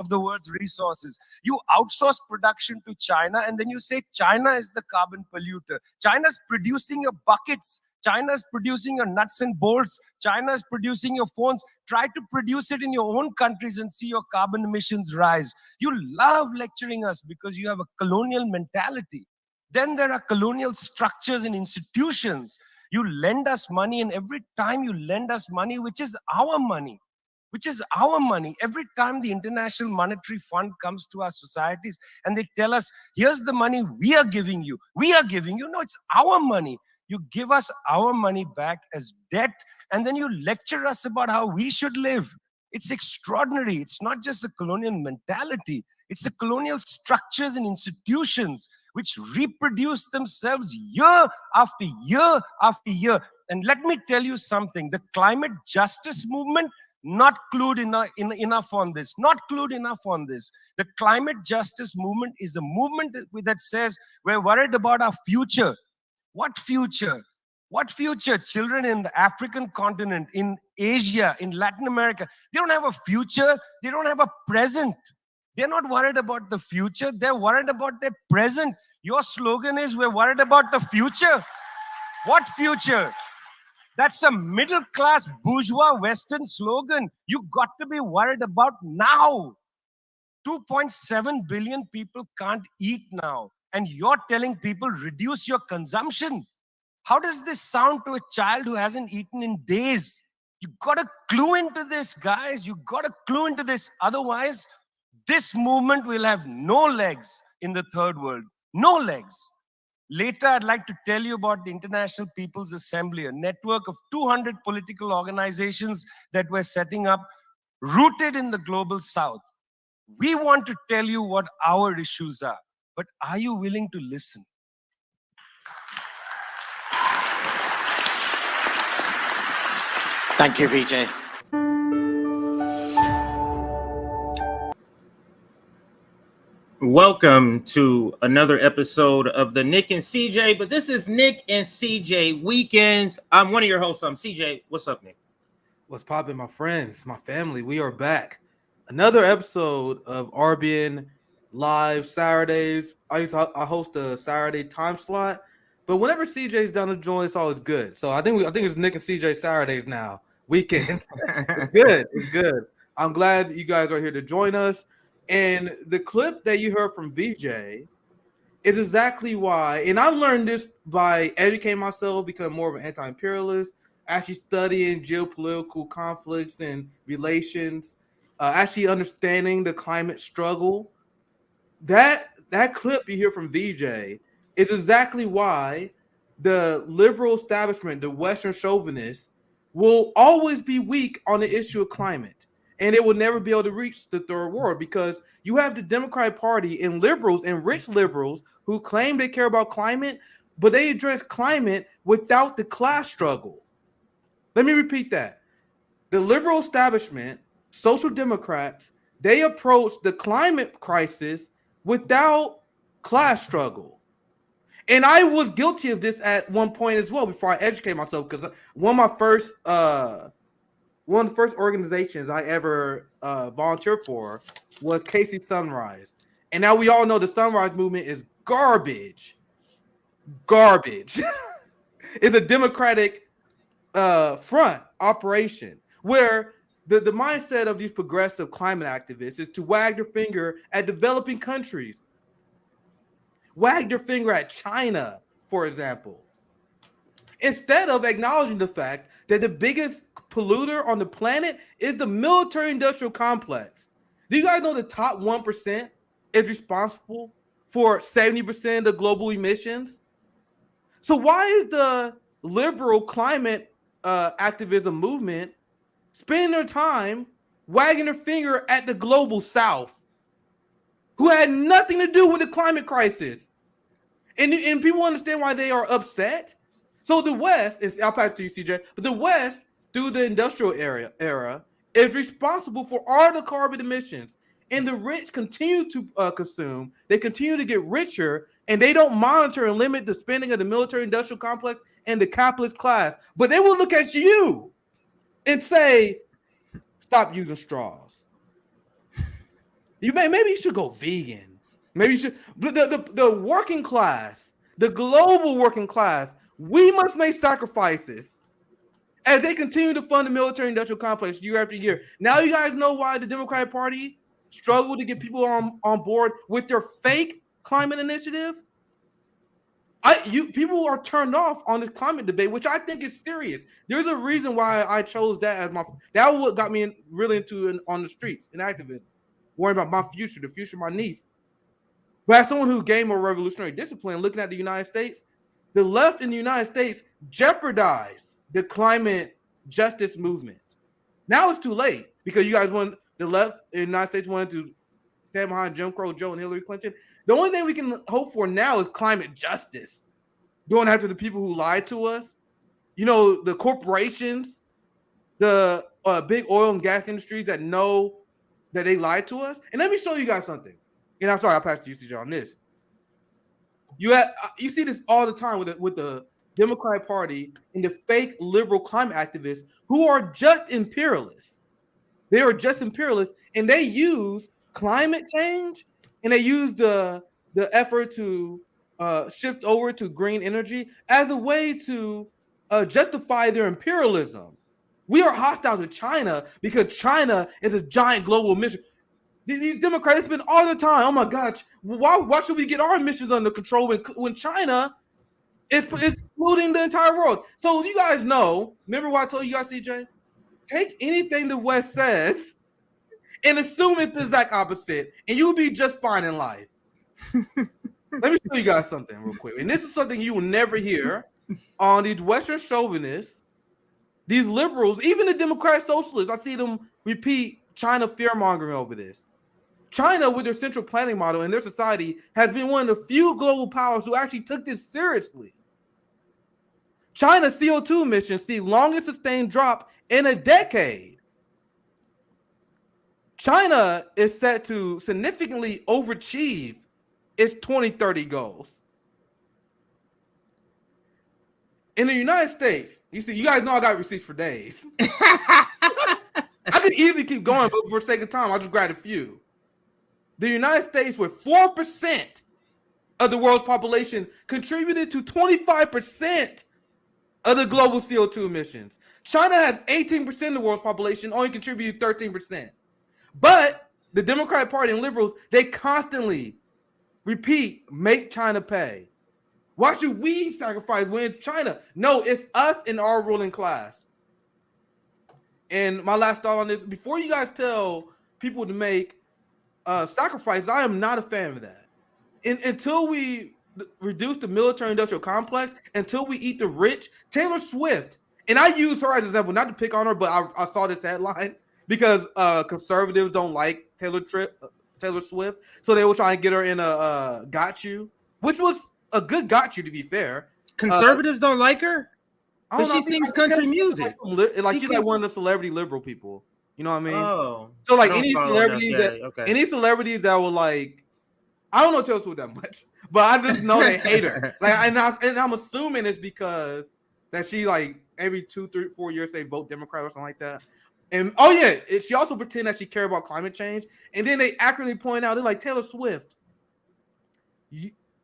of the world's resources. You outsource production to China, and then you say China is the carbon polluter. China's producing your buckets. China's producing your nuts and bolts. China's producing your phones. Try to produce it in your own countries and see your carbon emissions rise. You love lecturing us because you have a colonial mentality. Then there are colonial structures and institutions. You lend us money, and every time you lend us money, which is our money, every time the International Monetary Fund comes to our societies and they tell us, here's the money we are giving you. No, it's our money. You give us our money back as debt, and then you lecture us about how we should live. It's extraordinary. It's not just a colonial mentality. It's the colonial structures and institutions which reproduce themselves year after year after year. And let me tell you something, the climate justice movement, not clued enough on this, The climate justice movement is a movement that says we're worried about our future. What future? What future? Children in the African continent, in Asia, in Latin America, they don't have a future. They don't have a present. They're not worried about the future. They're worried about their present. Your slogan is, we're worried about the future. What future? That's a middle-class bourgeois Western slogan. You got to be worried about now. 2.7 billion people can't eat now. And you're telling people, reduce your consumption. How does this sound to a child who hasn't eaten in days? You got to clue into this, guys. You got to clue into this. Otherwise, this movement will have no legs in the third world. No legs. Later, I'd like to tell you about the International People's Assembly, a network of 200 political organizations that we're setting up, rooted in the global south. We want to tell you what our issues are, but are you willing to listen? Thank you, Vijay. Welcome to another episode of the Nick and CJ, but this is Nick and CJ Weekends. I'm one of your hosts. I'm CJ. What's up, Nick? What's poppin', my friends, my family? We are back. Another episode of RBN Live Saturdays. I host a Saturday time slot, but whenever CJ's done to join, it's always good. So I think it's Nick and CJ Saturdays now. Weekends. It's good. It's good. I'm glad you guys are here to join us. And the clip that you heard from VJ is exactly why, and I learned this by educating myself, becoming more of an anti-imperialist, actually studying geopolitical conflicts and relations, actually understanding the climate struggle. That clip you hear from VJ is exactly why the liberal establishment, the Western chauvinists, will always be weak on the issue of climate. And it will never be able to reach the third world because you have the Democratic Party and liberals and rich liberals who claim they care about climate, but they address climate without the class struggle. Let me repeat that. The liberal establishment, social democrats, they approach the climate crisis without class struggle. And I was guilty of this at one point as well before I educate myself, because one of the first organizations I ever volunteered for was Casey Sunrise. And now we all know the Sunrise movement is garbage. Garbage. It's a democratic front operation where the mindset of these progressive climate activists is to wag their finger at developing countries. Wag their finger at China, for example. Instead of acknowledging the fact that the biggest polluter on the planet is the military-industrial complex. Do you guys know the top 1% is responsible for 70% of global emissions? So why is the liberal climate activism movement spending their time wagging their finger at the global south, who had nothing to do with the climate crisis? And people understand why they are upset. So the West, I'll pass to you, CJ, but the West, through the industrial era, is responsible for all the carbon emissions. And the rich continue to consume. They continue to get richer, and they don't monitor and limit the spending of the military-industrial complex and the capitalist class. But they will look at you and say, stop using straws. Maybe you should go vegan. Maybe you should. The working class, the global working class, we must make sacrifices as they continue to fund the military-industrial complex year after year. Now you guys know why the Democratic Party struggled to get people on board with their fake climate initiative. People are turned off on this climate debate, which I think is serious. There's a reason why I chose that as that what got me really into on the streets and activism, worrying about my future, the future of my niece. But as someone who gained more revolutionary discipline, looking at the United States, the left in the United States jeopardized the climate justice movement. Now it's too late because you guys the left in the United States wanted to stand behind Jim Crow Joe and Hillary Clinton. The only thing we can hope for now is climate justice. Going after the people who lied to us. You know, the corporations, the big oil and gas industries that know that they lied to us. And let me show you guys something. And I'm sorry, I'll pass to you, CJ, on this. You see this all the time with the Democratic Party and the fake liberal climate activists who are just imperialists. They are just imperialists, and they use climate change and they use the effort to shift over to green energy as a way to justify their imperialism. We are hostile to China because China is a giant global mission. These Democrats spend all the time, oh my gosh, why should we get our emissions under control when China is polluting the entire world? So you guys know, remember what I told you guys, CJ? Take anything the West says and assume it's the exact opposite, and you'll be just fine in life. Let me show you guys something real quick. And this is something you will never hear on these Western chauvinists, these liberals, even the Democrat socialists. I see them repeat China fear-mongering over this. China, with their central planning model and their society, has been one of the few global powers who actually took this seriously. China's CO2 emissions see longest sustained drop in a decade. China is set to significantly overachieve its 2030 goals. In the United States, you see, you guys know I got receipts for days. I could easily keep going, but for the sake of time, I'll just grab a few. The United States, with 4% of the world's population, contributed to 25% of the global CO2 emissions. China has 18% of the world's population, only contributed 13%. But the Democratic Party and liberals, they constantly repeat, make China pay. Why should we sacrifice when China? No, it's us in our ruling class. And my last thought on this, before you guys tell people to make sacrifices, I am not a fan of that. Until we reduce the military-industrial complex, until we eat the rich, Taylor Swift, and I use her as an example, not to pick on her, but I saw this headline because conservatives don't like Taylor Swift, so they were trying to get her in a Got You, which was a good Got You, to be fair. Conservatives don't like her? But she sings country music. She's like one of the celebrity liberal people. You know what I mean? Oh. So like any celebrities any celebrities that were like, I don't know Taylor Swift that much, but I just know they hate her. Like, and I'm assuming it's because that she like every 2, 3, 4 years they vote Democrat or something like that. And she also pretend that she cared about climate change. And then they accurately point out, they're like, Taylor Swift,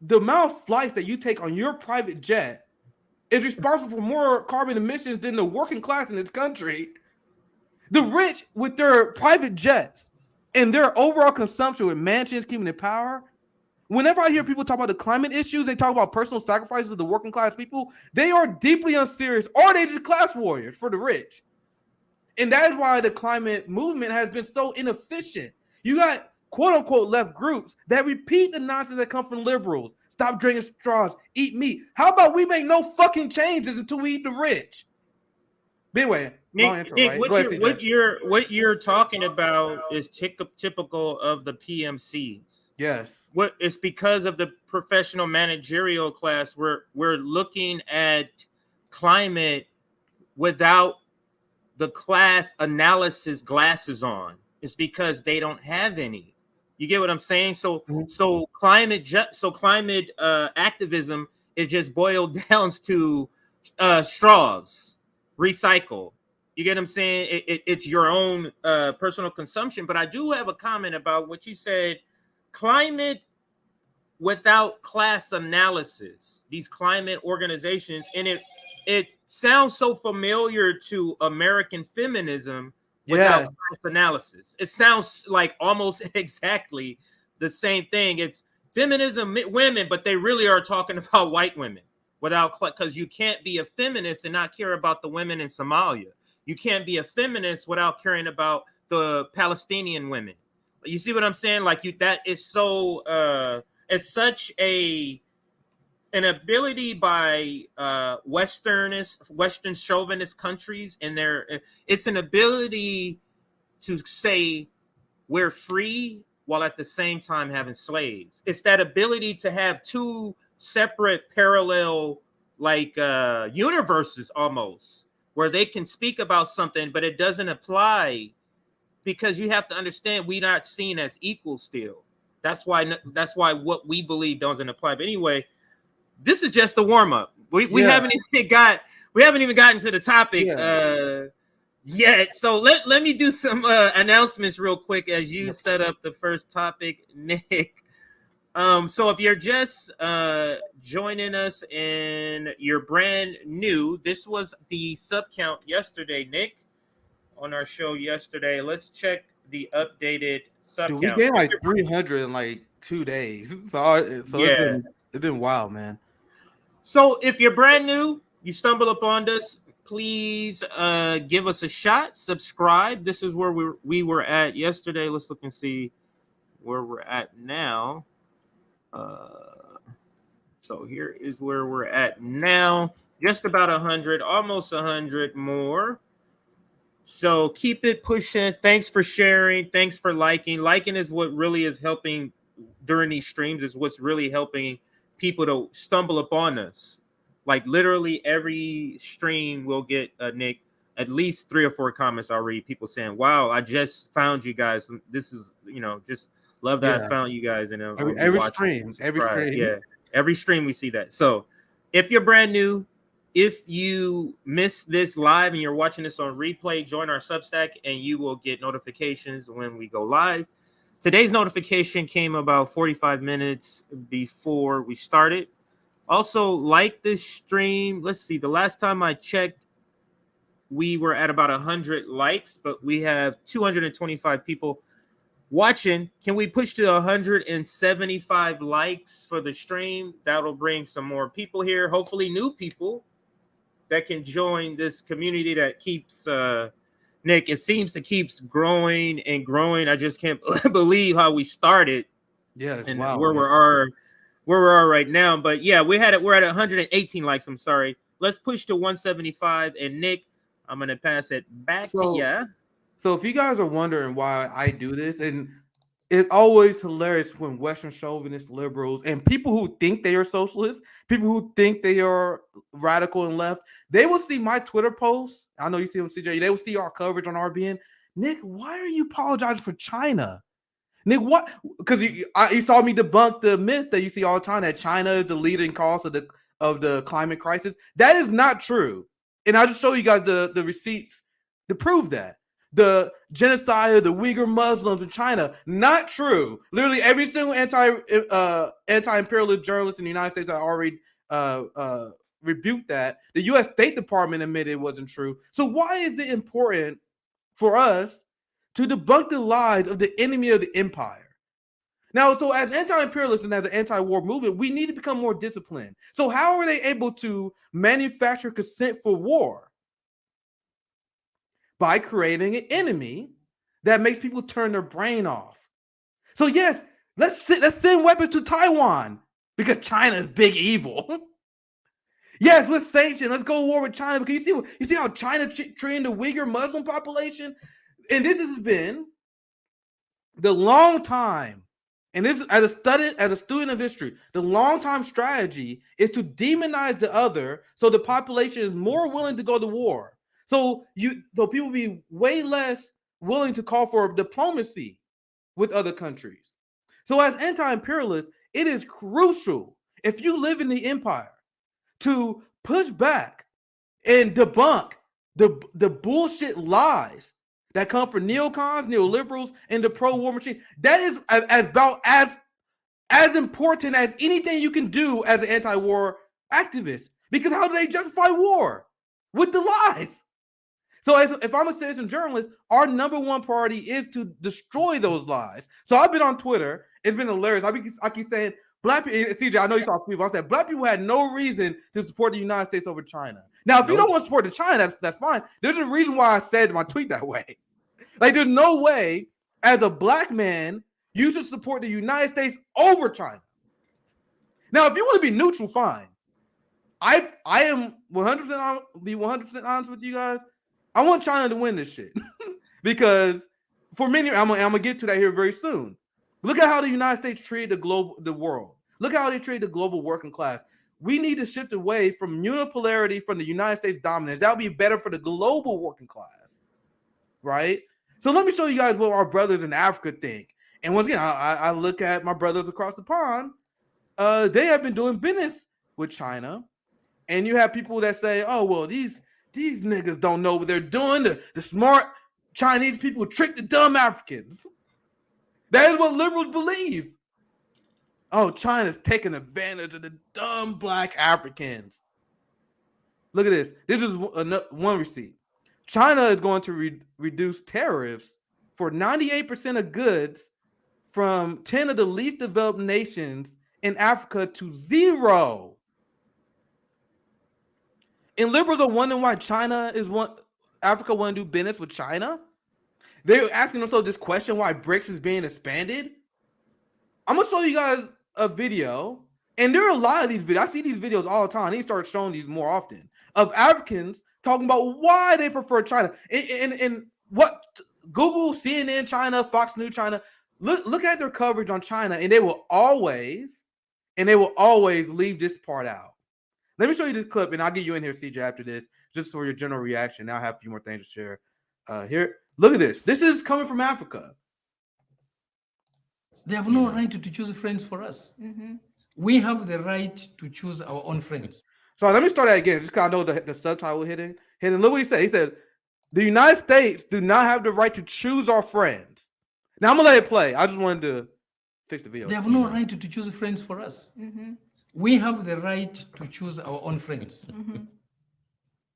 the amount of flights that you take on your private jet is responsible for more carbon emissions than the working class in this country. The rich, with their private jets and their overall consumption with mansions keeping their power, whenever I hear people talk about the climate issues, they talk about personal sacrifices of the working class people, they are deeply unserious, or they just class warriors for the rich. And that is why the climate movement has been so inefficient. You got quote-unquote left groups that repeat the nonsense that come from liberals. Stop drinking straws, eat meat. How about we make no fucking changes until we eat the rich? But anyway, Nick, what you're talking about is typical of the PMCs. Yes. It's because of the professional managerial class. We're looking at climate without the class analysis glasses on. It's because they don't have any. You get what I'm saying? So climate activism is just boiled down to straws, recycle. You get what I'm saying? It's your own personal consumption. But I do have a comment about what you said. Climate without class analysis. These climate organizations, and it sounds so familiar to American feminism without class analysis. It sounds like almost exactly the same thing. It's feminism women, but they really are talking about white women without, because you can't be a feminist and not care about the women in Somalia. You can't be a feminist without caring about the Palestinian women. You see what I'm saying? Like that is so it's such an ability by Western chauvinist countries, and it's an ability to say we're free while at the same time having slaves. It's that ability to have two separate parallel universes almost, where they can speak about something, but it doesn't apply, because you have to understand we're not seen as equal still. That's why what we believe doesn't apply. But anyway, this is just a warm up. We haven't even gotten to the topic yet. So let me do some announcements real quick as you set up the first topic, Nick. So if you're just joining us and you're brand new, this was the sub count yesterday, Nick, on our show yesterday. Let's check the updated sub count. We gained like 300 in like 2 days. So it's been wild, man. So if you're brand new, you stumble upon us, please give us a shot, subscribe. This is where we were at yesterday. Let's look and see where we're at now. So here is where we're at now. Just about 100, almost 100 more. So keep it pushing. Thanks for sharing. Thanks for liking. Liking is what really is helping during these streams, is what's really helping people to stumble upon us. Like literally every stream will get Nick at least 3 or 4 comments I'll read. People saying, "Wow, I just found you guys. This is, just love that I found you guys." And every stream. Yeah, every stream we see that. So if you're brand new, if you missed this live and you're watching this on replay, join our Substack and you will get notifications when we go live. Today's notification came about 45 minutes before we started. Also, like this stream. Let's see. The last time I checked, we were at about 100 likes, but we have 225 people watching. Can we push to 175 likes for the stream? That'll bring some more people here. Hopefully new people that can join this community that keeps Nick, it seems to keeps growing and growing. I just can't believe how we started. Yeah, and wild, where we are right now. But yeah, we're at 118 likes. I'm sorry. Let's push to 175. And Nick, I'm gonna pass it back to you. So if you guys are wondering why I do this, and it's always hilarious when Western chauvinist liberals and people who think they are socialists, people who think they are radical and left, they will see my Twitter posts. I know you see them, CJ. They will see our coverage on RBN. Nick, why are you apologizing for China? Nick, what? Because you saw me debunk the myth that you see all the time that China is the leading cause of the climate crisis. That is not true. And I'll just show you guys the receipts to prove that. The genocide of the Uyghur Muslims in China, not true. Literally every single anti-imperialist journalist in the United States already rebuked that. The U.S. State Department admitted it wasn't true. So why is it important for us to debunk the lies of the enemy of the empire? Now, so as anti-imperialists and as an anti-war movement, we need to become more disciplined. So how are they able to manufacture consent for war? By creating an enemy that makes people turn their brain off. So yes, let's send weapons to Taiwan because China is big evil. Yes, let's sanction. Let's go to war with China because you see how China treating the Uyghur Muslim population, and this has been the long time. And this, as a student of history, the long time strategy is to demonize the other, so the population is more willing to go to war. So people be way less willing to call for diplomacy with other countries. So as anti-imperialists, it is crucial, if you live in the empire, to push back and debunk the bullshit lies that come from neocons, neoliberals, and the pro-war machine. That is about as important as anything you can do as an anti-war activist. Because how do they justify war? With the lies. So if I'm a citizen journalist, our number one priority is to destroy those lies. So I've been on Twitter. It's been hilarious. I keep saying, black people, CJ, I know you saw people. I said, black people had no reason to support the United States over China. Now, if you don't want to support the China, that's fine. There's a reason why I said my tweet that way. Like, there's no way, as a black man, you should support the United States over China. Now, if you want to be neutral, fine. I am 100% be 100% honest with you guys. I want China to win this shit because for many, I'm gonna get to that here very soon. Look at how the United States treated the world. Look at how they treat the global working class. We need to shift away from unipolarity from the United States dominance. That would be better for the global working class, right? So let me show you guys what our brothers in Africa think. And once again, I look at my brothers across the pond. They have been doing business with China, and you have people that say, "Oh, well, these niggas don't know what they're doing. The smart Chinese people trick the dumb Africans." That is what liberals believe. Oh, China's taking advantage of the dumb black Africans. Look at this. This is one receipt. China is going to reduce tariffs for 98% of goods from 10 of the least developed nations in Africa to 0. And liberals are wondering why Africa want to do business with China. They're asking themselves this question: why BRICS is being expanded? I'm gonna show you guys a video, and there are a lot of these videos. I see these videos all the time. They start showing these more often of Africans talking about why they prefer China. And what Google, CNN, China, Fox News, China. Look at their coverage on China, and they will always leave this part out. Let me show you this clip, and I'll get you in here, CJ, after this, just for your general reaction. Now I have a few more things to share. Here, look at this. This is coming from Africa. They have no right to choose friends for us. Mm-hmm. We have the right to choose our own friends. So let me start that again, just because I know the subtitle hitting. Look what he said. He said, the United States do not have the right to choose our friends. Now, I'm going to let it play. I just wanted to fix the video. They have no right to choose friends for us. Mm-hmm. We have the right to choose our own friends. Mm-hmm.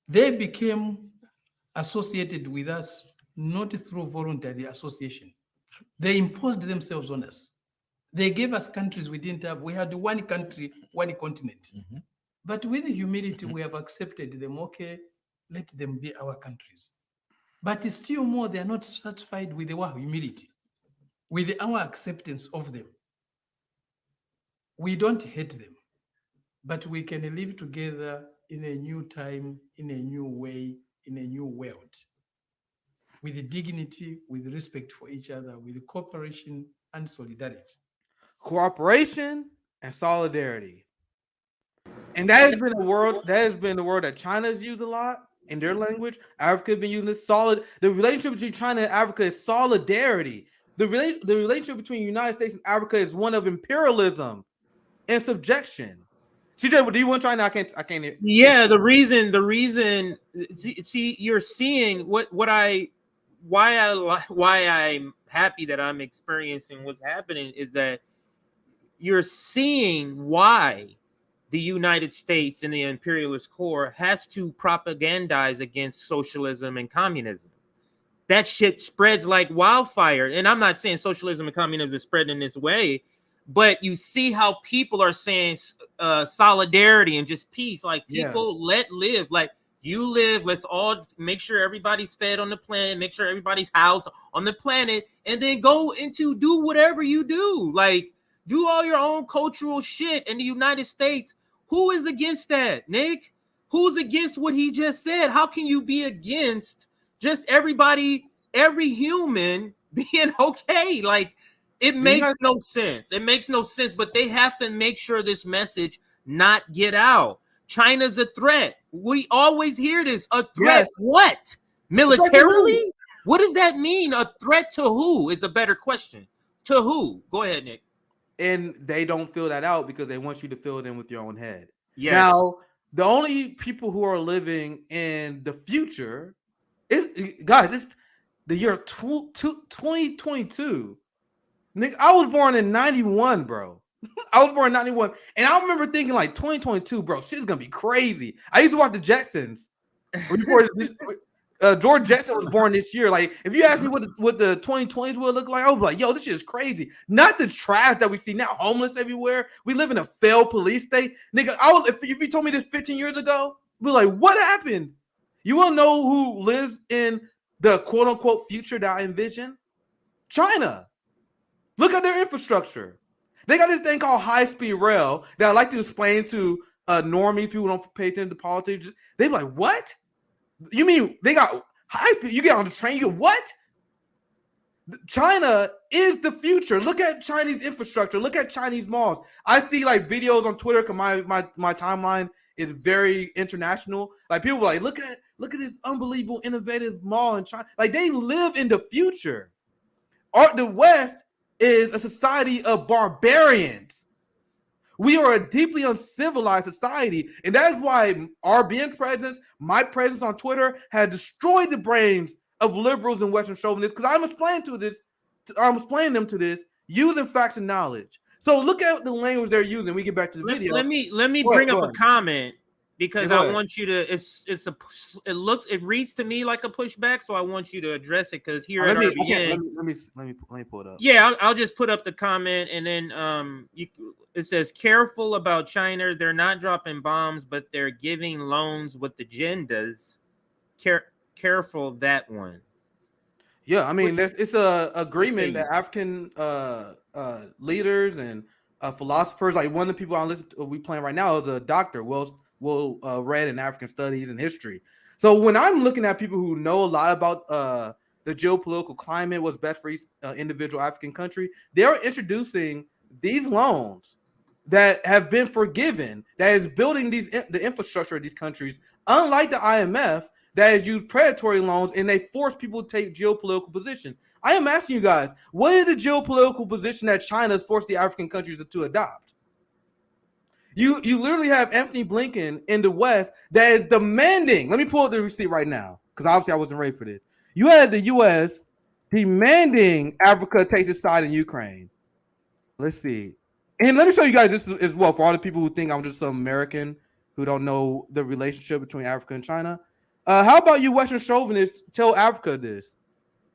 They became associated with us not through voluntary association. They imposed themselves on us. They gave us countries we didn't have. We had one country, one continent. Mm-hmm. But with humility, we have accepted them. Okay, let them be our countries. But it's still more, they are not satisfied with our humility, with our acceptance of them. We don't hate them, but we can live together in a new time, in a new way, in a new world, with dignity, with respect for each other, with cooperation and solidarity. Cooperation and solidarity. And that has been the word that China has used a lot in their language. Africa has been using this the relationship between China and Africa is solidarity. The relationship between the United States and Africa is one of imperialism and subjection. CJ, do you want China? I can't hear. Yeah, the reason see you're seeing why I'm happy that I'm experiencing what's happening is that you're seeing why the United States and the imperialist core has to propagandize against socialism and communism. That shit spreads like wildfire. And I'm not saying socialism and communism is spreading in this way, but you see how people are saying solidarity and just peace. Like people let live. Like you live, let's all make sure everybody's fed on the planet, make sure everybody's housed on the planet, and then go into do whatever you do. Like do all your own cultural shit in the United States. Who is against that, Nick? Who's against what he just said? How can you be against just everybody, every human being okay? Like, it makes no sense. It makes no sense, but they have to make sure this message not get out. China's a threat. We always hear this. A threat. Yes. What? Militarily? What does that mean? A threat to who is a better question. To who? Go ahead, Nick. And they don't fill that out because they want you to fill it in with your own head. Yes. Now, the only people who are living in the future is, guys, it's the year 2022. Nigga, I was born in 91, bro. I was born in 91. And I remember thinking like 2022, bro, shit's gonna be crazy. I used to watch the Jetsons. George Jetson was born this year. Like, if you ask me what the 2020s would look like, I was like, yo, this shit is crazy. Not the trash that we see now, homeless everywhere. We live in a failed police state. Nigga, if you told me this 15 years ago, we'd be like, what happened? You want to know who lives in the quote-unquote future that I envision? China. Look at their infrastructure. They got this thing called high-speed rail that I like to explain to normies, people who don't pay attention to politics. They're like, what? You mean they got high speed? You get on the train, you get what? China is the future. Look at Chinese infrastructure. Look at Chinese malls. I see like videos on Twitter because my timeline is very international. Like people are like, look at this unbelievable innovative mall in China. Like they live in the future. The West is a society of barbarians. We are a deeply uncivilized society, and that is why RBN presence, my presence on Twitter, has destroyed the brains of liberals and Western chauvinists. Because I'm explaining them to this using facts and knowledge. So look at the language they're using. We get back to the video. Let me bring up a comment because I want you to. It reads to me like a pushback, so I want you to address it because here at RBN. Let me pull it up. Yeah, I'll just put up the comment and then it says, careful about China. They're not dropping bombs, but they're giving loans with agendas. Careful that one. Yeah, I mean, it's a agreement that African leaders and philosophers, like one of the people we playing right now is a doctor, well read in African studies and history. So when I'm looking at people who know a lot about the geopolitical climate, what's best for each individual African country, they're introducing these loans that have been forgiven, that is building the infrastructure of these countries, unlike the IMF that has used predatory loans and they force people to take geopolitical position. I am asking you guys, what is the geopolitical position that China has forced the African countries to adopt? You literally have Anthony Blinken in the West that is demanding, let me pull up the receipt right now, because obviously I wasn't ready for this. You had the US demanding Africa takes its side in Ukraine. Let's see. And let me show you guys this as well for all the people who think I'm just some American who don't know the relationship between Africa and China. How about you Western chauvinists tell Africa this?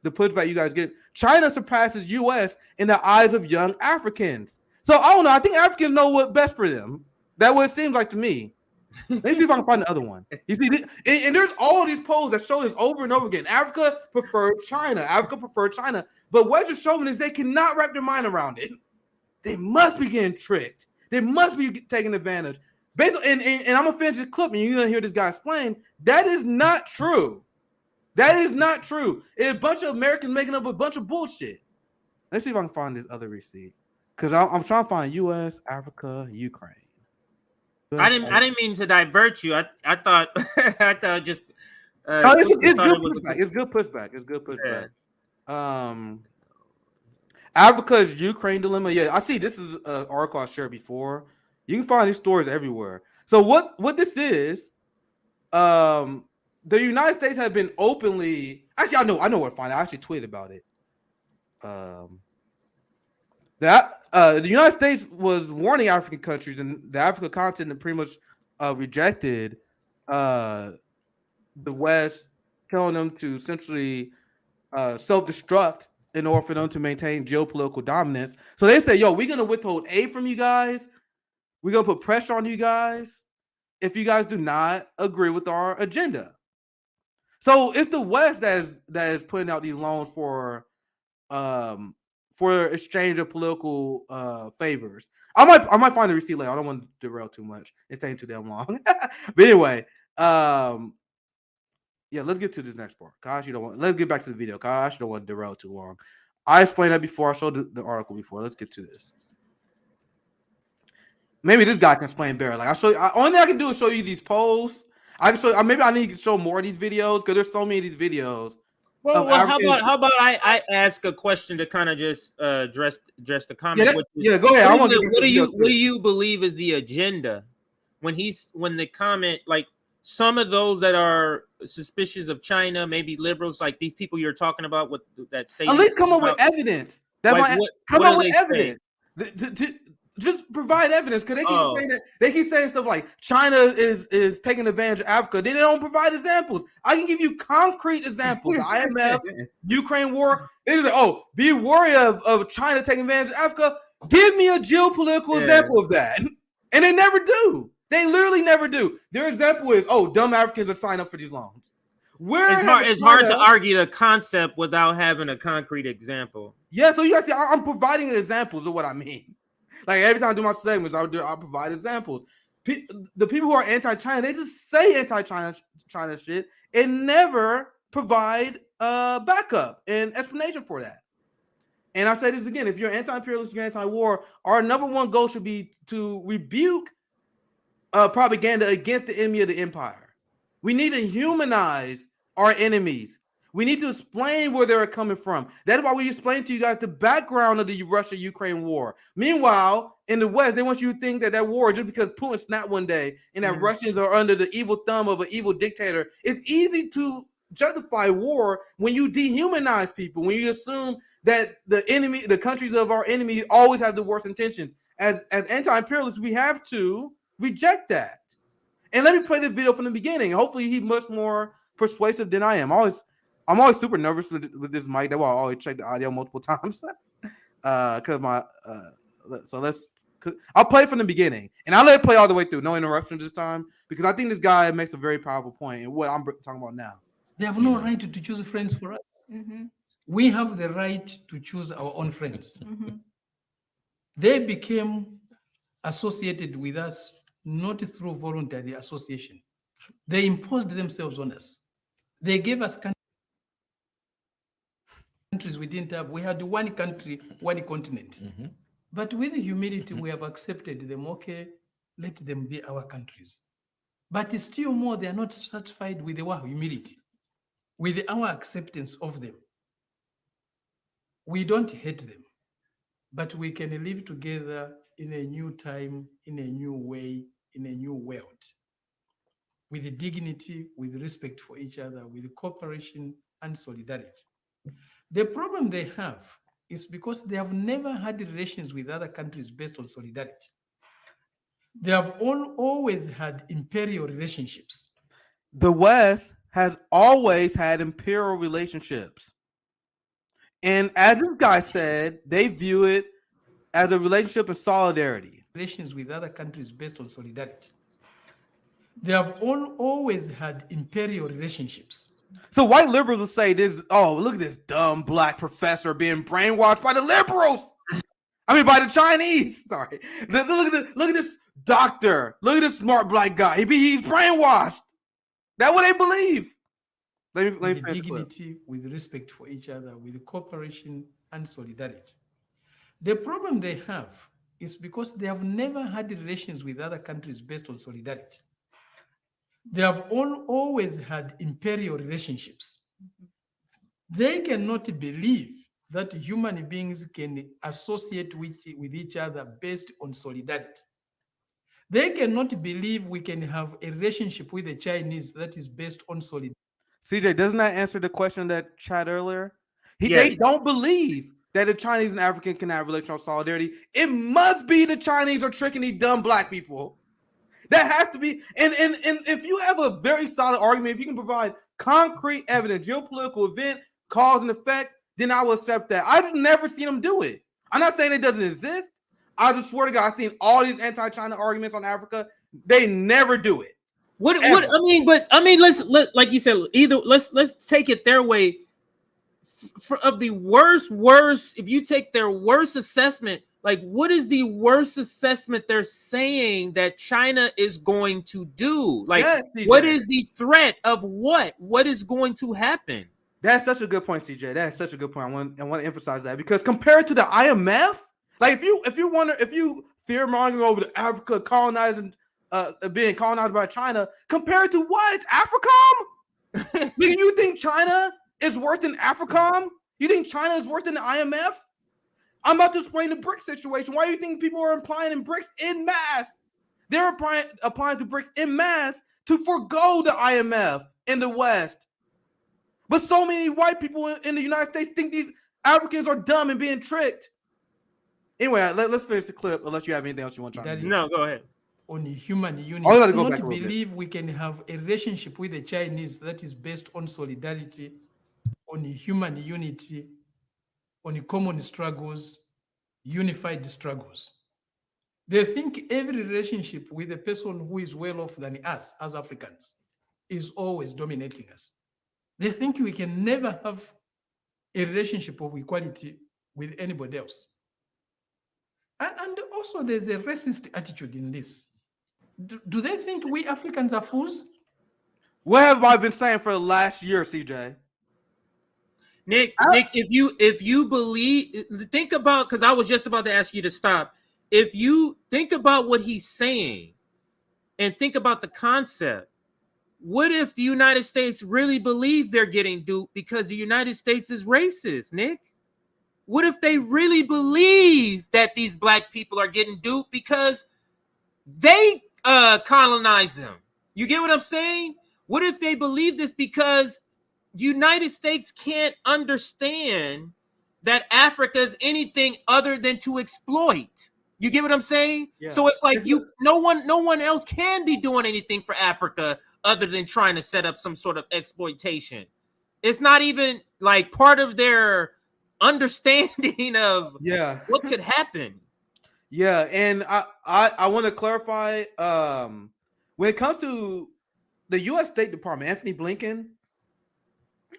The pushback you guys get. China surpasses US in the eyes of young Africans. So I don't know. I think Africans know what's best for them. That's what it seems like to me. Let me see if I can find the other one. You see, and there's all these polls that show this over and over again. Africa preferred China. Africa preferred China. But Western chauvinists, they cannot wrap their mind around it. They must be getting tricked. They must be taking advantage. Basically, and I'm gonna finish this clip, and you're gonna hear this guy explain. That is not true. That is not true. It's a bunch of Americans making up a bunch of bullshit. Let's see if I can find this other receipt, because I'm trying to find U.S., Africa, Ukraine. I didn't mean to divert you. I thought just. It's good pushback. It's good pushback. Yeah. Africa's Ukraine dilemma. Yeah, I see. This is an article I shared before. You can find these stories everywhere. So what this is, the United States has been openly. Actually, I know where to find it. I actually tweeted about it. The United States was warning African countries, and the African continent pretty much rejected the West, telling them to essentially self-destruct in order for them to maintain geopolitical dominance. So they say, yo, we're going to withhold aid from you guys. We're going to put pressure on you guys if you guys do not agree with our agenda. So it's the West that is putting out these loans for exchange of political favors. I might find the receipt later. I don't want to derail too much. It's taking too damn long. But anyway, yeah, let's get to this next part. Let's get back to the video. Gosh, you don't want to derail too long. I explained that before. I showed the article before. Let's get to this. Maybe this guy can explain better. Like only thing I can do is show you these polls. I can show. Maybe I need to show more of these videos because there's so many of these videos. Well, how about I ask a question to kind of just address the comment? Yeah, go ahead. What do you believe is the agenda when the comment, like some of those that are suspicious of China, maybe liberals, like these people you're talking about, with that say, at least come up with evidence. That like, might what come do up with they say? evidence. Just provide evidence, because they keep saying stuff like China is taking advantage of Africa. Then they don't provide examples. I can give you concrete examples. The IMF, Ukraine war. They say, oh, be wary of China taking advantage of Africa. Give me a geopolitical example of that. And they never do. They literally never do. Their example is, oh, dumb Africans are signing up for these loans. It's hard to argue the concept without having a concrete example. Yeah, so you guys see, I'm providing examples of what I mean. Like every time I do my segments, I'll provide examples. The people who are anti-China, they just say anti-China shit and never provide backup and explanation for that. And I say this again: if you're anti-imperialist, you're anti-war, our number one goal should be to rebuke propaganda against the enemy of the empire. We need to humanize our enemies. We need to explain where they're coming from. That's why we explain to you guys the background of the Russia-Ukraine war. Meanwhile, in the West, they want you to think that war is just because Putin snapped one day and that Russians are under the evil thumb of an evil dictator. It's easy to justify war when you dehumanize people, when you assume that the countries of our enemy always have the worst intentions. As anti-imperialists, we have to reject that. And let me play this video from the beginning. Hopefully he's much more persuasive than I am. I'm always super nervous with this mic. That's why I always check the audio multiple times. I'll play it from the beginning, and I'll let it play all the way through. No interruptions this time, because I think this guy makes a very powerful point in what I'm talking about now. They have no right to choose friends for us. We have the right to choose our own friends. They became associated with us not through voluntary association. They imposed themselves on us. They gave us countries we didn't have. We had one country, one continent. But with humility, we have accepted them. Okay, let them be our countries. But still more, they are not satisfied with our humility, with our acceptance of them. We don't hate them, but we can live together in a new time, in a new way, in a new world, with dignity, with respect for each other, with cooperation and solidarity. The problem they have is because they have never had relations with other countries based on solidarity. They have always had imperial relationships. The West has always had imperial relationships. And as this guy said, they view it as a relationship of solidarity. Relations with other countries based on solidarity. They have always had imperial relationships. So white liberals will say this, oh, look at this dumb black professor being brainwashed by the liberals. I mean, by the Chinese. Sorry. Look at this doctor. Look at this smart black guy. He's brainwashed. That's what they believe. Let me with dignity, with respect for each other, with cooperation and solidarity. The problem they have is because they have never had relations with other countries based on solidarity. They have always had imperial relationships. They cannot believe that human beings can associate with each other based on solidarity. They cannot believe we can have a relationship with the Chinese that is based on solidarity. CJ, doesn't that answer the question that chat earlier? They don't believe that the Chinese and African can have relational solidarity. It must be the Chinese are tricking these dumb black people. That has to be, and if you have a very solid argument, if you can provide concrete evidence, geopolitical event, cause and effect, then I will accept that. I've never seen them do it. I'm not saying it doesn't exist. I just swear to God, I've seen all these anti-China arguments on Africa. They never do it. Let's like you said, let's take it their way. Of the worst, if you take their worst assessment, like what is the worst assessment they're saying that China is going to do? Like, what is the threat of what? What is going to happen? That's such a good point, CJ. That's such a good point. I want to emphasize that, because compared to the IMF, like if you fear mongering over the Africa colonizing, being colonized by China, compared to what? AFRICOM? You think China is worse than AFRICOM? You think China is worse than the IMF? I'm about to explain the BRICS situation. Why do you think people are applying in BRICS en masse? They're applying to BRICS en masse to forego the IMF in the West. But so many white people in the United States think these Africans are dumb and being tricked. Anyway, let's finish the clip unless you have anything else you want to chime in. No, go ahead. On human unity, I I gotta do go not back a little bit. believe we can have a relationship with the Chinese that is based on solidarity, on human unity, on common struggles, unified struggles. They think every relationship with a person who is well off than us as Africans is always dominating us. They think we can never have a relationship of equality with anybody else. And also there's a racist attitude in this. Do they think we Africans are fools? What have I been saying for the last year, CJ? Nick, if you believe, think about, because I was just about to ask you to stop. If you think about what he's saying and think about the concept, what if the United States really believe they're getting duped because the United States is racist, Nick? What if they really believe that these black people are getting duped because they colonized them? You get what I'm saying? What if they believe this because the United States can't understand that Africa is anything other than to exploit? You get what I'm saying? Yeah. So it's like no one else can be doing anything for Africa other than trying to set up some sort of exploitation. It's not even like part of their understanding of what could happen. Yeah, and I want to clarify when it comes to the U.S. State Department, Anthony Blinken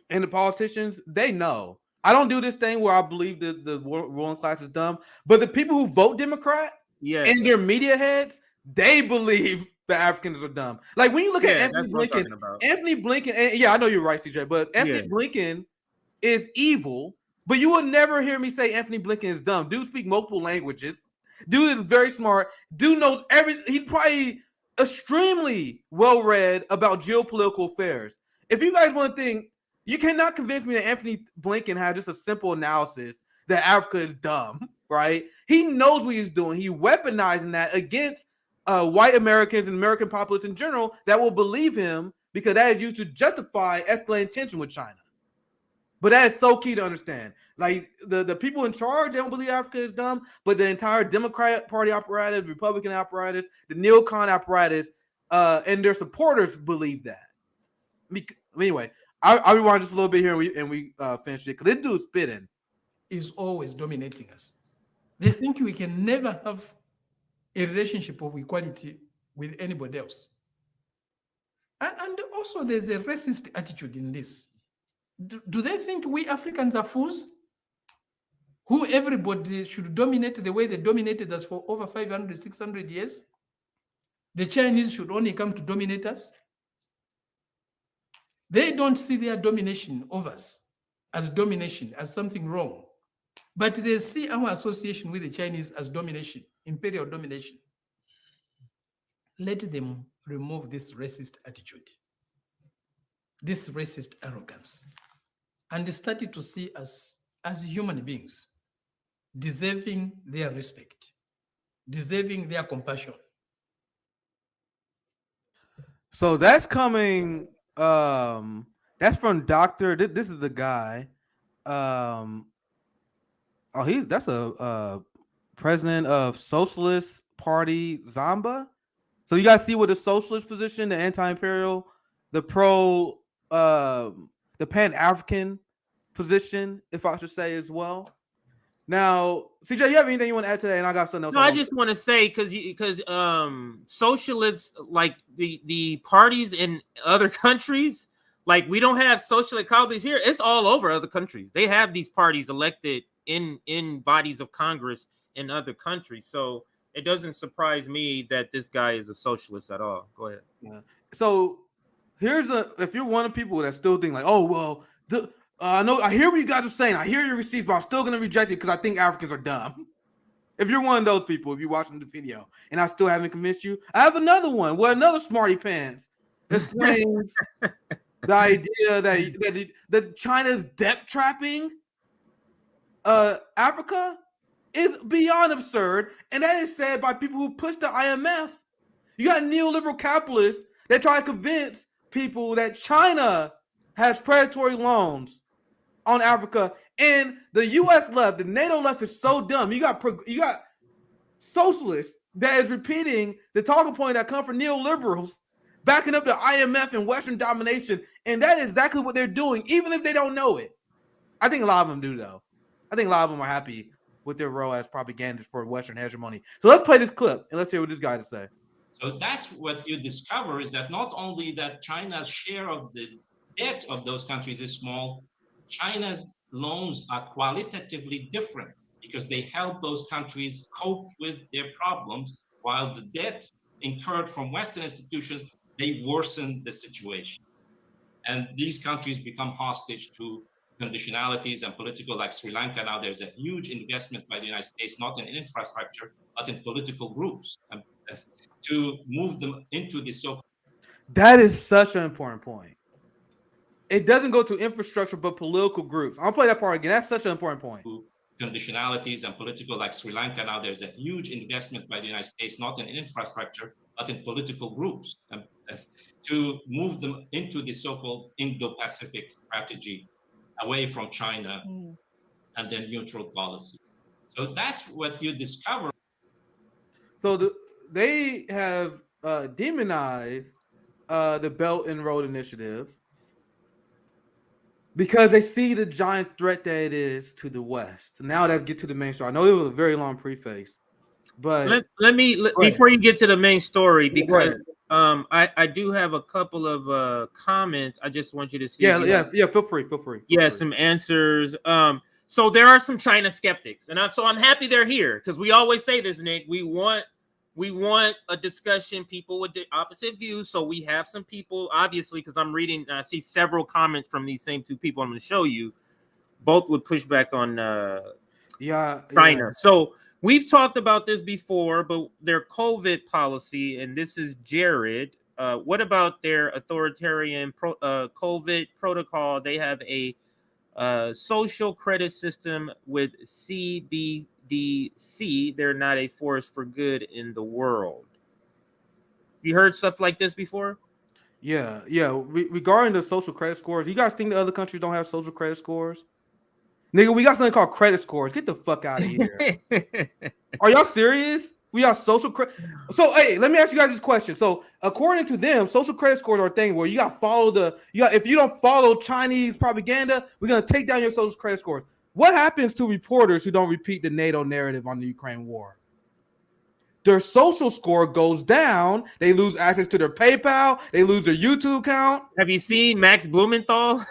and the politicians, they know. I don't do this thing where I believe that the ruling class is dumb, but the people who vote Democrat and their media heads, they believe the Africans are dumb. Like when you look at Anthony Blinken, and I know you're right, CJ, but Anthony Blinken is evil, but you will never hear me say Anthony Blinken is dumb. Dude speaks multiple languages. Dude is very smart. Dude knows everything. He's probably extremely well-read about geopolitical affairs. If you guys want to think, you cannot convince me that Anthony Blinken had just a simple analysis that Africa is dumb, right? He knows what he's doing. He's weaponizing that against white Americans and American populace in general that will believe him because that is used to justify escalating tension with China. But that is so key to understand. Like the people in charge, they don't believe Africa is dumb, but the entire Democratic Party apparatus, Republican apparatus, the neocon apparatus, and their supporters believe that. Anyway, I'll rewind just a little bit here and we finish it because this dude's spitting. Is always dominating us. They think we can never have a relationship of equality with anybody else. And also there's a racist attitude in this. Do they think we Africans are fools? Who everybody should dominate the way they dominated us for over 500, 600 years? The Chinese should only come to dominate us? They don't see their domination of us as domination, as something wrong. But they see our association with the Chinese as domination, imperial domination. Let them remove this racist attitude, this racist arrogance, and start to see us as human beings, deserving their respect, deserving their compassion. So that's coming. That's from Dr. This is the guy. That's a president of Socialist Party Zamba. So you guys see what the socialist position, the anti-imperial, the pro, the pan-African position, if I should say as well. Now, CJ, you have anything you want to add to that? And I got something else. No, I just want to say because socialists, like the parties in other countries, like we don't have social equalities here. It's all over other countries. They have these parties elected in bodies of Congress in other countries. So it doesn't surprise me that this guy is a socialist at all. Go ahead. Yeah. So if you're one of the people that still think like, oh well, I hear what you guys are saying. I hear your receipts, but I'm still gonna reject it because I think Africans are dumb. If you're one of those people, if you're watching the video and I still haven't convinced you, I have another one where another smarty pants explains the idea that China's debt trapping Africa is beyond absurd, and that is said by people who push the IMF You got neoliberal capitalists that try to convince people that China has predatory loans on Africa, and the U.S. left, the NATO left is so dumb. You got socialists that is repeating the talking point that come from neoliberals, backing up the IMF and Western domination, and that is exactly what they're doing, even if they don't know it. I think a lot of them do, though. I think a lot of them are happy with their role as propagandists for Western hegemony. So let's play this clip and let's hear what this guy has to say. So that's what you discover, is that not only that China's share of the debt of those countries is small, China's loans are qualitatively different because they help those countries cope with their problems, while the debt incurred from Western institutions, they worsen the situation. And these countries become hostage to conditionalities and political, like Sri Lanka. Now there's a huge investment by the United States, not in infrastructure, but in political groups, to move them into the so. That is such an important point. It doesn't go to infrastructure, but political groups. I'll play that part again. That's such an important point. Conditionalities and political, like Sri Lanka. Now there's a huge investment by the United States, not in infrastructure, but in political groups, to move them into the so-called Indo-Pacific strategy, away from China and their neutral policy. So that's what you discover. So they have demonized the Belt and Road Initiative because they see the giant threat that it is to the West. Now let's get to the main story. I know it was a very long preface, but let me before you get to the main story, because I do have a couple of comments. I just want you to see. Yeah. Feel free. Some answers. So there are some China skeptics, and I'm happy they're here, because we always say this, Nick. We want a discussion, people with the opposite views. So we have some people, obviously, because I'm reading, I see several comments from these same two people I'm going to show you, both would push back on China. Yeah. So we've talked about this before, but their COVID policy, and this is Jared. What about their authoritarian COVID protocol? They have a social credit system with CBDC. They're not a force for good in the world. You heard stuff like this before? Yeah. Regarding the social credit scores, you guys think the other countries don't have social credit scores? Nigga, we got something called credit scores. Get the fuck out of here. Are y'all serious? We have social credit. So, hey, let me ask you guys this question. So, according to them, social credit scores are a thing where you got to follow if you don't follow Chinese propaganda, we're going to take down your social credit scores. What happens to reporters who don't repeat the NATO narrative on the Ukraine war? Their social score goes down. They lose access to their PayPal. They lose their YouTube account. Have you seen Max Blumenthal?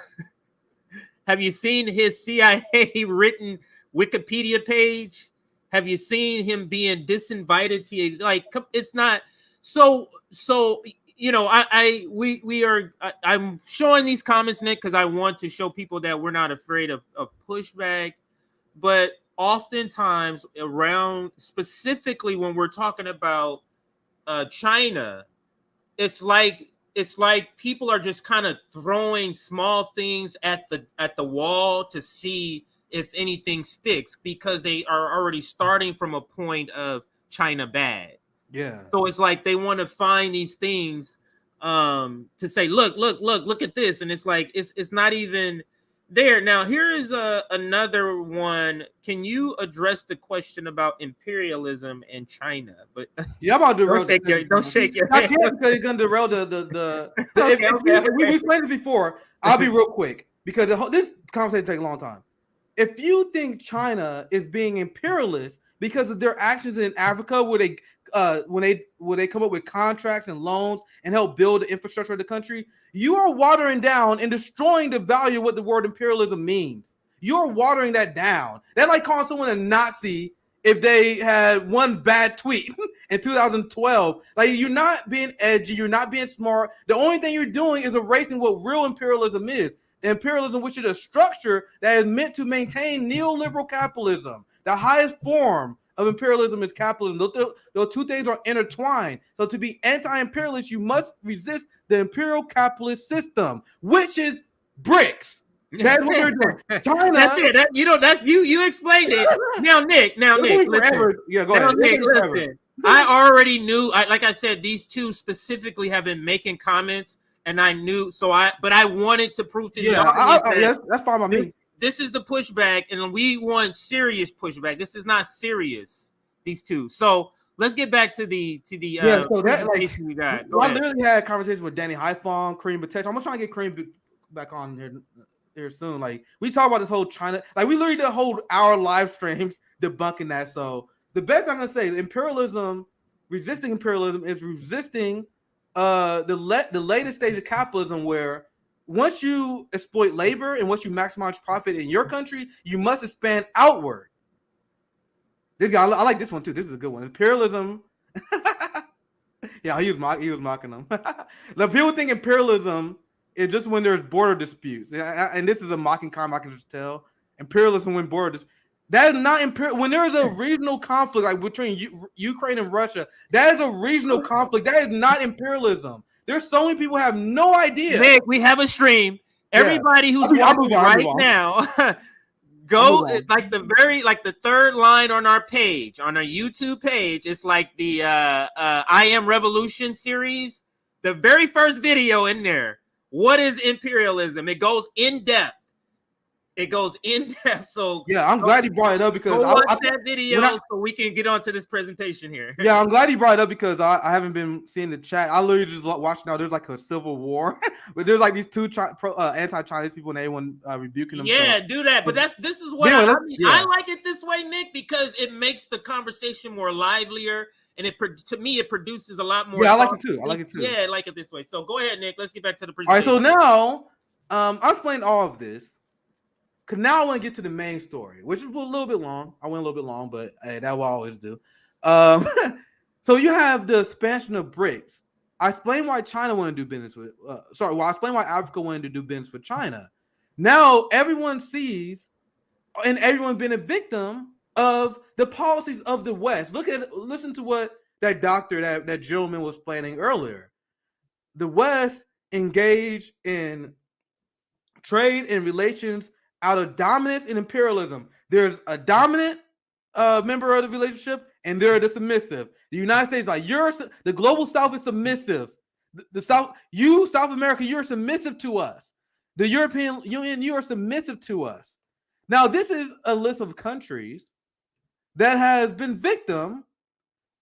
Have you seen his CIA written Wikipedia page? Have you seen him being disinvited to, like, it's not so you know, I'm showing these comments, Nick, because I want to show people that we're not afraid of pushback, but oftentimes around, specifically when we're talking about China, it's like people are just kind of throwing small things at the wall to see if anything sticks, because they are already starting from a point of China bad. Yeah. So it's like they want to find these things to say, look at this, and it's like it's not even there. Now here is another one. Can you address the question about imperialism and China? But yeah, I'm about to don't shake your I head. can't, because it's gonna derail the Okay. we explained it before. I'll be real quick, because this conversation takes a long time. If you think China is being imperialist because of their actions in Africa, where they when they come up with contracts and loans and help build the infrastructure of the country, you are watering down and destroying the value of what the word imperialism means. You're watering that down. That's like calling someone a Nazi if they had one bad tweet in 2012. Like, you're not being edgy, you're not being smart. The only thing you're doing is erasing what real imperialism is. Imperialism, which is a structure that is meant to maintain neoliberal capitalism. The highest form of imperialism is capitalism. Those two things are intertwined. So to be anti-imperialist, you must resist the imperial capitalist system, which is BRICS. That's what they're doing. China. That's it. That's you explained it. Now, Nick. Listen. Yeah, go ahead. Nick, listen. I already knew. Like I said, these two specifically have been making comments, and I knew. But I wanted to prove to the audience that that's fine by me. This is the pushback, and we want serious pushback. This is not serious. These two. So let's get back to the So that we got. I literally had a conversation with Danny Haifong, Kareem Batesh. I'm gonna try to get Kareem back on here soon. Like we talk about this whole China, like we literally did a whole hour live streams debunking that. So the best I'm gonna say, resisting imperialism is resisting the latest stage of capitalism, where once you exploit labor and once you maximize profit in your country, you must expand outward. This guy, I like this one too. This is a good one. Imperialism. Yeah, he was mocking them. The people think imperialism is just when there's border disputes, and this is a mocking comment. I can just tell imperialism when border disputes. That is not imperial. When there is a regional conflict like between Ukraine and Russia, that is a regional conflict. That is not imperialism. There's so many people have no idea. Nick, we have a stream. Everybody who's watching right now. Go like the third line on our page, on our YouTube page. It's like the I Am Revolution series. The very first video in there. What is imperialism? It goes in depth. So yeah, I'm glad he brought it up because I watch that video so we can get onto this presentation here. Yeah, I'm glad he brought it up because I haven't been seeing the chat. I literally just watch now. There's like a civil war, but there's like these two anti-Chinese people and everyone rebuking them. Yeah, do that. But this is what I mean. I like it this way, Nick, because it makes the conversation more livelier, and to me it produces a lot more. Yeah, I like it too. Yeah, I like it this way. So go ahead, Nick. Let's get back to the presentation. All right, so now I explained all of this. Because now I want to get to the main story, which is a little bit long. I went a little bit long, but hey, that will always do. So you have the expansion of BRICS. I explained why China wanted to do business with. I explained why Africa wanted to do business with China. Now everyone sees, and everyone's been a victim of the policies of the West. Listen to what that doctor, that gentleman was explaining earlier. The West engaged in trade and relations out of dominance and imperialism. There's a dominant member of the relationship, and there are the submissive. The United States, the global South is submissive. The South America, you're submissive to us. The European Union, you are submissive to us. Now, this is a list of countries that has been victim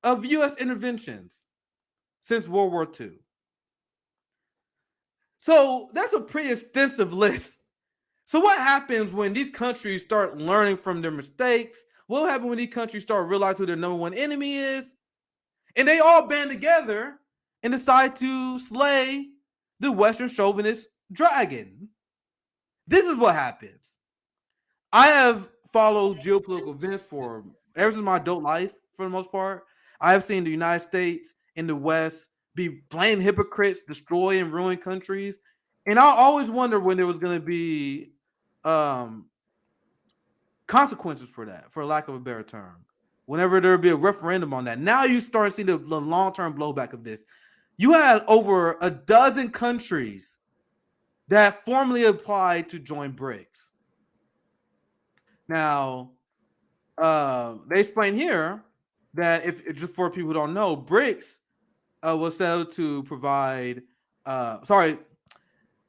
of U.S. interventions since World War II. So that's a pretty extensive list. So what happens when these countries start learning from their mistakes? What will happen when these countries start realizing who their number one enemy is? And they all band together and decide to slay the Western chauvinist dragon. This is what happens. I have followed geopolitical events ever since my adult life, for the most part. I have seen the United States and the West be blatant hypocrites, destroy and ruin countries. And I always wonder when there was going to be consequences for that, for lack of a better term. Whenever there would be a referendum on that. Now you start seeing the long-term blowback of this. You had over a dozen countries that formally applied to join BRICS. Now, they explain here that if just for people who don't know, BRICS was set up to provide.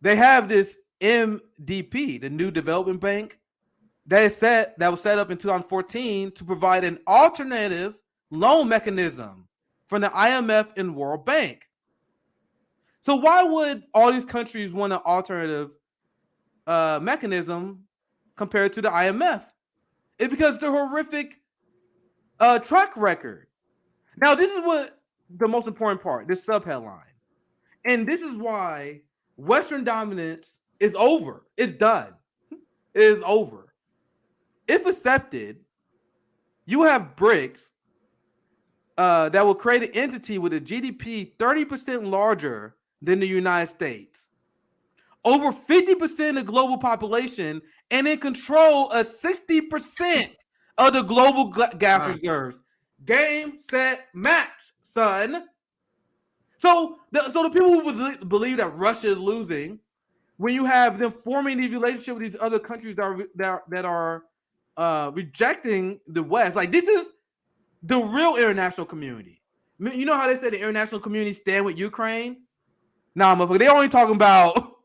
They have this MDP, the New Development Bank, that was set up in 2014 to provide an alternative loan mechanism from the IMF and World Bank. So why would all these countries want an alternative mechanism compared to the IMF? It's because the horrific track record. Now, this is what the most important part, this subheadline. And this is why Western dominance is over. It's done. It is over. If accepted, you have BRICS that will create an entity with a GDP 30% larger than the United States, over 50% of global population, and in control of 60% of the global gas reserves. Game, set, match, son. So the people who believe that Russia is losing, when you have them forming these relationships with these other countries that are rejecting the West, like this is the real international community. You know how they say the international community stand with Ukraine? Nah, motherfucker, they only talking about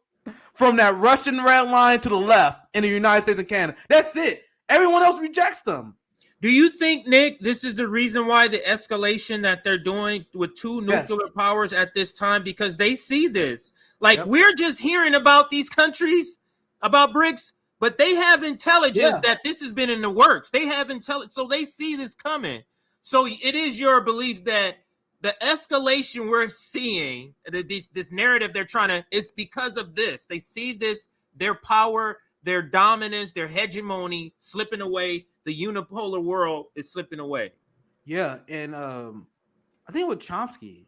from that Russian red line to the left in the United States and Canada. That's it. Everyone else rejects them. Do you think, Nick, this is the reason why the escalation that they're doing with two nuclear powers at this time? Because they see this. Like, we're just hearing about these countries, about BRICS, but they have intelligence that this has been in the works. They have intelligence, so they see this coming. So it is your belief that the escalation we're seeing, this narrative they're trying to, it's because of this. They see this, their power, their dominance, their hegemony slipping away. The unipolar world is slipping away. Yeah, and I think with Chomsky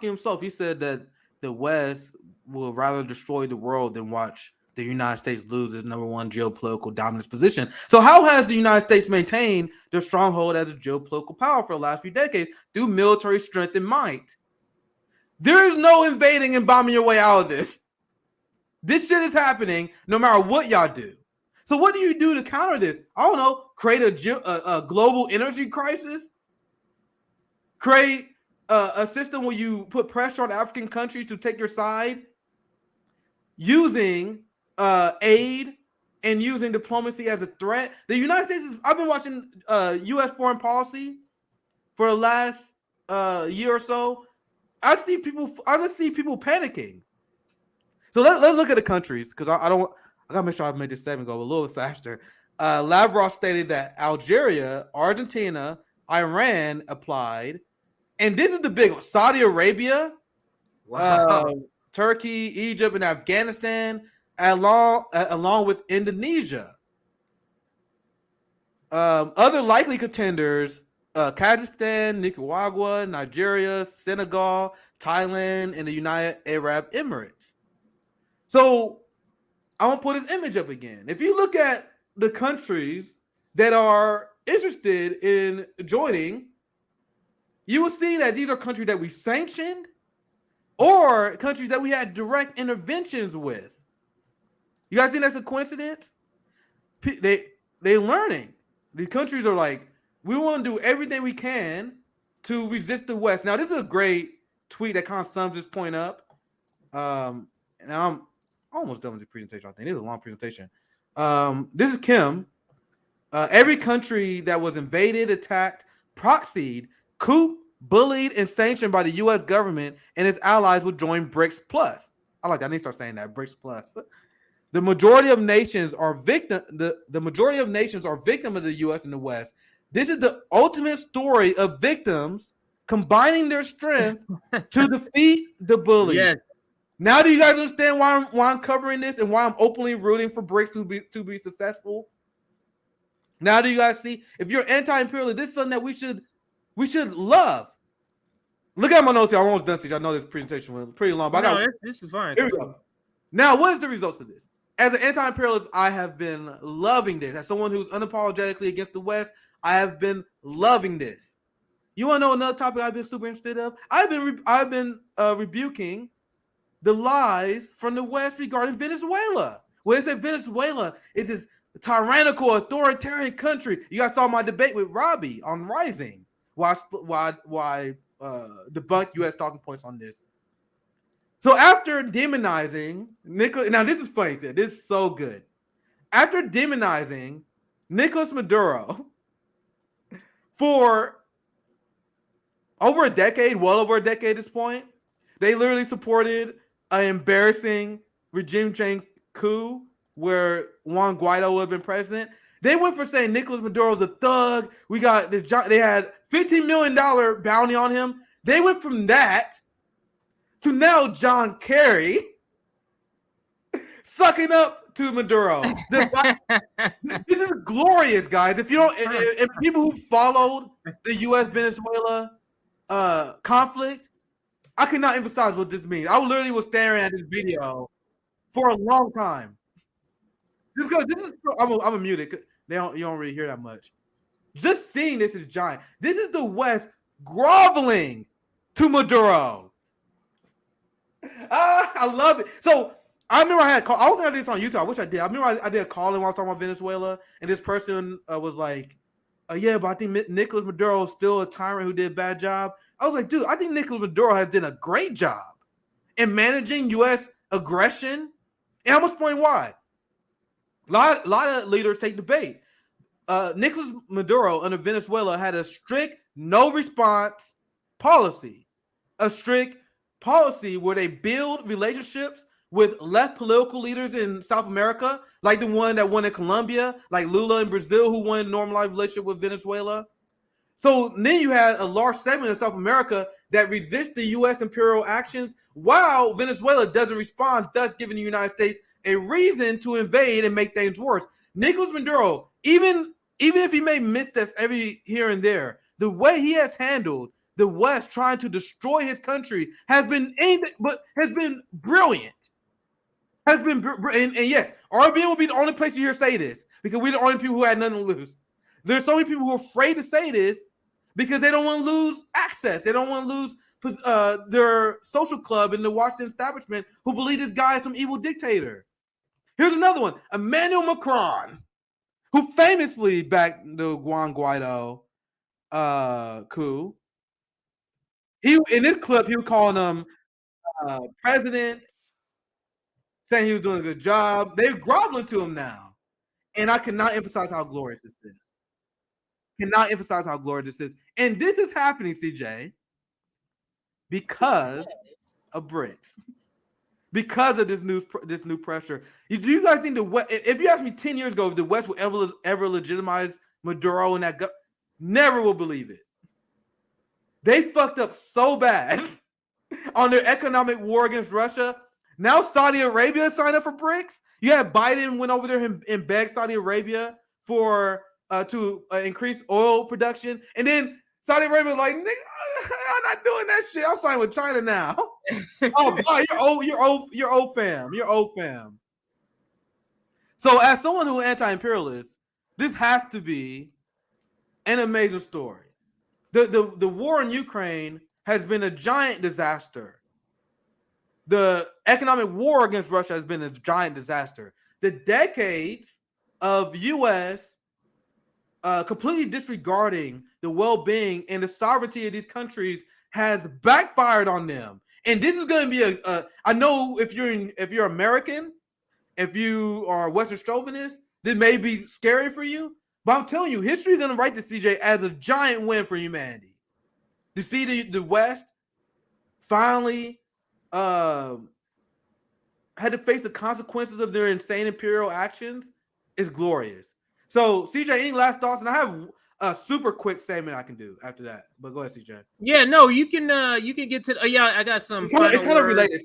himself, he said that the West will rather destroy the world than watch the United States lose its number one geopolitical dominance position. So how has the United States maintained their stronghold as a geopolitical power for the last few decades? Through military strength and might. There is no invading and bombing your way out of this. This shit is happening no matter what y'all do. So what do you do to counter this? I don't know. Create a global energy crisis? Create a system where you put pressure on African countries to take your side? Using aid and using diplomacy as a threat. The United States I've been watching U.S. foreign policy for the last year or so. I just see people panicking. So let's look at the countries, because I gotta make sure I made this segment go a little bit faster. Lavrov stated that Algeria, Argentina, Iran applied, and this is the big one: Saudi Arabia, Turkey, Egypt, and Afghanistan, along with Indonesia. Other likely contenders: Kazakhstan, Nicaragua, Nigeria, Senegal, Thailand, and the United Arab Emirates. So I want to put this image up again. If you look at the countries that are interested in joining, you will see that these are countries that we sanctioned or countries that we had direct interventions with. You guys think that's a coincidence? They learning. These countries are like, we want to do everything we can to resist the West. Now, this is a great tweet that kind of sums this point up. And I'm almost done with the presentation, I think. This is a long presentation. This is Kim. Every country that was invaded, attacked, proxied, couped, bullied, and sanctioned by the U.S. government and its allies would join BRICS Plus. I like that. I need to start saying that. BRICS Plus. The majority of nations are victim. The majority of nations are victim of the U.S. and the West. This is the ultimate story of victims combining their strength to defeat the bullies. Yes. Now, do you guys understand why I'm covering this and why I'm openly rooting for BRICS to be successful? Now, do you guys see? If you're anti-imperialist, this is something that we should love. Look at my notes here. I'm almost done. I know this presentation was pretty long, but this is fine. Here we go. Now, what is the results of this? As an anti-imperialist, I have been loving this. As someone who's unapologetically against the West, I have been loving this. You want to know another topic I've been super interested in? I've been rebuking the lies from the West regarding Venezuela. When they say Venezuela is this tyrannical, authoritarian country, you guys saw my debate with Robbie on Rising. Why debunk U.S. talking points on this? So after demonizing Nicolas, now this is funny. This is so good. After demonizing Nicolas Maduro for over a decade, well over a decade at this point, they literally supported an embarrassing regime change coup where Juan Guaido would have been president. They went for saying Nicolas Maduro's a thug. We got this. They had $15 million bounty on him. They went from that to now John Kerry sucking up to Maduro. This is glorious, guys. If you don't, if people who followed the U.S. Venezuela conflict, I cannot emphasize what this means. I literally was staring at this video for a long time. Because this is, I'm muted. You don't really hear that much. Just seeing this is giant. This is the West groveling to Maduro. I love it. So I remember I don't think I did this on YouTube. I wish I did. I remember I did a call-in while I was talking about Venezuela, and this person was like, yeah, but I think Nicolas Maduro is still a tyrant who did a bad job. I was like, dude, I think Nicolas Maduro has done a great job in managing U.S. aggression. And I'm going to explain why. A lot of leaders take the bait. Nicolas Maduro under Venezuela had a strict no response policy. A strict policy where they build relationships with left political leaders in South America, like the one that won in Colombia, like Lula in Brazil, who won a normalized relationship with Venezuela. So then you had a large segment of South America that resists the U.S. imperial actions, while Venezuela doesn't respond, thus giving the United States a reason to invade and make things worse. Nicolas Maduro, even if he made missteps every here and there, the way he has handled the West trying to destroy his country has been brilliant. And yes, RBN will be the only place you hear say this because we're the only people who had nothing to lose. There's so many people who are afraid to say this because they don't want to lose access. They don't want to lose their social club in the Washington establishment who believe this guy is some evil dictator. Here's another one, Emmanuel Macron, who famously backed the Juan Guaido coup. In this clip, he was calling him president, saying he was doing a good job. They're groveling to him now. And I cannot emphasize how glorious this is. Cannot emphasize how glorious this is. And this is happening, CJ, because of BRICS. Because of this new pressure. Do you guys think the West, if you asked me 10 years ago if the West would ever legitimize Maduro and that never will believe it. They fucked up so bad on their economic war against Russia. Now Saudi Arabia signed up for BRICS. You had Biden went over there and begged Saudi Arabia for to increase oil production, and then Saudi Arabia like, nigga, I'm not doing that shit. I'm signing with China now. Oh, boy, you're old fam. So as someone who is anti-imperialist, this has to be an amazing story. The war in Ukraine has been a giant disaster. The economic war against Russia has been a giant disaster. The decades of U.S. Completely disregarding the well-being and the sovereignty of these countries has backfired on them. And this is going to be I know if you're American, if you are Western chauvinist, this may be scary for you. But I'm telling you, history is going to write this, CJ, as a giant win for humanity. To see the West finally had to face the consequences of their insane imperial actions is glorious. So, CJ, any last thoughts? And I have a super quick statement I can do after that. But go ahead, CJ. Yeah, no, you can get to. Yeah, I got some. It's kind of related.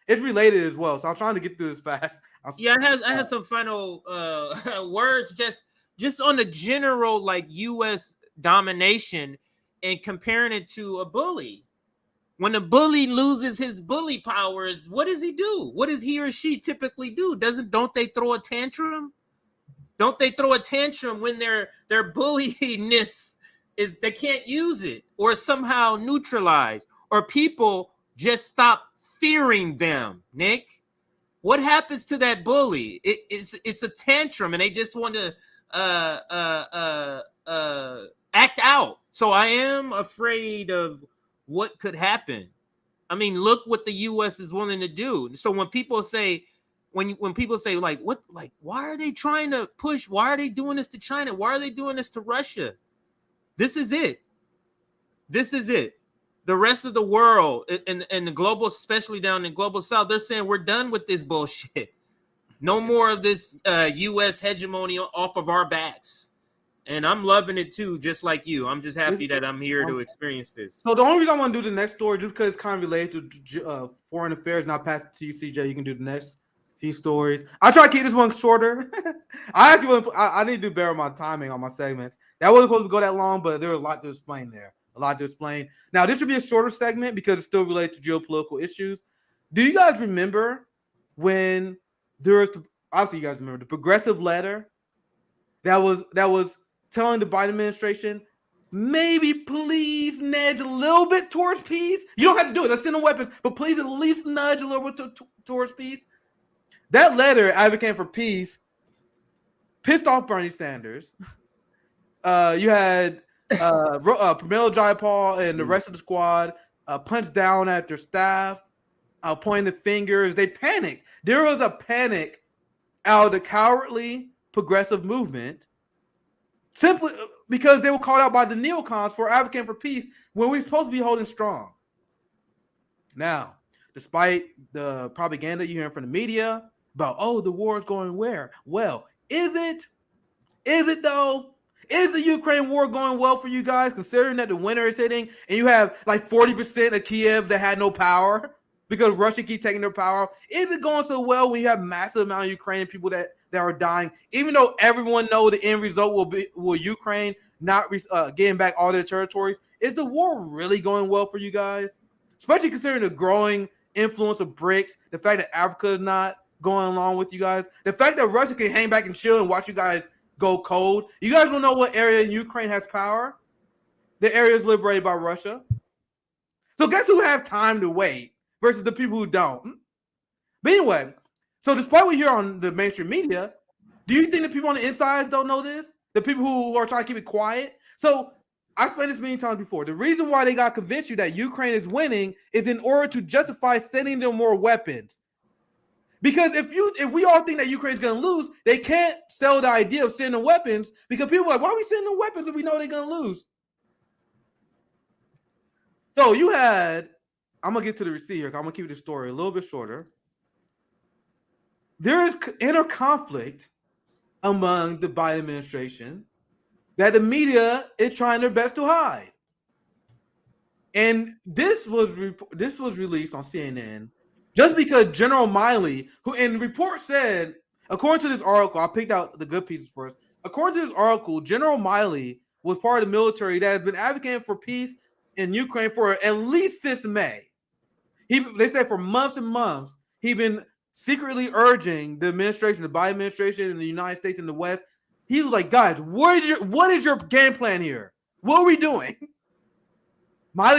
It's related as well. So I'm trying to get through this fast. I have some final words just on the general like U.S. domination and comparing it to a bully. When a bully loses his bully powers, what does he do? What does he or she typically do? Don't they throw a tantrum? Don't they throw a tantrum when their bulliness is they can't use it or somehow neutralized or people just stop fearing them, Nick? What happens to that bully? It's a tantrum and they just want to act out. So I am afraid of what could happen. I mean, look what the U.S. is willing to do. So when people say, when people say like, what, like, why are they trying to push? Why are they doing this to China? Why are they doing this to Russia? This is it. This is it. The rest of the world and the global, especially down in global South, they're saying we're done with this bullshit. No more of this U.S. hegemony off of our backs. And I'm loving it too, just like you. I'm just happy that I'm here to experience this. So the only reason I want to do the next story, just because it's kind of related to foreign affairs, and I'll pass it to you, CJ. You can do the next few stories. I'll try to keep this one shorter. I need to do better my timing on my segments. That wasn't supposed to go that long, but there was a lot to explain there. A lot to explain. Now, this should be a shorter segment because it's still related to geopolitical issues. Do you guys remember when there was, obviously you guys remember, the progressive letter that was telling the Biden administration, maybe please nudge a little bit towards peace. You don't have to do it. Let's send the weapons, but please at least nudge a little bit towards peace. That letter advocating for peace pissed off Bernie Sanders, You had Pramila Jayapal and the rest of the squad punch down at their staff, pointing fingers. They panicked. There was a panic out of the cowardly progressive movement simply because they were called out by the neocons for advocating for peace when we're supposed to be holding strong. Now, despite the propaganda you hear from the media about, oh, the war is going where? Well, is it? Is it though? Is the Ukraine war going well for you guys, considering that the winter is hitting and you have like 40% of Kiev that had no power because Russia keep taking their power? Is it going so well when you have massive amount of Ukrainian people that are dying, even though everyone knows the end result will Ukraine not getting back all their territories? Is the war really going well for you guys? Especially considering the growing influence of BRICS, the fact that Africa is not going along with you guys, the fact that Russia can hang back and chill and watch you guys go cold. You guys don't know what area in Ukraine has power. The area is liberated by Russia. So guess who have time to wait versus the people who don't? But anyway, so despite what you hear on the mainstream media, do you think the people on the insides don't know this? The people who are trying to keep it quiet? So I explained this many times before. The reason why they got convinced you that Ukraine is winning is in order to justify sending them more weapons. Because if we all think that Ukraine's going to lose, they can't sell the idea of sending weapons because people are like, why are we sending them weapons if we know they're going to lose? So you had, I'm going to get to the receipt here. I'm going to keep the story a little bit shorter. There is inner conflict among the Biden administration that the media is trying their best to hide. And this was released on CNN just because General Miley, who in the report said, according to this article, I picked out the good pieces first. According to this article, General Miley was part of the military that has been advocating for peace in Ukraine for at least since May. They said for months and months, he's been secretly urging the administration, the Biden administration in the United States and the West. He was like, guys, what is your game plan here? What are we doing? Miley,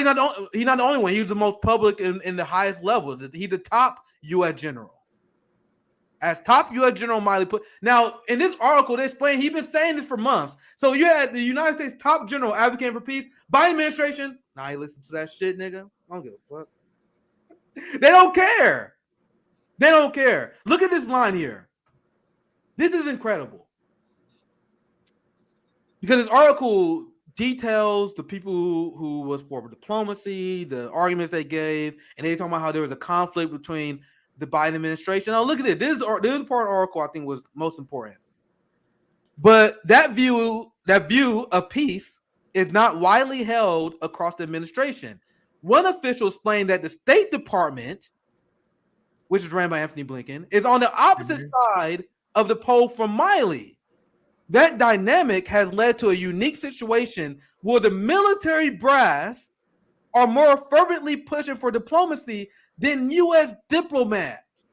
he's not the only one. He was the most public in the highest level. He's the top U.S. general. As top U.S. General Miley put. Now, in this article, they explain he's been saying this for months. So you had the United States top general advocating for peace. Biden administration, nah, you listen to that shit, nigga. I don't give a fuck. They don't care. They don't care. Look at this line here. This is incredible. Because this article details the people who was for diplomacy, the arguments they gave, and they talking about how there was a conflict between the Biden administration. Now look at this. This is the part of the article I think was most important. But that view of peace is not widely held across the administration. One official explained that the State Department, which is ran by Anthony Blinken, is on the opposite side of the pole from Miley. That dynamic has led to a unique situation where the military brass are more fervently pushing for diplomacy than U.S. diplomats.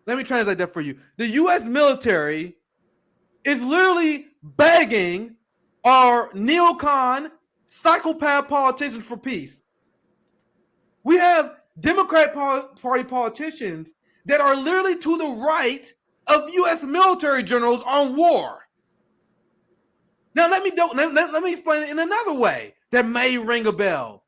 Let me translate that for you. The U.S. military is literally begging our neocon, psychopath politicians for peace. We have Democratic Party politicians that are literally to the right of U.S. military generals on war. Now, let me explain it in another way that may ring a bell.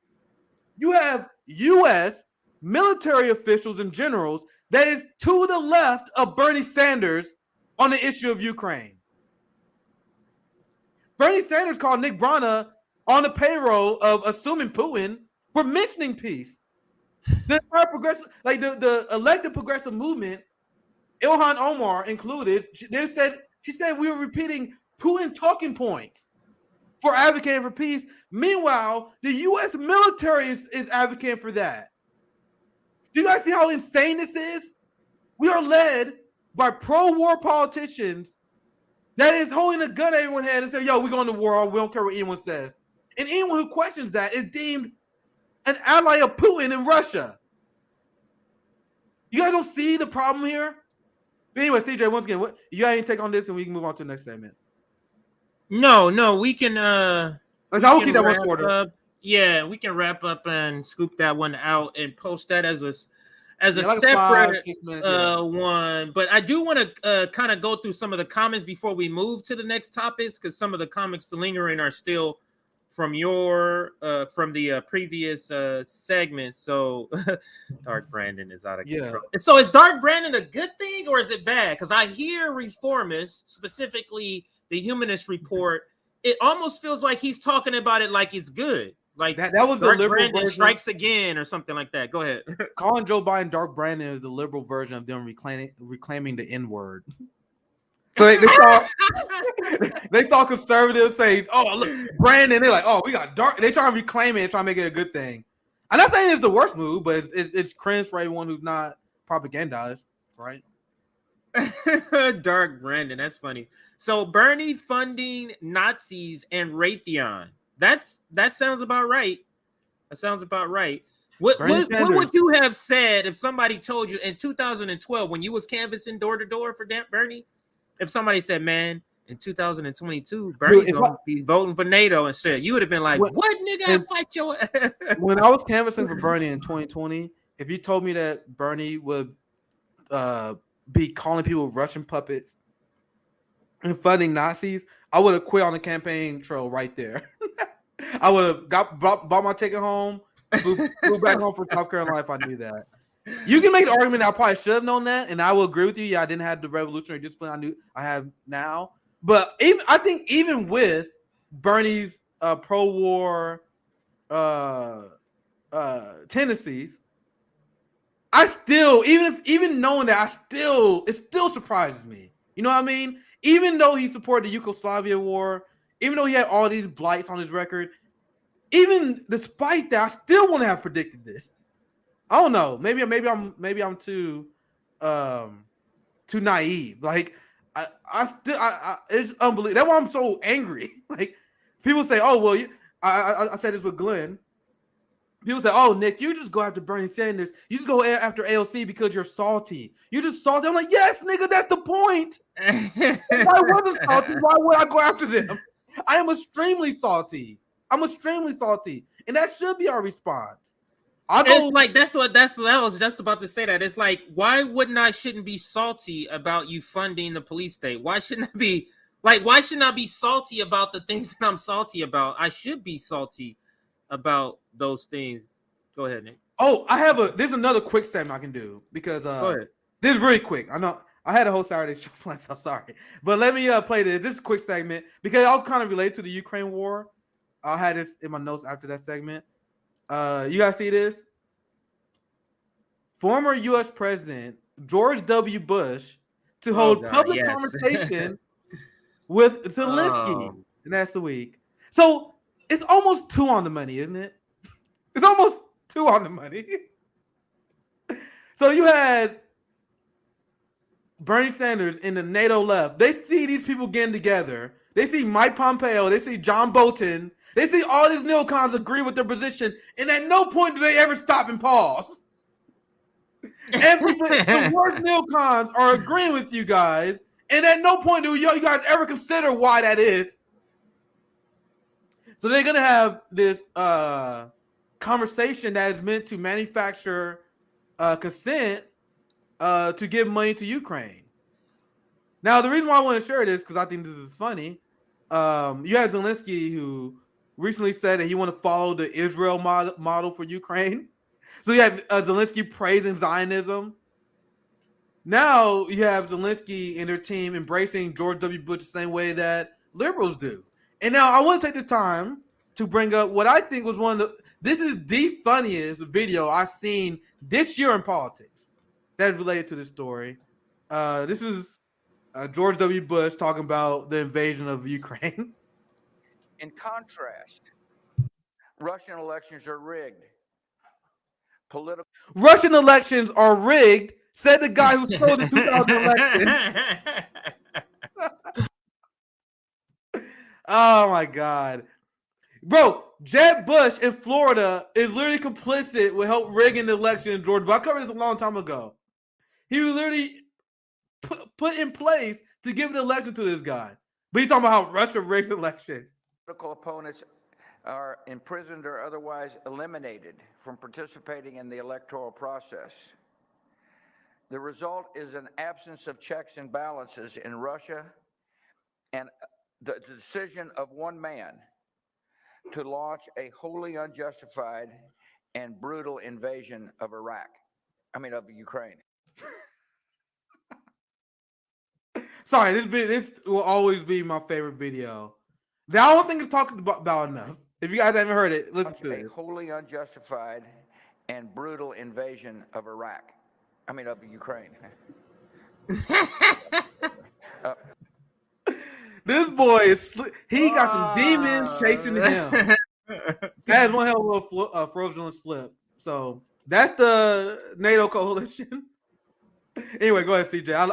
You have U.S. military officials and generals that is to the left of Bernie Sanders on the issue of Ukraine. Bernie Sanders called Nick Brana on the payroll of assuming Putin for mentioning peace. The progressive, like the elected progressive movement, Ilhan Omar included, she said we were repeating Putin talking points for advocating for peace. Meanwhile, the U.S. military is advocating for that. Do you guys see how insane this is? We are led by pro-war politicians that is holding a gun at everyone's head and say, yo, we're going to war. We don't care what anyone says. And anyone who questions that is deemed an ally of Putin in Russia. You guys don't see the problem here? But anyway, CJ, once again, what you got any take on this, and we can move on to the next segment. No, we can. I will keep that one shorter. Yeah, we can wrap up and scoop that one out and post that as as a like separate 5-6 minutes, yeah. one. But I do want to kind of go through some of the comments before we move to the next topics, because some of the comments lingering are still from the previous segment. So Dark Brandon is out of control. So is Dark Brandon a good thing or is it bad? Because I hear reformists, specifically the Humanist report, it almost feels like he's talking about it like it's good. Like that was Dark the liberal Brandon version. strikes again or something like that. Go ahead. Calling Joe Biden Dark Brandon is the liberal version of them reclaiming the N-word. So they saw conservatives say, "Oh, look, Brandon." They're like, "Oh, we got dark." They try to reclaim it and try to make it a good thing. I'm not saying it's the worst move, but it's cringe for everyone who's not propagandized, right? Dark Brandon, that's funny. So Bernie funding Nazis and Raytheon. That sounds about right. That sounds about right. What would you have said if somebody told you in 2012 when you was canvassing door to door for Bernie? If somebody said, "Man, in 2022, Bernie's gonna be voting for NATO," and shit, you would have been like, "What, nigga? Fight your." When I was canvassing for Bernie in 2020, if you told me that Bernie would be calling people Russian puppets and funding Nazis, I would have quit on the campaign trail right there. I would have bought my ticket home, flew back home for South Carolina if I knew that. You can make the argument I probably should have known that, and I will agree with you. Yeah, I didn't have the revolutionary discipline I knew I have now. But I think even with Bernie's pro-war tendencies, I still, even knowing that, it still surprises me. You know what I mean? Even though he supported the Yugoslavia war, even though he had all these blights on his record, even despite that, I still wouldn't have predicted this. I don't know. Maybe I'm too naive. Like it's unbelievable. That's why I'm so angry. Like people say, "Oh well," I said this with Glenn. People say, "Oh, Nick, you just go after Bernie Sanders. You just go after AOC because you're salty. You're just salty." I'm like, "Yes, nigga, that's the point. If I wasn't salty, why would I go after them? I am extremely salty. I'm extremely salty, and that should be our response." It's like that's what I was just about to say. That it's like, why shouldn't be salty about you funding the police state? Why shouldn't I be like? Why shouldn't I be salty about the things that I'm salty about? I should be salty about those things. Go ahead, Nick. Oh, there's another quick statement I can do because Go ahead. This is really quick. I know I had a whole Saturday show planned, so sorry, but let me play this. This is a quick segment because I'll kind of relate to the Ukraine war. I had this in my notes after that segment. You guys see this? Former U.S. President George W. Bush to hold public conversation with Zelensky, and that's the week. So it's almost 2 on the money, isn't it? It's almost 2 on the money. So you had Bernie Sanders in the NATO left. They see these people getting together. They see Mike Pompeo. They see John Bolton. They see all these neocons agree with their position, and at no point do they ever stop and pause. And the worst neocons are agreeing with you guys, and at no point do you guys ever consider why that is. So they're gonna have this conversation that is meant to manufacture consent to give money to Ukraine. Now, the reason why I want to share this because I think this is funny. You have Zelensky who recently said that he want to follow the Israel model for Ukraine. So you have Zelensky praising Zionism. Now you have Zelensky and their team embracing George W. Bush the same way that liberals do. And now I want to take this time to bring up what I think was this is the funniest video I've seen this year in politics that's related to this story. This is George W. Bush talking about the invasion of Ukraine. In contrast, Russian elections are rigged. Russian elections are rigged, said the guy who stole the 2000 election. Oh my God. Bro, Jeb Bush in Florida is literally complicit with help rigging the election in Georgia. But I covered this a long time ago. He was literally put in place to give an election to this guy. But he's talking about how Russia rigs elections. Political opponents are imprisoned or otherwise eliminated from participating in the electoral process. The result is an absence of checks and balances in Russia and the decision of one man to launch a wholly unjustified and brutal invasion of of Ukraine. Sorry, this will always be my favorite video. I don't think it's talked about enough. If you guys haven't heard it, listen to it. A wholly unjustified and brutal invasion of of Ukraine. This boy he got some demons chasing him. That is one hell of a fraudulent slip. So that's the NATO coalition. Anyway, go ahead, CJ. I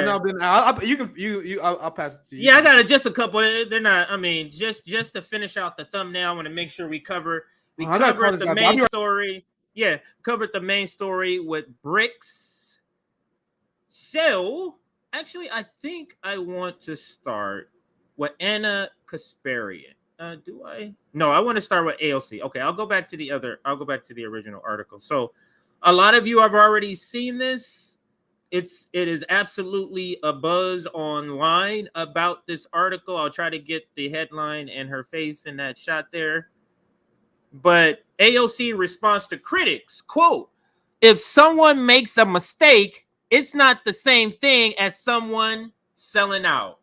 know I've been. I'll pass it to you. Yeah, I got just a couple. They're not. I mean, just to finish out the thumbnail, I want to make sure we covered the main story. Yeah, covered the main story with BRICS. So, actually, I think I want to start with Anna Kasparian. Do I? No, I want to start with AOC. Okay, I'll go back to the original article. So, a lot of you have already seen this. It is absolutely a buzz online about this article. I'll try to get the headline and her face in that shot there. But AOC responds to critics, quote, "If someone makes a mistake, it's not the same thing as someone selling out."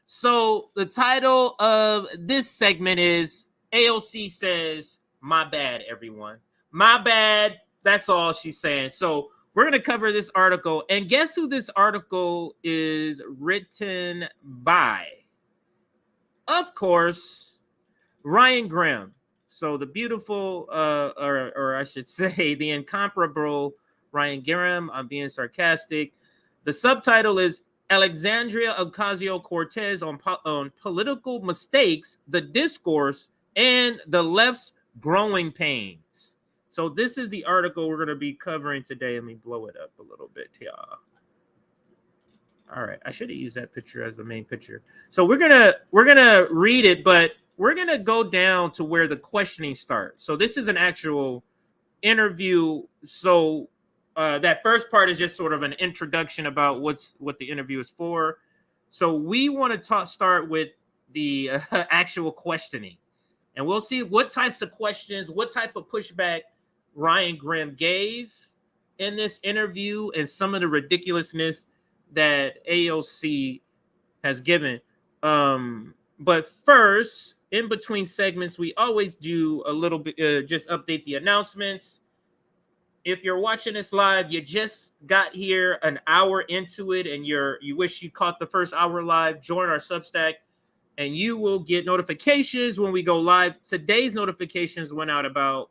So the title of this segment is AOC says, "My bad, everyone. My bad." That's all she's saying. So we're going to cover this article. And guess who this article is written by? Of course, Ryan Grimm. So the beautiful, or I should say the incomparable Ryan Grimm. I'm being sarcastic. The subtitle is Alexandria Ocasio-Cortez on political mistakes, the discourse, and the left's growing pains. So this is the article we're going to be covering today. Let me blow it up a little bit, y'all. All right, I should have used that picture as the main picture. So we're gonna read it, but we're gonna go down to where the questioning starts. So this is an actual interview. So that first part is just sort of an introduction about what the interview is for. So we want to start with the actual questioning, and we'll see what types of questions, what type of pushback Ryan Grimm gave in this interview, and some of the ridiculousness that AOC has given. But first, in between segments, we always do a little bit, just update the announcements. If you're watching this live, you just got here an hour into it, and you wish you caught the first hour live, join our Substack, and you will get notifications when we go live. Today's notifications went out about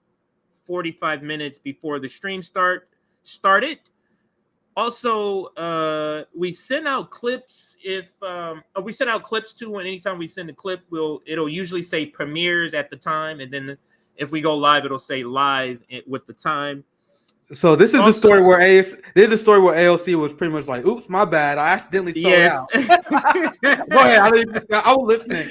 45 minutes before the stream started. Also, we send out clips. We send out clips too, and anytime we send a clip, it'll usually say premieres at the time, and then if we go live, it'll say live with the time. So this is the story where AOC was pretty much like, "Oops, my bad. I accidentally sold out." Go ahead. I was listening.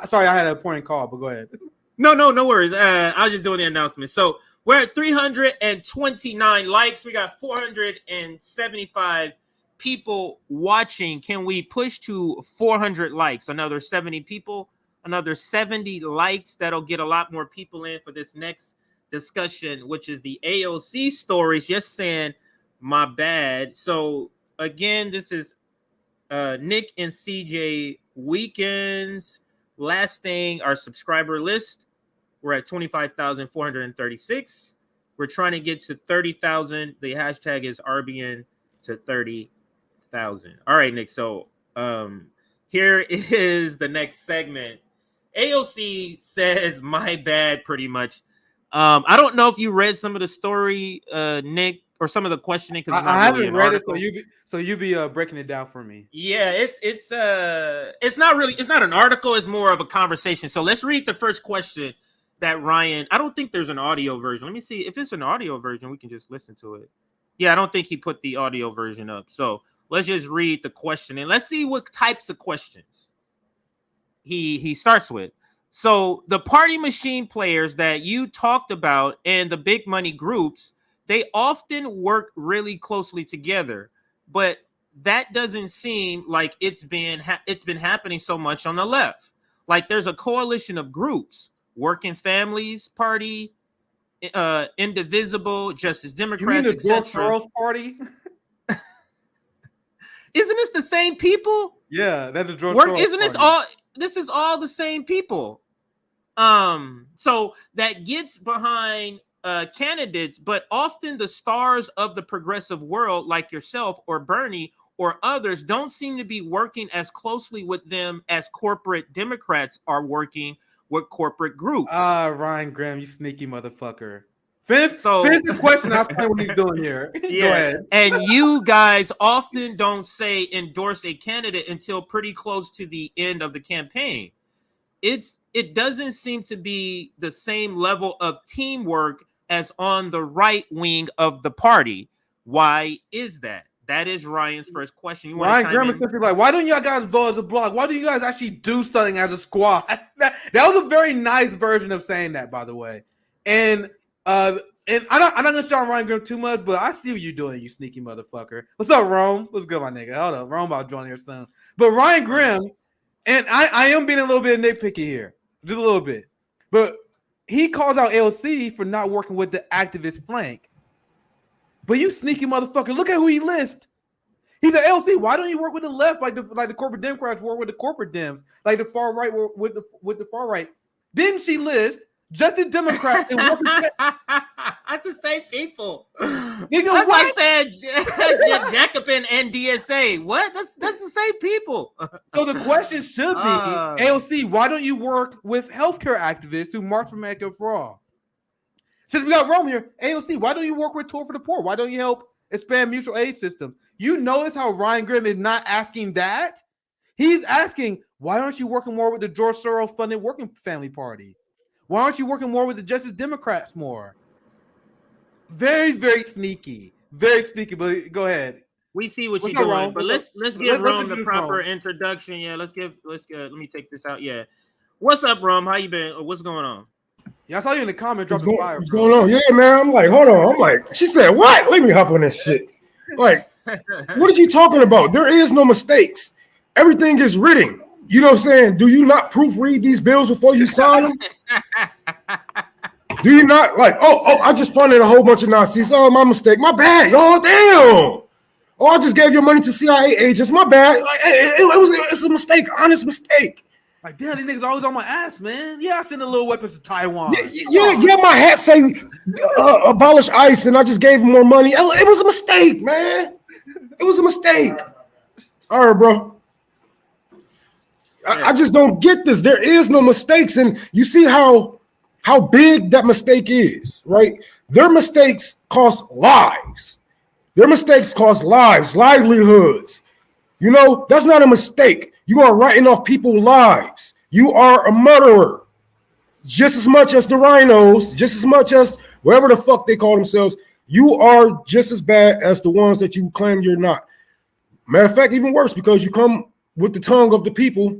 Sorry, I had an important call, but go ahead. No worries. I was just doing the announcement. So we're at 329 likes. We got 475 people watching. Can we push to 400 likes? Another 70 people, another 70 likes. That'll get a lot more people in for this next discussion, which is the AOC stories. Just saying, my bad. So again, this is Nick and CJ weekends. Last thing, our subscriber list. We're at 25,436. We're trying to get to 30,000. The hashtag is RBN to 30,000. All right, Nick. So here is the next segment. AOC says, "My bad," pretty much. I don't know if you read some of the story, Nick, or some of the questioning, because I haven't read it. So you be breaking it down for me. Yeah, it's not an article. It's more of a conversation. So let's read the first question that Ryan. I don't think there's an audio version. Let me see if it's an audio version. We can just listen to it. Yeah, I don't think he put the audio version up. So let's just read the question and let's see what types of questions he starts with. So the party machine players that you talked about and the big money groups they often work really closely together, but that doesn't seem like it's been happening so much on the left. Like there's a coalition of groups: Working Families Party, Indivisible, Justice You mean Democrats, the George etc. Soros party? Isn't this the same people? Yeah, that's the George Soros Isn't this party. all? This is all the same people. So that gets behind candidates, but often the stars of the progressive world, like yourself or Bernie or others, don't seem to be working as closely with them as corporate Democrats are working with corporate groups. Ryan Graham, you sneaky motherfucker. Finish So- the question. I'll explain what he's doing here. Go ahead. And you guys often don't say endorse a candidate until pretty close to the end of the campaign. It doesn't seem to be the same level of teamwork as on the right wing of the party. Why is that? That is Ryan's first question. You want Ryan to Graham chime is in? simply like, why don't y'all guys vote as a block? Why do you guys actually do something as a squad? That was a very nice version of saying that, by the way. And I'm not gonna shout Ryan Graham too much, but I see what you're doing, you sneaky motherfucker. What's up, Rome? What's good, my nigga? Hold up, Rome about joining here soon. But Ryan Graham, and I am being a little bit nitpicky here, just a little bit. But he calls out AOC for not working with the activist flank. But you sneaky motherfucker, look at who he lists. He's an AOC. Why don't you work with the left like the corporate Democrats work with the corporate Dems, like the far right work with the far right? Didn't she list just the Democrats and working? That's the same people. Nigga, That's like what? saying Jacobin and DSA. What? That's the same people. So the question should be, AOC, why don't you work with healthcare activists who march for Medicare for All? Since we got Rome here, AOC, why don't you work with Tour for the Poor? Why don't you help expand mutual aid systems? You notice how Ryan Graham is not asking that? He's asking, why aren't you working more with the George Soros funded Working Family Party? Why aren't you working more with the Justice Democrats more? Very, very sneaky. Very sneaky, but go ahead. We see what What's you're up, doing, Rome? but What's let's up? give Let's Rome the introduce proper Rome. introduction. Yeah, let me take this out. Yeah. What's up, Rome? How you been? What's going on? Yeah, I saw you in the comment What's dropping fire. what's Bro. going on? Yeah, man. I'm like, hold on. I'm like, she said, what? Let me hop on this shit. Like, what are you talking about? There is no mistakes. Everything is written. You know what I'm saying? Do you not proofread these bills before you sign them? Do you not like, I just funded a whole bunch of Nazis. Oh, my mistake. My bad, y'all. Damn. Oh, I just gave your money to CIA agents. My bad. Like, it's a mistake, honest mistake. Like, damn, these niggas always on my ass, man. Yeah, I send the little weapons to Taiwan. Yeah, my hat say abolish ICE, and I just gave him more money. It was a mistake, man. It was a mistake. All right, bro. I just don't get this. There is no mistakes, and you see how big that mistake is, right? Their mistakes cost lives. Their mistakes cost lives, livelihoods. You know, that's not a mistake. You are writing off people's lives. You are a murderer. Just as much as the rhinos, just as much as whatever the fuck they call themselves, you are just as bad as the ones that you claim you're not. Matter of fact, even worse, because you come with the tongue of the people,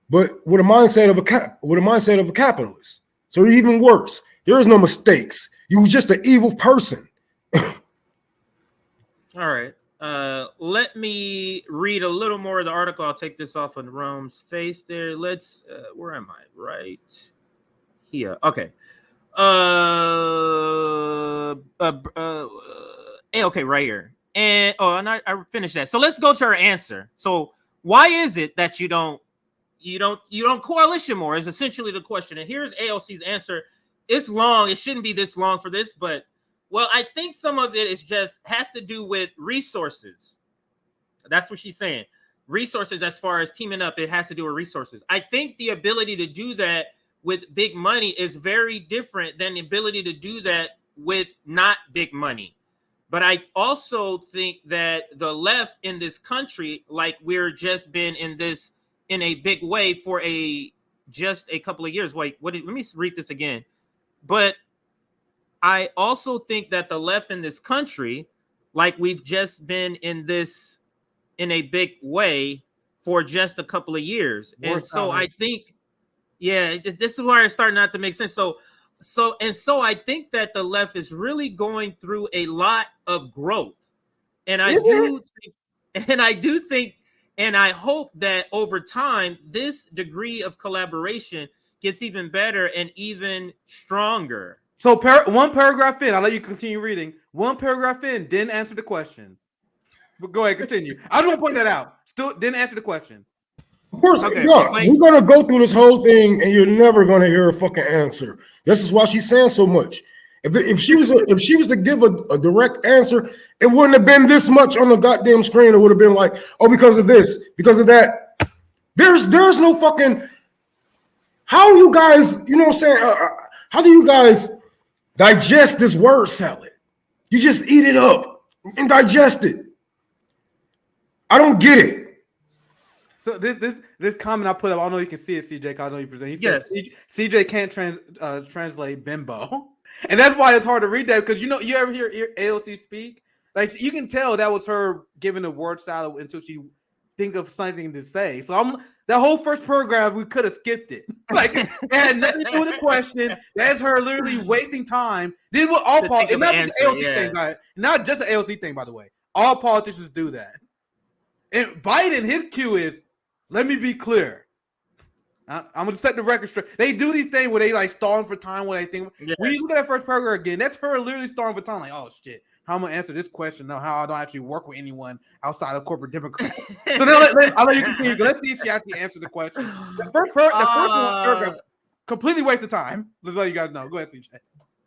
but with a mindset of a capitalist. So you're even worse. There is no mistakes. You were just an evil person. All right. Let me read a little more of the article. I'll take this off on Rome's face there. Let's, where am I? Right here. Okay. Okay, right here. And I finished that. So let's go to her answer. So why is it that you don't coalition more is essentially the question. And here's AOC's answer. It's long. It shouldn't be this long for this, but well, I think some of it is just has to do with resources. That's what she's saying. Resources, as far as teaming up, it has to do with resources. I think the ability to do that with big money is very different than the ability to do that with not big money. But I also think that the left in this country, like we're just been in this in a big way for just a couple of years. Wait, let me read this again. But I also think that the left in this country, like we've just been in this in a big way for just a couple of years. And so I think, yeah, this is where it's starting not to make sense. So So I think that the left is really going through a lot of growth, and I do think, and I hope that over time this degree of collaboration gets even better and even stronger. So one paragraph in, I'll let you continue reading. One paragraph in, didn't answer the question. But go ahead, continue. I just want to point that out. Still didn't answer the question. Of course, Okay, no, we're gonna go through this whole thing, and you're never gonna hear a fucking answer. This is why she's saying so much. If she was to give a direct answer, it wouldn't have been this much on the goddamn screen. It would have been like, oh, because of this, because of that. There's no fucking. How you guys, you know what I'm saying? How do you guys digest this word salad? You just eat it up and digest it. I don't get it. So this comment I put up, I don't know if you can see it, CJ. I know you present. He said Yes. CJ can't translate bimbo, and that's why it's hard to read that because you ever hear AOC speak? Like you can tell that was her giving a word salad until she think of something to say. So that whole first paragraph we could have skipped it. Like it had nothing to do with the question. That's her literally wasting time. Did what all politicians, not just AOC thing, guys. Not just an AOC thing, by the way. All politicians do that. And Biden, his cue is, let me be clear. I'm gonna set the record straight. They do these things where they like stalling for time. When they think when you look at that first paragraph again, that's her literally stalling for time. Like, oh shit, how I'm gonna answer this question now? How I don't actually work with anyone outside of corporate Democrats. So now I'll let you continue. Let's see if she actually answered the question. The first paragraph, completely waste of time. Let's let you guys know. Go ahead, CJ.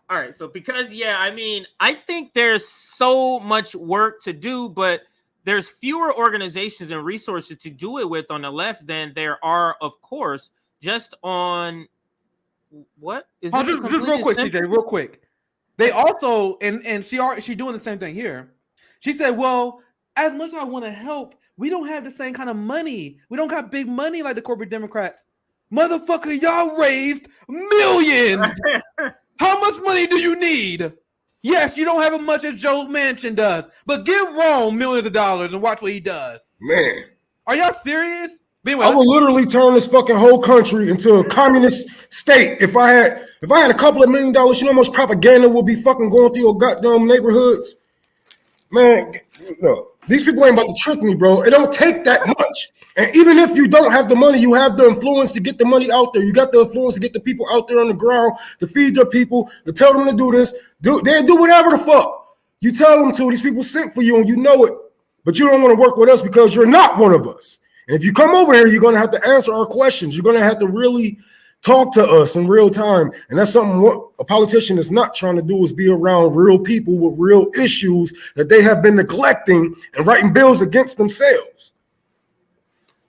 All right, so because I think there's so much work to do, but there's fewer organizations and resources to do it with on the left than there are, of course, just on what is this just real quick, CJ, real quick. They also and she doing the same thing here. She said, well, as much as I want to help, we don't have the same kind of money. We don't got big money like the corporate Democrats. Motherfucker, y'all raised millions. How much money do you need? Yes, you don't have as much as Joe Manchin does, but give Rome millions of dollars and watch what he does. Man, are y'all serious? Anyway, I would literally turn this fucking whole country into a communist state if I had a couple of $1 million. You know how much propaganda will be fucking going through your goddamn neighborhoods? Man, no. These people ain't about to trick me, bro. It don't take that much. And even if you don't have the money, you have the influence to get the money out there. You got the influence to get the people out there on the ground, to feed your people, to tell them to do this. They'll do whatever the fuck you tell them to. These people sent for you and you know it. But you don't want to work with us because you're not one of us. And if you come over here, you're going to have to answer our questions. You're going to have to really talk to us in real time. And that's something a politician is not trying to do, is be around real people with real issues that they have been neglecting and writing bills against themselves.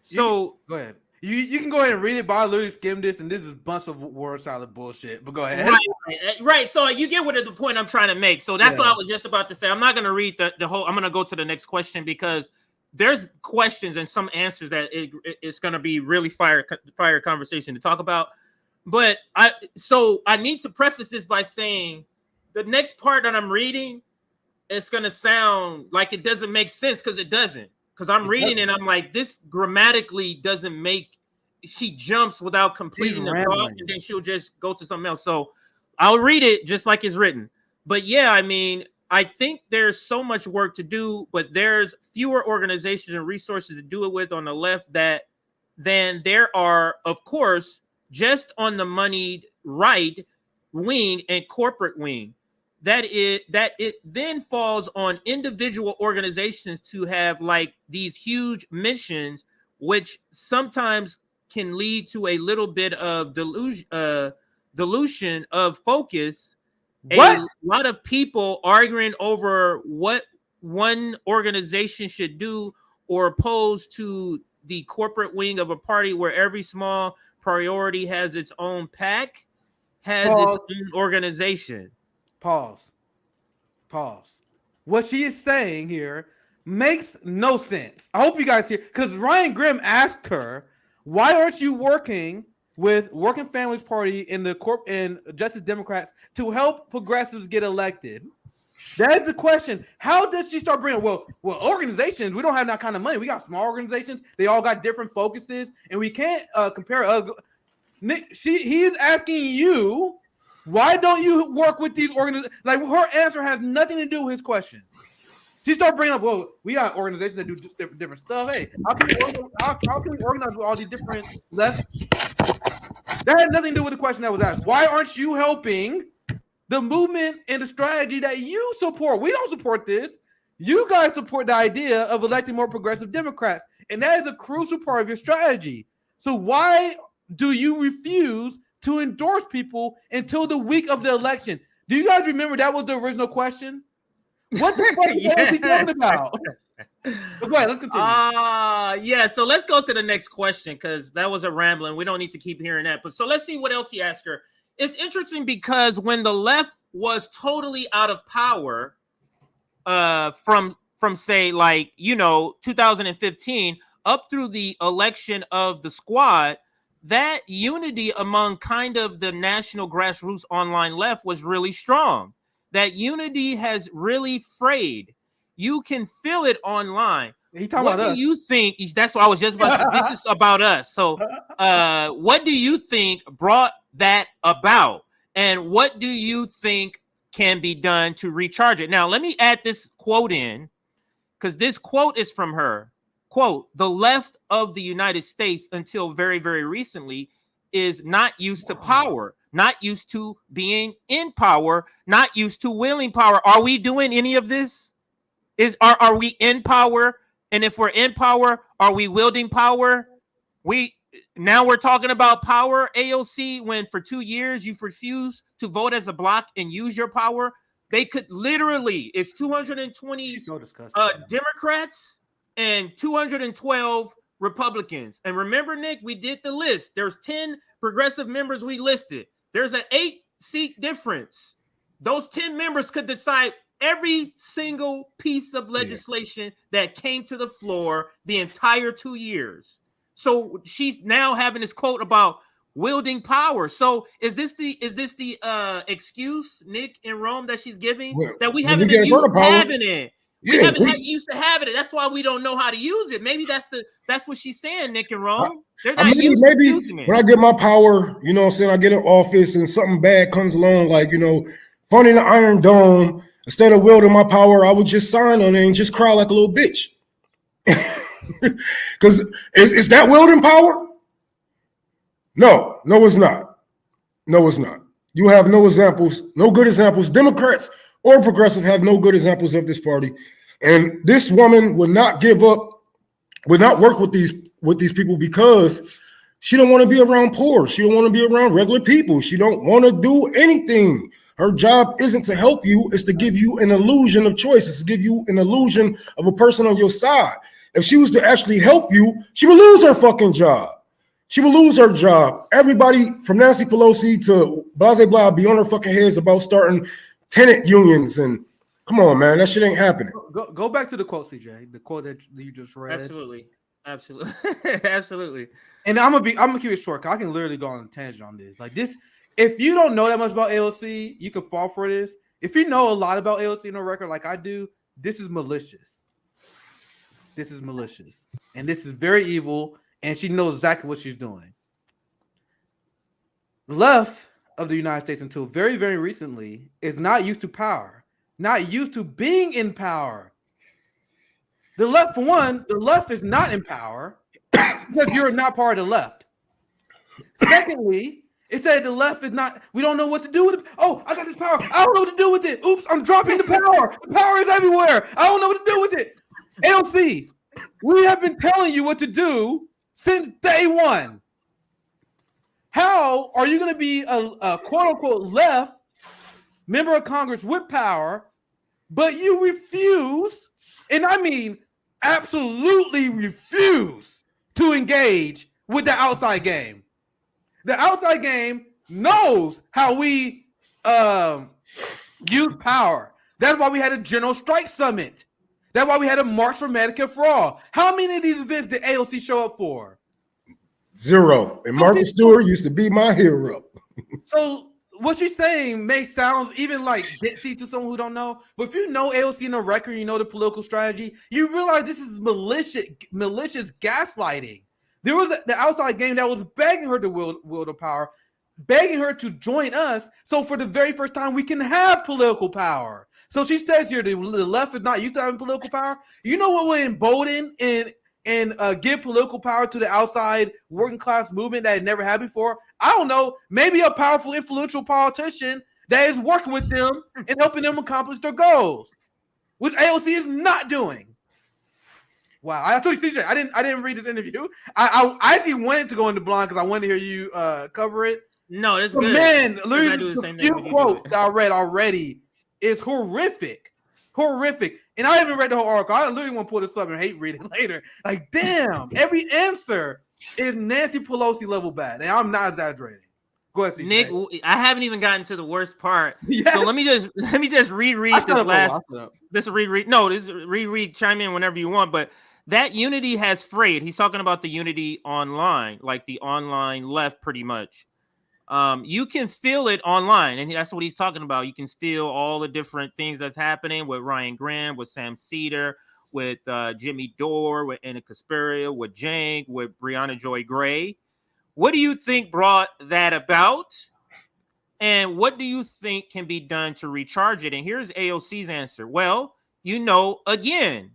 So go ahead. You can go ahead and read it, but I literally skimmed this, and this is a bunch of word salad bullshit. But go ahead. Right. So you get what the point I'm trying to make. So that's what I was just about to say. I'm not going to read the whole. I'm going to go to the next question because there's questions and some answers that it's going to be really fire conversation to talk about. But I need to preface this by saying the next part that I'm reading, it's going to sound like it doesn't make sense because it doesn't. Because I'm reading and I'm like, this grammatically doesn't make. She jumps without completing the thought, and then she'll just go to something else. So I'll read it just like it's written. But yeah, I mean, I think there's so much work to do, but there's fewer organizations and resources to do it with on the left than there are, of course, just on the moneyed right wing and corporate wing. That it then falls on individual organizations to have like these huge missions, which sometimes can lead to a little bit of dilution of focus. A lot of people arguing over what one organization should do, or opposed to the corporate wing of a party where every small priority has its own PAC, has its own organization. Pause. What she is saying here makes no sense. I hope you guys hear, because Ryan Grimm asked her, why aren't you working with Working Families Party and and Justice Democrats to help progressives get elected? That is the question. How does she start bringing, well, organizations, we don't have that kind of money. We got small organizations. They all got different focuses, and we can't compare us. Nick, he is asking you Why don't you work with these organizations? Like her answer has nothing to do with his question. She started bringing up, well, we got organizations that do just different stuff. Hey, how can we organize with all these different left? That had nothing to do with the question that was asked. Why aren't you helping the movement and the strategy that you support? We don't support this. You guys support the idea of electing more progressive Democrats, and that is a crucial part of your strategy. So why do you refuse to endorse people until the week of the election? Do you guys remember that was the original question? What the fuck is he talking about? But go ahead, let's continue. Yeah, so let's go to the next question because that was a rambling. We don't need to keep hearing that. But so let's see what else he asked her. It's interesting because when the left was totally out of power, from say like 2015 up through the election of the squad, that unity among kind of the national grassroots online left was really strong. That unity has really frayed. You can feel it online. What do you think? That's what I was just about to say. This is about us. So what do you think brought that about? And what do you think can be done to recharge it? Now, let me add this quote in, because this quote is from her. Quote, the left of the United States until very, very recently is not used to power, not used to being in power, not used to wielding power. Are we doing any of this? Are we in power? And if we're in power, are we wielding power? Now we're talking about power, AOC, when for 2 years you've refused to vote as a bloc and use your power. They could literally, it's 220 Democrats and 212 Republicans. And remember, Nick, we did the list. There's 10 progressive members we listed. There's an 8-seat difference. Those 10 members could decide every single piece of legislation that came to the floor the entire 2 years. So she's now having this quote about wielding power. So is this the excuse, Nick, in Rome that she's giving? That we haven't been used to having it. We haven't used to having it. That's why we don't know how to use it. Maybe that's what she's saying, Nick and Rome. They're not used to using it. When I get my power, you know what I'm saying, I get in office and something bad comes along, like, funding the Iron Dome, instead of wielding my power, I would just sign on it and just cry like a little bitch. Because is that wielding power? No, it's not. No, it's not. You have no examples, no good examples. Democrats or progressive have no good examples of this party. And this woman would not give up, would not work with these people because she don't want to be around poor. She don't want to be around regular people. She don't want to do anything. Her job isn't to help you. It's to give you an illusion of choice. It's to give you an illusion of a person on your side. If she was to actually help you, she would lose her fucking job. She would lose her job. Everybody from Nancy Pelosi to blah, blah, be on her fucking heads about starting tenant unions. And come on, man, that shit ain't happening. Go back to the quote, CJ, the quote that you just read. Absolutely. Absolutely. And I'm gonna keep it short, because I can literally go on a tangent on this. Like this, if you don't know that much about AOC, you can fall for this. If you know a lot about AOC in the record like I do, this is malicious. This is malicious. And this is very evil, and she knows exactly what she's doing. The left of the United States until very, very recently is not used to power, not used to being in power. The left, for one, the left is not in power because you're not part of the left. Secondly, it said the left is not, we don't know what to do with it. Oh, I got this power. I don't know what to do with it. Oops, I'm dropping the power. The power is everywhere. I don't know what to do with it. AOC, we have been telling you what to do since day one. How are you going to be a quote-unquote left member of Congress with power, but you refuse, and I mean absolutely refuse, to engage with the outside game? The outside game knows how we use power. That's why we had a general strike summit. That's why we had a March for Medicare for All. How many of these events did AOC show up for? 0. And Martha Stewart used to be my hero. So what she's saying may sound even like ditzy to someone who don't know. But if you know AOC in the record, you know the political strategy, you realize this is malicious gaslighting. There was the outside game that was begging her to wield the power. begging her to join us. So for the very first time, we can have political power. So she says here, the left is not used to having political power. You know what will embolden and give political power to the outside working class movement that had never had before? I don't know. Maybe a powerful, influential politician that is working with them and helping them accomplish their goals, which AOC is not doing. Wow, I told you, CJ, I didn't read this interview. I actually wanted to go into blind because I wanted to hear you cover it. No, it's But good. man, I literally, do the the same few thing when you do quotes it. that I read already is horrific. And I haven't read the whole article. I literally want to pull this up and hate read it later. Like, damn, every answer is Nancy Pelosi level bad. And I'm not exaggerating. Go ahead, CJ. Nick, I haven't even gotten to the worst part. Yes. So let me just reread this last. This reread. No, this reread. Chime in whenever you want. But that unity has frayed. He's talking about the unity online, like the online left, pretty much. You can feel it online, and that's what he's talking about. You can feel all the different things that's happening with Ryan Graham, with Sam Cedar, with Jimmy Dore, with Anna Casperia, with Jank, with Breonna Joy Gray. What do you think brought that about? And what do you think can be done to recharge it? And here's AOC's answer. Well, again,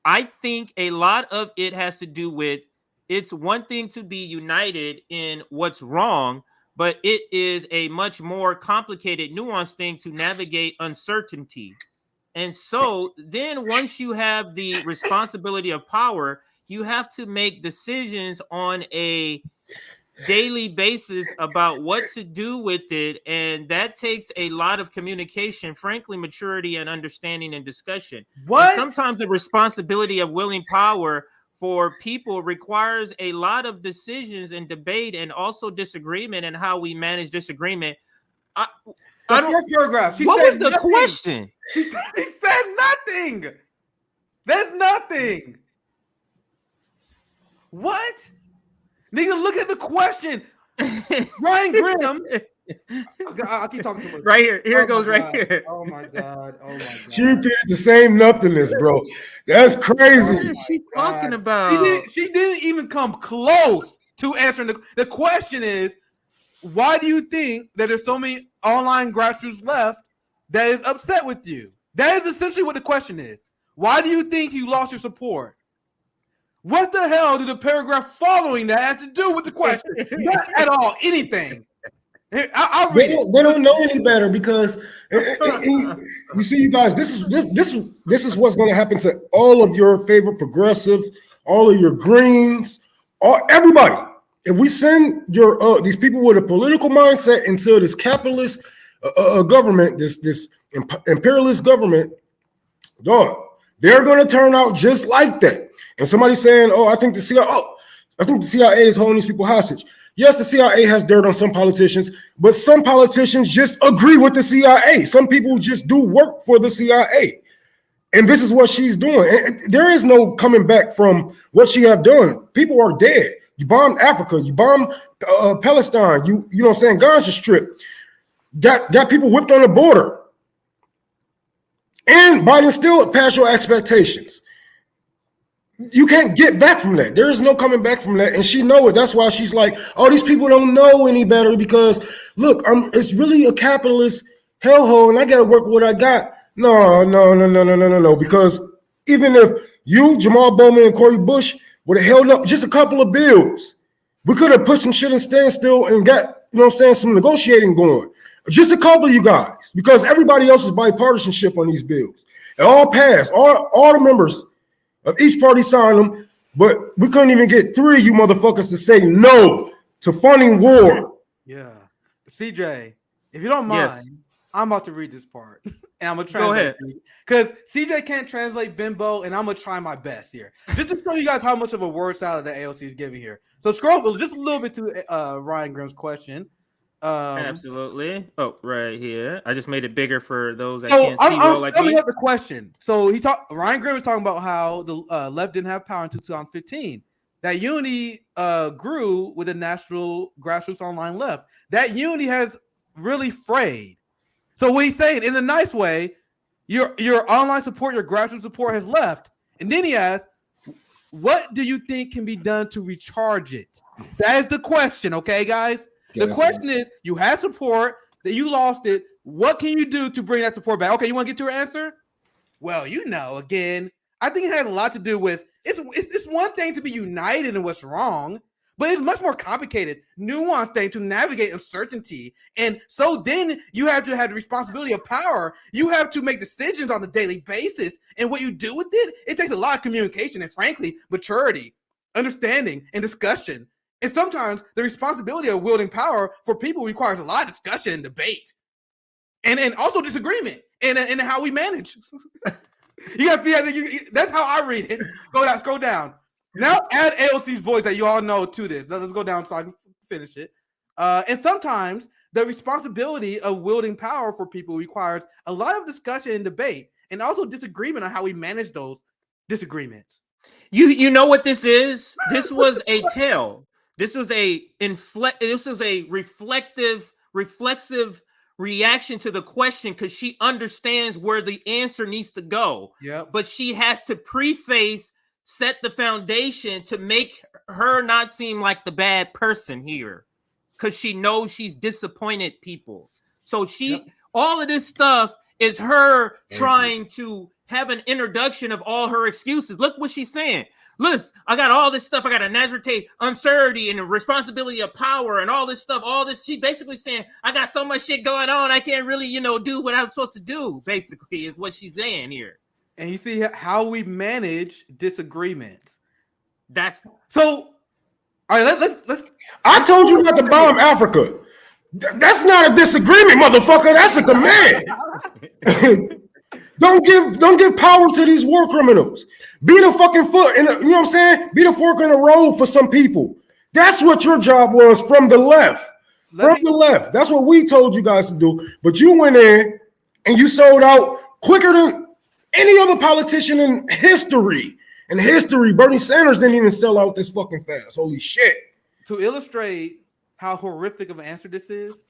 I think a lot of it has to do with it's one thing to be united in what's wrong, but it is a much more complicated, nuanced thing to navigate uncertainty. And so then once you have the responsibility of power, you have to make decisions on a daily basis about what to do with it. And that takes a lot of communication, frankly, maturity and understanding and discussion. What? And sometimes the responsibility of willing power for people requires a lot of decisions and debate and also disagreement and how we manage disagreement. The first paragraph. What was the question? She said nothing. There's nothing. What? Nigga, look at the question. Ryan Graham. I keep talking too much. Right here. Here it goes God. right here. Oh my God. Oh my God. She repeated the same nothingness, bro. That's crazy. What is she talking about? She didn't even come close to answering the question is, why do you think that there's so many online grassroots left that is upset with you? That is essentially what the question is. Why do you think you lost your support? What the hell did the paragraph following that have to do with the question? Not at all, anything. I'll read it. They don't know any better because you see, you guys, this is what's going to happen to all of your favorite progressive, all of your Greens, everybody. If we send these people with a political mindset into this capitalist government, this imperialist government, dog, they're going to turn out just like that. And somebody saying, "Oh, I think the CIA is holding these people hostage." Yes, the CIA has dirt on some politicians, but some politicians just agree with the CIA. Some people just do work for the CIA. And this is what she's doing. And there is no coming back from what she have done. People are dead. You bombed Africa. You bombed Palestine. You know what I'm saying? Gaza Strip. Got people whipped on the border. And Biden still passed your expectations. You can't get back from that. There is no coming back from that. And she knows it. That's why she's like, oh, these people don't know any better because, look, it's really a capitalist hellhole and I got to work with what I got. No. Because even if you, Jamal Bowman, and Cory Bush would have held up just a couple of bills, we could have put some shit in standstill and got, some negotiating going. Just a couple of you guys, because everybody else is bipartisanship on these bills. It all passed. All the members of each party signed them, but we couldn't even get 3 of you motherfuckers to say no to funding war. Yeah. CJ, if you don't mind, Yes. I'm about to read this part. And I'm going to Go ahead. translate. Because CJ can't translate bimbo, and I'm going to try my best here. Just to show you guys how much of a word salad that AOC is giving here. So scroll just a little bit to Ryan Graham's question. Absolutely. Oh, right here. I just made it bigger for those that So can't see I'm like summing me. up the question. So Ryan Graham was talking about how the left didn't have power until 2015. That unity grew with the national grassroots online left. That unity has really frayed. So what he's saying in a nice way, your online support, your grassroots support has left. And then he asks, what do you think can be done to recharge it? That is the question, okay, guys? Yeah, The question is, you had support, that you lost it. What can you do to bring that support back? Okay, you want to get to your answer? Well, again, I think it has a lot to do with it's one thing to be united in what's wrong, but it's much more complicated, nuanced thing to navigate uncertainty. And so then you have to have the responsibility of power. You have to make decisions on a daily basis. And what you do with it takes a lot of communication and, frankly, maturity, understanding, and discussion. And sometimes the responsibility of wielding power for people requires a lot of discussion and debate. And also disagreement and how we manage. You gotta see that's how I read it. Scroll down. Now add AOC's voice that you all know to this. Let's go down so I can finish it. And sometimes the responsibility of wielding power for people requires a lot of discussion and debate, and also disagreement on how we manage those disagreements. You know what this is? This was a tell. This was a reflexive reaction to the question, because she understands where the answer needs to go. Yeah. But she has to set the foundation to make her not seem like the bad person here, because she knows she's disappointed people. So all of this stuff is her trying to have an introduction of all her excuses. Look what she's saying. Listen, I got all this stuff. I got a Nazarite uncertainty and the responsibility of power and all this stuff. All this. She basically saying, I got so much shit going on. I can't really, do what I'm supposed to do. Basically, is what she's saying here. And you see how we manage disagreements. That's so. All right, let's. I told you not to bomb Africa. That's not a disagreement, motherfucker. That's a command. Don't give power to these war criminals. Be the fucking foot in the, you know what I'm saying? Be the fork in the road for some people. That's what your job was from the left. The left. That's what we told you guys to do. But you went in and you sold out quicker than any other politician in history. In history, Bernie Sanders didn't even sell out this fucking fast. Holy shit. To illustrate how horrific of an answer this is,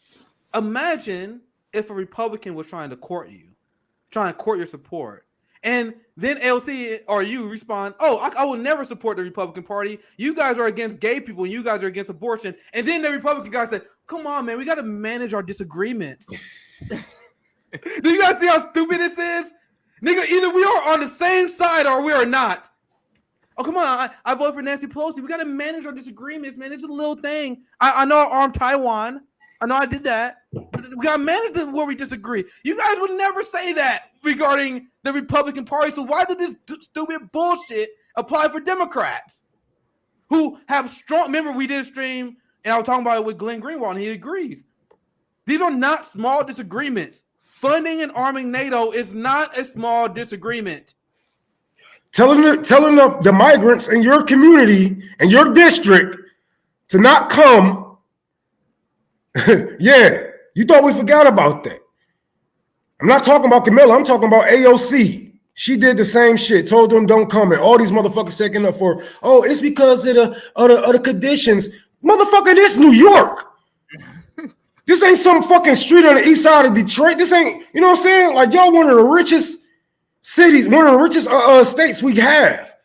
imagine if a Republican was trying to court your support. And then AOC or you respond, I will never support the Republican Party. You guys are against gay people and you guys are against abortion. And then the Republican guy said, come on, man, we got to manage our disagreements. Do you guys see how stupid this is? Nigga, either we are on the same side or we are not. Oh, come on. I vote for Nancy Pelosi. We got to manage our disagreements, man. It's a little thing. I know I armed Taiwan. I know I did that. We got to manage where we disagree. You guys would never say that regarding the Republican Party. So why did this stupid bullshit apply for Democrats who have strong... Remember, we did a stream, and I was talking about it with Glenn Greenwald, and he agrees. These are not small disagreements. Funding and arming NATO is not a small disagreement. Telling the migrants in your community and your district to not come. Yeah, you thought we forgot about that. I'm not talking about Camilla. I'm talking about AOC. She did the same shit. Told them don't come. And all these motherfuckers taking up for, it's because of the conditions. Motherfucker, this New York. This ain't some fucking street on the east side of Detroit. This ain't, you know what I'm saying? Like, y'all one of the richest cities, one of the richest states we have.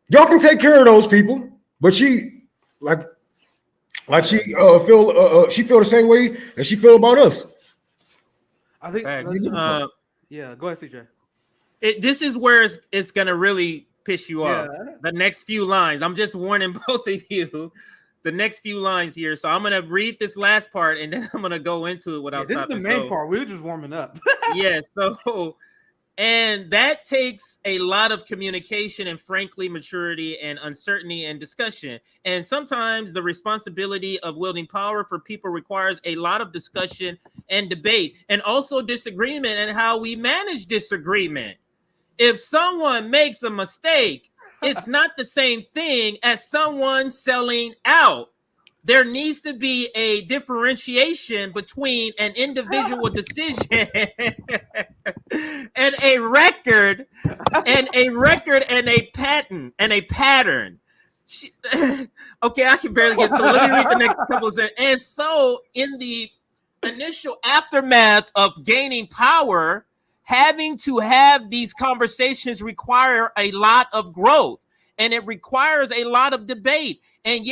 Y'all can take care of those people. But she, she feel the same way that she feel about us. I think. go ahead, CJ. This is where it's gonna really piss you off. The next few lines. I'm just warning both of you. The next few lines here. So I'm gonna read this last part and then I'm gonna go into it without stopping. This is the main part. We were just warming up. So. And that takes a lot of communication and, frankly, maturity and uncertainty and discussion. And sometimes the responsibility of wielding power for people requires a lot of discussion and debate, and also disagreement and how we manage disagreement. If someone makes a mistake, it's not the same thing as someone selling out. There needs to be a differentiation between an individual decision and a record and a pattern. Okay, I can barely get, so let me read the next couple of sentences. And so in the initial aftermath of gaining power, having to have these conversations require a lot of growth, and it requires a lot of debate. And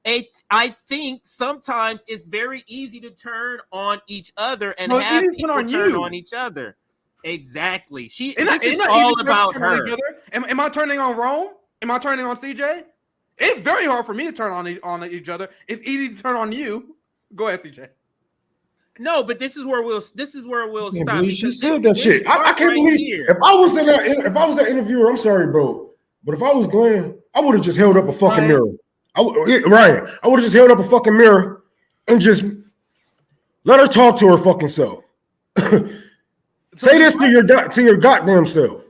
I think sometimes it's very easy to turn on each other and No, it's have easy to people turn on turn you. on each other. Exactly. This It's is not all easy for us about to turn on her. each other. Am I turning on Rome? Am I turning on CJ? It's very hard for me to turn on each other. It's easy to turn on you. Go ahead, CJ. No, but this is where we'll I can't stop. believe she Because said that this shit. I part can't right believe here. if I was that interviewer, I'm sorry, bro. But if I was Glenn, I would have just held up a fucking Ryan. mirror. Ryan, I would have just held up a fucking mirror and just let her talk to her fucking self. Say this to your goddamn self.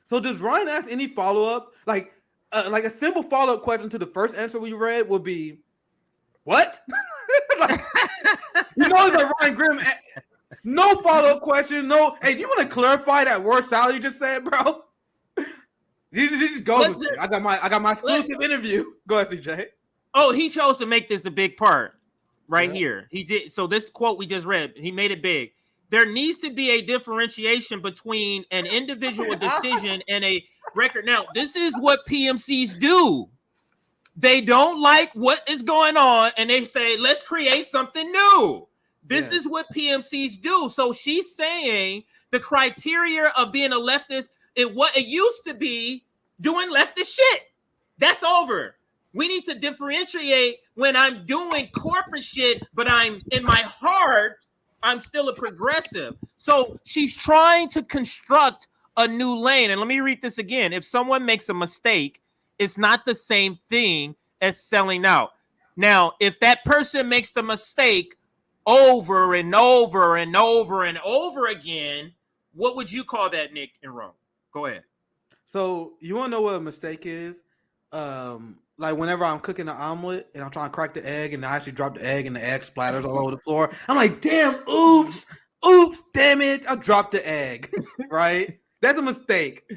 So does Ryan ask any follow-up? Like a simple follow-up question to the first answer we read would be, what? Like, you know that Ryan Grimm, no follow-up question, no, hey, do you want to clarify that word salad you just said, bro? He just goes with it. I got my exclusive interview. Go ahead, CJ. Oh, he chose to make this a big part right here. He did. So this quote we just read, he made it big. There needs to be a differentiation between an individual decision and a record. Now, this is what PMCs do. They don't like what is going on, and they say, let's create something new. This is what PMCs do. So she's saying the criteria of being a leftist, it used to be doing leftist shit. That's over. We need to differentiate when I'm doing corporate shit, but I'm in my heart, I'm still a progressive. So she's trying to construct a new lane. And let me read this again. If someone makes a mistake, it's not the same thing as selling out. Now, if that person makes the mistake over and over and over and over again, what would you call that, Nick and Rome? Go ahead. So you want to know what a mistake is? Like whenever I'm cooking an omelet and I'm trying to crack the egg and I actually drop the egg and the egg splatters all over the floor. I'm like, damn, oops, damn it, I dropped the egg, right? That's a mistake.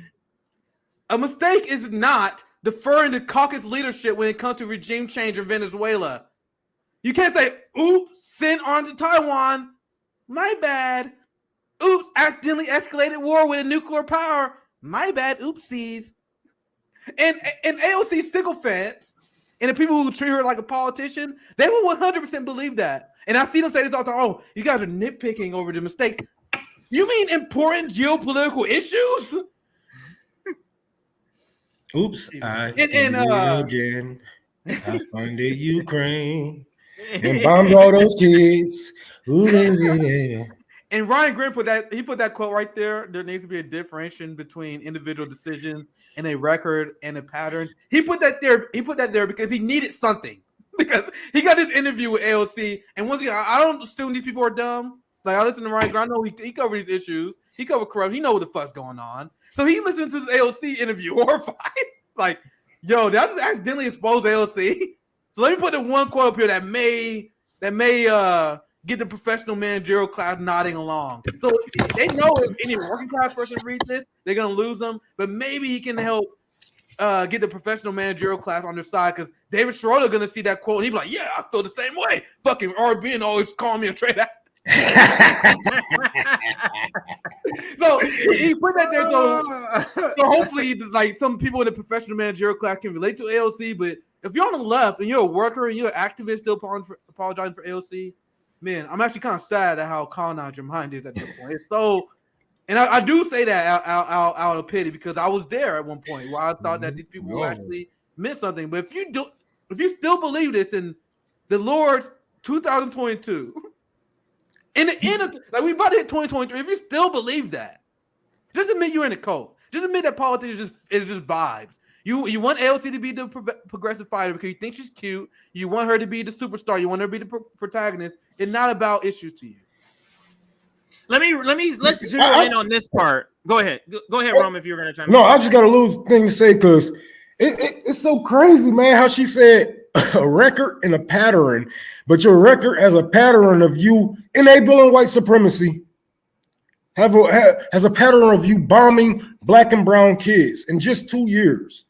A mistake is not deferring to caucus leadership when it comes to regime change in Venezuela. You can't say, oops, send arms to Taiwan. My bad. Oops, accidentally escalated war with a nuclear power. My bad, oopsies. And AOC sycophants and the people who treat her like a politician, they will 100% believe that. And I see them say this all the time. Oh, you guys are nitpicking over the mistakes. You mean important geopolitical issues? Oops, I did it again. I funded Ukraine and bombed all those kids. Ooh, and Ryan Grimm put that quote right there. There needs to be a differentiation between individual decisions and a record and a pattern. He put that there because he needed something. Because he got this interview with AOC, and once again, I don't assume these people are dumb. Like I listen to Ryan Grimm, I know he covered these issues. He covered corruption. He know what the fuck's going on. So he listened to this AOC interview horrified. Like, yo, did I just accidentally expose AOC? So let me put the one quote up here that may get the professional managerial class nodding along. So they know if any working class person reads this, they're gonna lose them. But maybe he can help get the professional managerial class on their side because David Schroeder gonna see that quote and he'll be like, "Yeah, I feel the same way. Fucking RBN always calling me a traitor." So he put that there so hopefully like some people in the professional managerial class can relate to AOC. But if you're on the left and you're a worker and you're an activist still apologizing for AOC, man, I'm actually kind of sad at how colonized your mind is at this point. It's so, and I do say that out of pity because I was there at one point where I thought that these people actually meant something. But if you still believe this in the Lord's 2022. In the end of like we about to hit 2023, if you still believe that, just admit you're in a cult. Just admit that politics is just vibes. You want AOC to be the progressive fighter because you think she's cute. You want her to be the superstar. You want her to be the protagonist. It's not about issues to you. Let's zero in on this part. Go ahead, Rome. If you're gonna try. No, I just got a little thing to say because it's so crazy, man. How she said a record and a pattern, but your record has a pattern of you enabling white supremacy. Has a pattern of you bombing black and brown kids in just 2 years,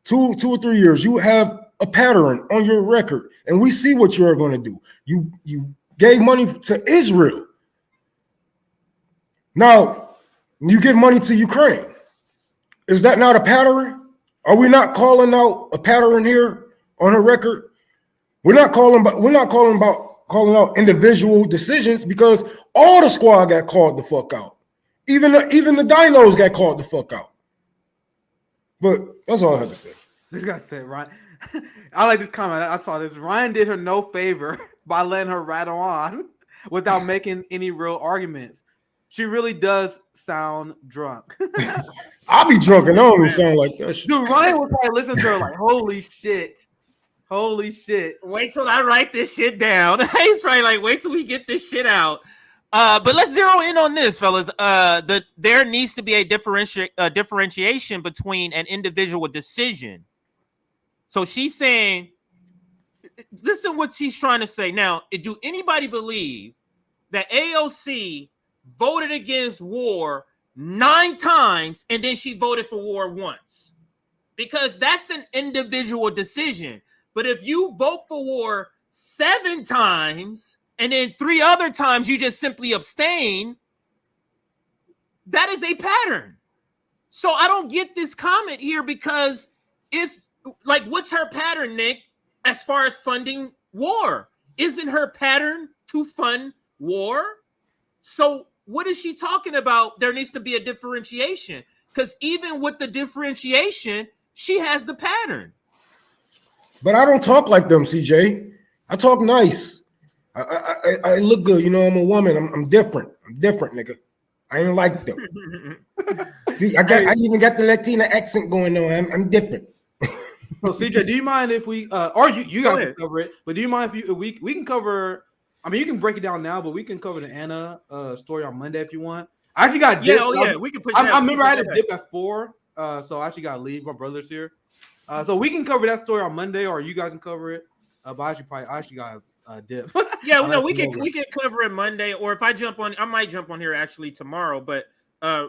2 or 3 years. You have a pattern on your record, and we see what you are going to do. You gave money to Israel. Now you give money to Ukraine. Is that not a pattern? Are we not calling out a pattern here on her record? We're not calling out individual decisions because all the squad got called the fuck out. Even the dinos got called the fuck out. But that's all I have to say. This guy said, Ryan. I like this comment. I saw this. Ryan did her no favor by letting her rattle on without making any real arguments. She really does sound drunk. I'll be drunk and I don't even sound like that shit. Dude, Ryan was probably listening to her like, holy shit. Holy shit. Wait till I write this shit down. He's probably like, wait till we get this shit out. But let's zero in on this, fellas. There needs to be a differentiation between an individual decision. So she's saying, listen what she's trying to say. Now, do anybody believe that AOC voted against war 9 times and then she voted for war once? Because that's an individual decision. But if you vote for war 7 times and then 3 other times you just simply abstain, that is a pattern. So I don't get this comment here because it's like, what's her pattern, Nick, as far as funding war? Isn't her pattern to fund war? So what is she talking about? There needs to be a differentiation because even with the differentiation, she has the pattern. But I don't talk like them, CJ. I talk nice. I look good. You know, I'm a woman. I'm different. I'm different, nigga. I ain't like them. See, I even got the Latina accent going on. I'm different. So CJ, do you mind if we or you guys can cover it, but do you mind if we can cover? I mean, you can break it down now, but we can cover the Anna story on Monday if you want. I actually got dip. We can put. I remember I had to dip at 4, so I actually got to leave. My brother's here, so we can cover that story on Monday, or you guys can cover it. But I actually got dip. Yeah, no, we can cover it Monday, or if I jump on, I might jump on here actually tomorrow, but.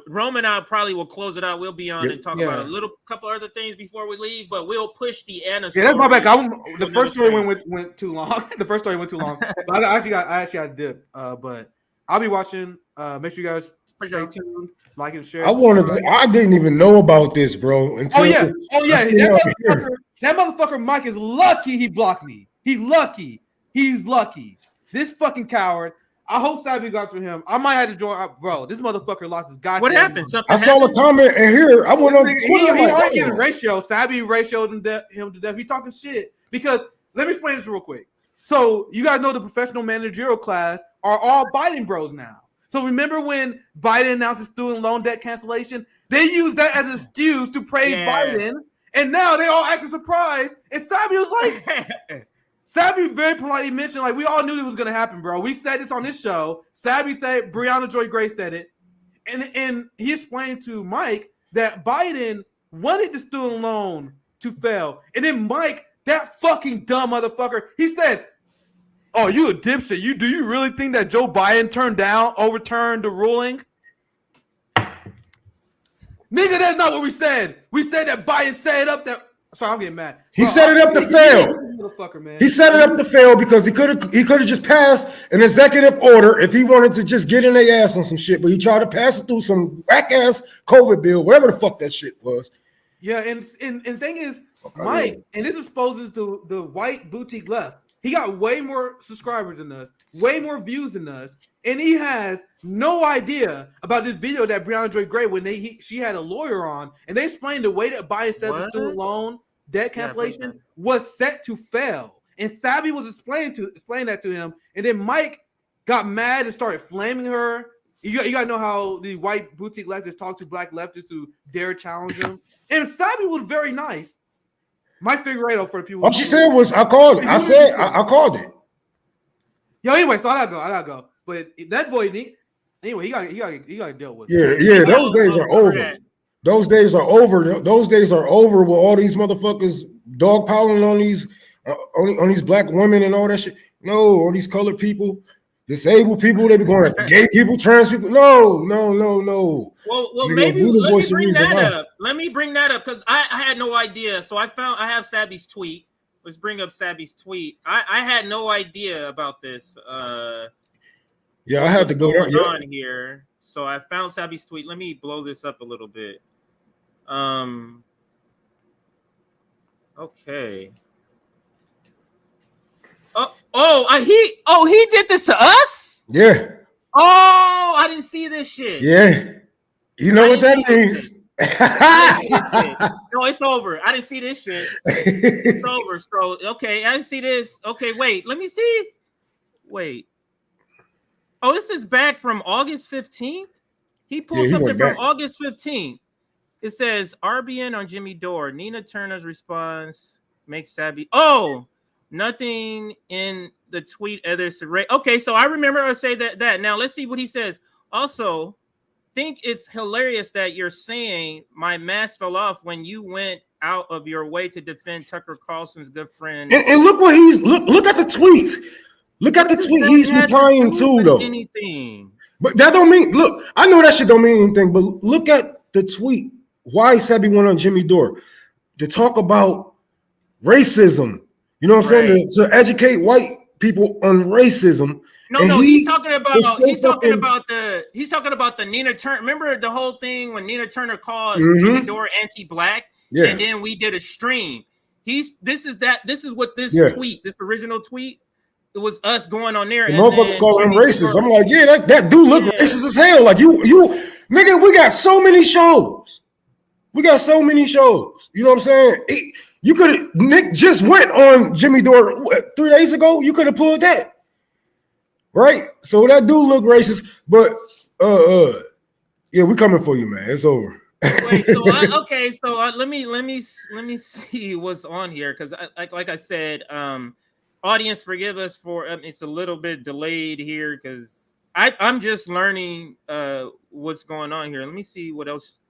Roman and I probably will close it out. We'll be on and talk about a couple other things before we leave, but we'll push the Anna story. Yeah, that's my back. The first story went too long. The first story went too long. But I actually got dip. But I'll be watching. Make sure you guys stay tuned, like and share. I didn't even know about this, bro. Oh yeah. That motherfucker Mike is lucky he blocked me. He's lucky. This fucking coward. I hope Sabi got to him. I might have to join. Bro, this motherfucker lost his goddamn. What happened? I saw the comment in here. I went on Twitter. He already getting ratio. Sabi ratioed him to death. He talking shit because let me explain this real quick. So you guys know the professional managerial class are all Biden bros now. So remember when Biden announced his student loan debt cancellation? They used that as an excuse to praise Biden, and now they all acting surprised. And Sabi was like. Sabi very politely mentioned, like, we all knew it was going to happen, bro. We said this on this show. Sabi said, Breonna Joy Gray said it. And he explained to Mike that Biden wanted the student loan to fail. And then Mike, that fucking dumb motherfucker, he said, oh, you a dipshit. Do you really think that Joe Biden overturned the ruling? Nigga, that's not what we said. We said that Biden set up that. Sorry, I'm getting mad. He set it up to fail. He set it up to fail because he could have just passed an executive order if he wanted to just get in their ass on some shit, but he tried to pass it through some whack ass COVID bill, whatever the fuck that shit was. Yeah, and thing is, Mike, and this exposes the white boutique left. He got way more subscribers than us, way more views than us, and he has no idea about this video that Breonna Joy Gray when she had a lawyer on, and they explained the way that Biden said the student loan debt cancellation was set to fail, and Sabi was explaining that to him, and then Mike got mad and started flaming her. You gotta know how the white boutique leftists talk to black leftists who dare challenge them, and Sabi was very nice. Mike Figueredo for the people. All she said was, "I called it." I said, "I called it." Yo, anyway, so I gotta go. But that boy, anyway, he gotta deal with it. Yeah, those days are over. Those days are over. Those days are over with all these motherfuckers dogpiling on these black women and all that shit. No, all these colored people, disabled people, they be going after gay people, trans people. No. Well, maybe let me bring that up. Let me bring that up because I had no idea. So I have Sabi's tweet. Let's bring up Sabi's tweet. I had no idea about this. Yeah, I had to go on here. So I found Sabi's tweet. Let me blow this up a little bit. Okay. He did this to us? Yeah. Oh, I didn't see this shit. Yeah. You know what that means. No, it's over. I didn't see this shit. It's over. So, okay, I didn't see this. Okay, wait, let me see. Wait. Oh, this is back from August 15th? He pulled something from August 15th. It says, RBN on Jimmy Dore. Nina Turner's response makes Sabby. Oh, nothing in the tweet. Okay, so I remember I say that. Now, let's see what he says. Also, think it's hilarious that you're saying my mask fell off when you went out of your way to defend Tucker Carlson's good friend. And look what look at the tweet. Look at the tweet he's replying to though. Anything. But that don't mean, look, I know that shit don't mean anything, but look at the tweet. Why Sabby went on Jimmy Dore? To talk about racism. You know what I'm saying? To educate white people on racism. No, he's talking about the Nina Turner. Remember the whole thing when Nina Turner called Jimmy Dore anti-black, and then we did a stream. This is what this tweet, this original tweet, it was us going on there. The motherfuckers call him racist. I'm like, yeah, that dude look racist as hell. Like you, nigga, we got so many shows. You know what I'm saying? You could have. Nick just went on Jimmy Dore 3 days ago. You could have pulled that. Right, so that dude look racist, but yeah, we coming for you, man. It's over. Wait, so let me see what's on here because like I said, audience, forgive us for it's a little bit delayed here because I'm just learning what's going on here. Let me see what else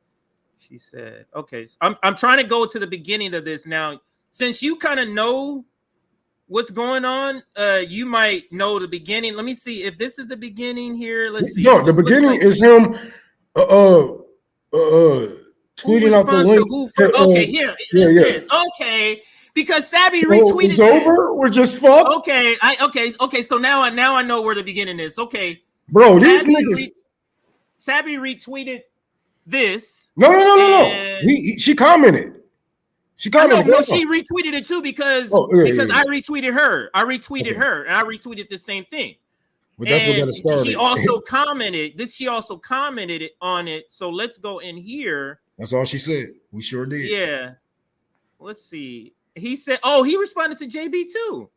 she said. Okay, so I'm trying to go to the beginning of this now. Since you kind of know what's going on, you might know the beginning. Let me see if this is the beginning here. Let's see. No, the beginning is him tweeting out the link. Okay, here it is. Okay, because Sabby retweeted. It's over. We're just fucked. Okay, okay. So now I know where the beginning is. Okay, bro, these niggas. Sabby retweeted this. No. She commented. She commented. No, she retweeted it too because I retweeted her. I retweeted her, and I retweeted the same thing. But that's what got it started. She also commented. She also commented on it. So let's go in here. That's all she said. We sure did. Yeah. Let's see. He said, "Oh, he responded to JB too.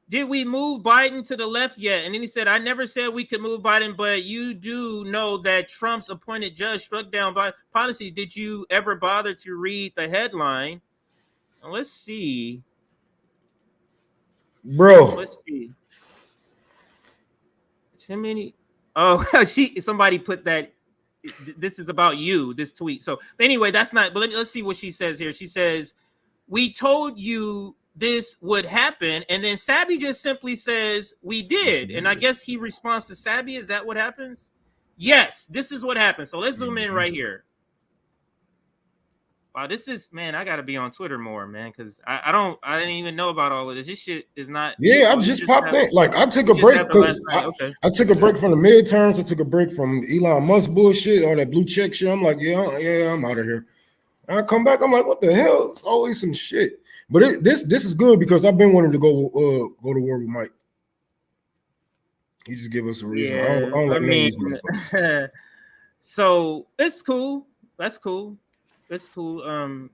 Did we move Biden to the left yet?" And then he said, "I never said we could move Biden, but you do know that Trump's appointed judge struck down Biden policy. Did you ever bother to read the headline?" Let's see. Bro. Let's see. Too many. Oh, somebody put that. This is about you, this tweet. So anyway, that's not, but let's see what she says here. She says, "We told you this would happen." And then Sabby just simply says, "We did." And I guess he responds to Sabby. Is that what happens? Yes, this is what happens. So let's zoom in right here. Wow, this is, man, I gotta be on Twitter more, man, because I didn't even know about all of this. This shit is not. Yeah, I just popped in. Like I took a break because I took a break from the midterms. I took a break from Elon Musk bullshit, all that blue check shit. I'm like, yeah, I'm out of here. And I come back, I'm like, what the hell? It's always some shit. But this is good because I've been wanting to go to war with Mike. He just give us a reason. Yeah, I don't like these motherfuckers. So it's cool. That's cool. It's cool. I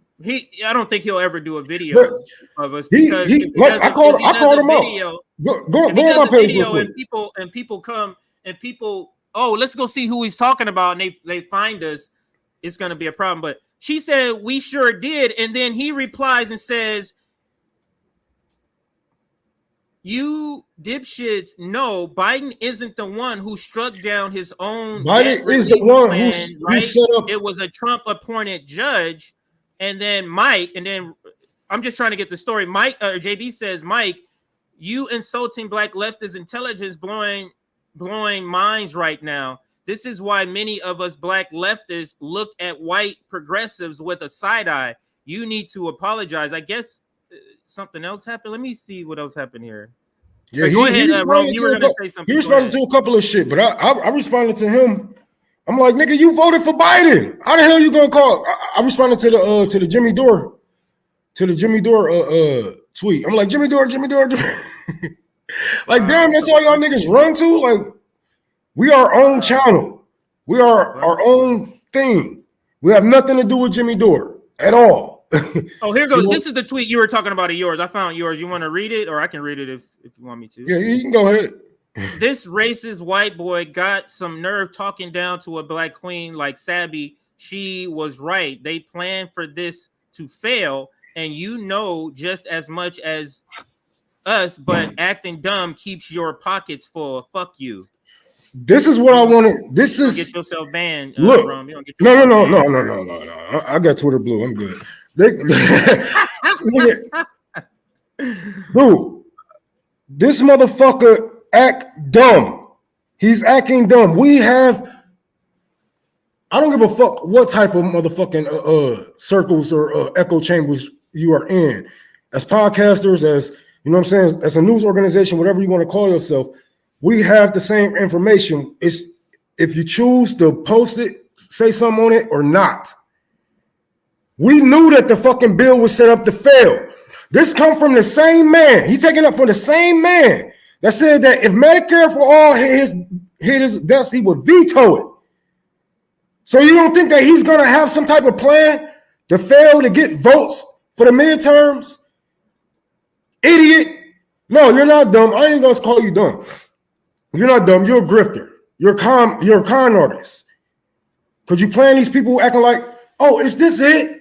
don't think he'll ever do a video of us because I called him out. Go on my page real quick. And people come and people, oh, let's go see who he's talking about, and they find us. It's gonna be a problem. But she said we sure did, and then he replies and says, "You dipshits know Biden isn't the one who struck down his own. Biden is the one who set up. It was a Trump appointed judge." And then Mike, and then I'm just trying to get the story. Mike or JB says, "Mike, you insulting black leftist intelligence blowing minds right now. This is why many of us black leftists look at white progressives with a side eye. You need to apologize." I guess something else happened. Let me see what else happened here. Yeah, go ahead, Rome. You were going to say something. He responded to a couple of shit, but I responded to him. I'm like, nigga, you voted for Biden. How the hell you gonna call? I responded to the Jimmy Dore, tweet. I'm like, Jimmy Dore. Like, damn, that's all y'all niggas run to? Like, we are our own channel. We are our own thing. We have nothing to do with Jimmy Dore at all. Oh, here goes. This is the tweet you were talking about of yours. I found yours. You want to read it, or I can read it if you want me to? Yeah, you can go ahead. This racist white boy got some nerve talking down to a black queen like Sabby. She was right. They planned for this to fail, and you know just as much as us, but acting dumb keeps your pockets full. Fuck you. This is what I wanted. This is get yourself banned. Look, Brom. You don't get no. I got Twitter blue. I'm good. Dude, this motherfucker act dumb. He's acting dumb. I don't give a fuck what type of motherfucking circles or echo chambers you are in. As podcasters, as you know what I'm saying, as a news organization, whatever you want to call yourself, we have the same information. It's if you choose to post it, say something on it or not. We knew that the fucking bill was set up to fail. This come from the same man. He's taking up from the same man that said that if Medicare for all hit his desk, he would veto it. So you don't think that he's gonna have some type of plan to fail to get votes for the midterms? Idiot. No, you're not dumb. I ain't gonna call you dumb. You're not dumb. You're a grifter. You're a con artist. Because you plan these people acting like, oh, is this it?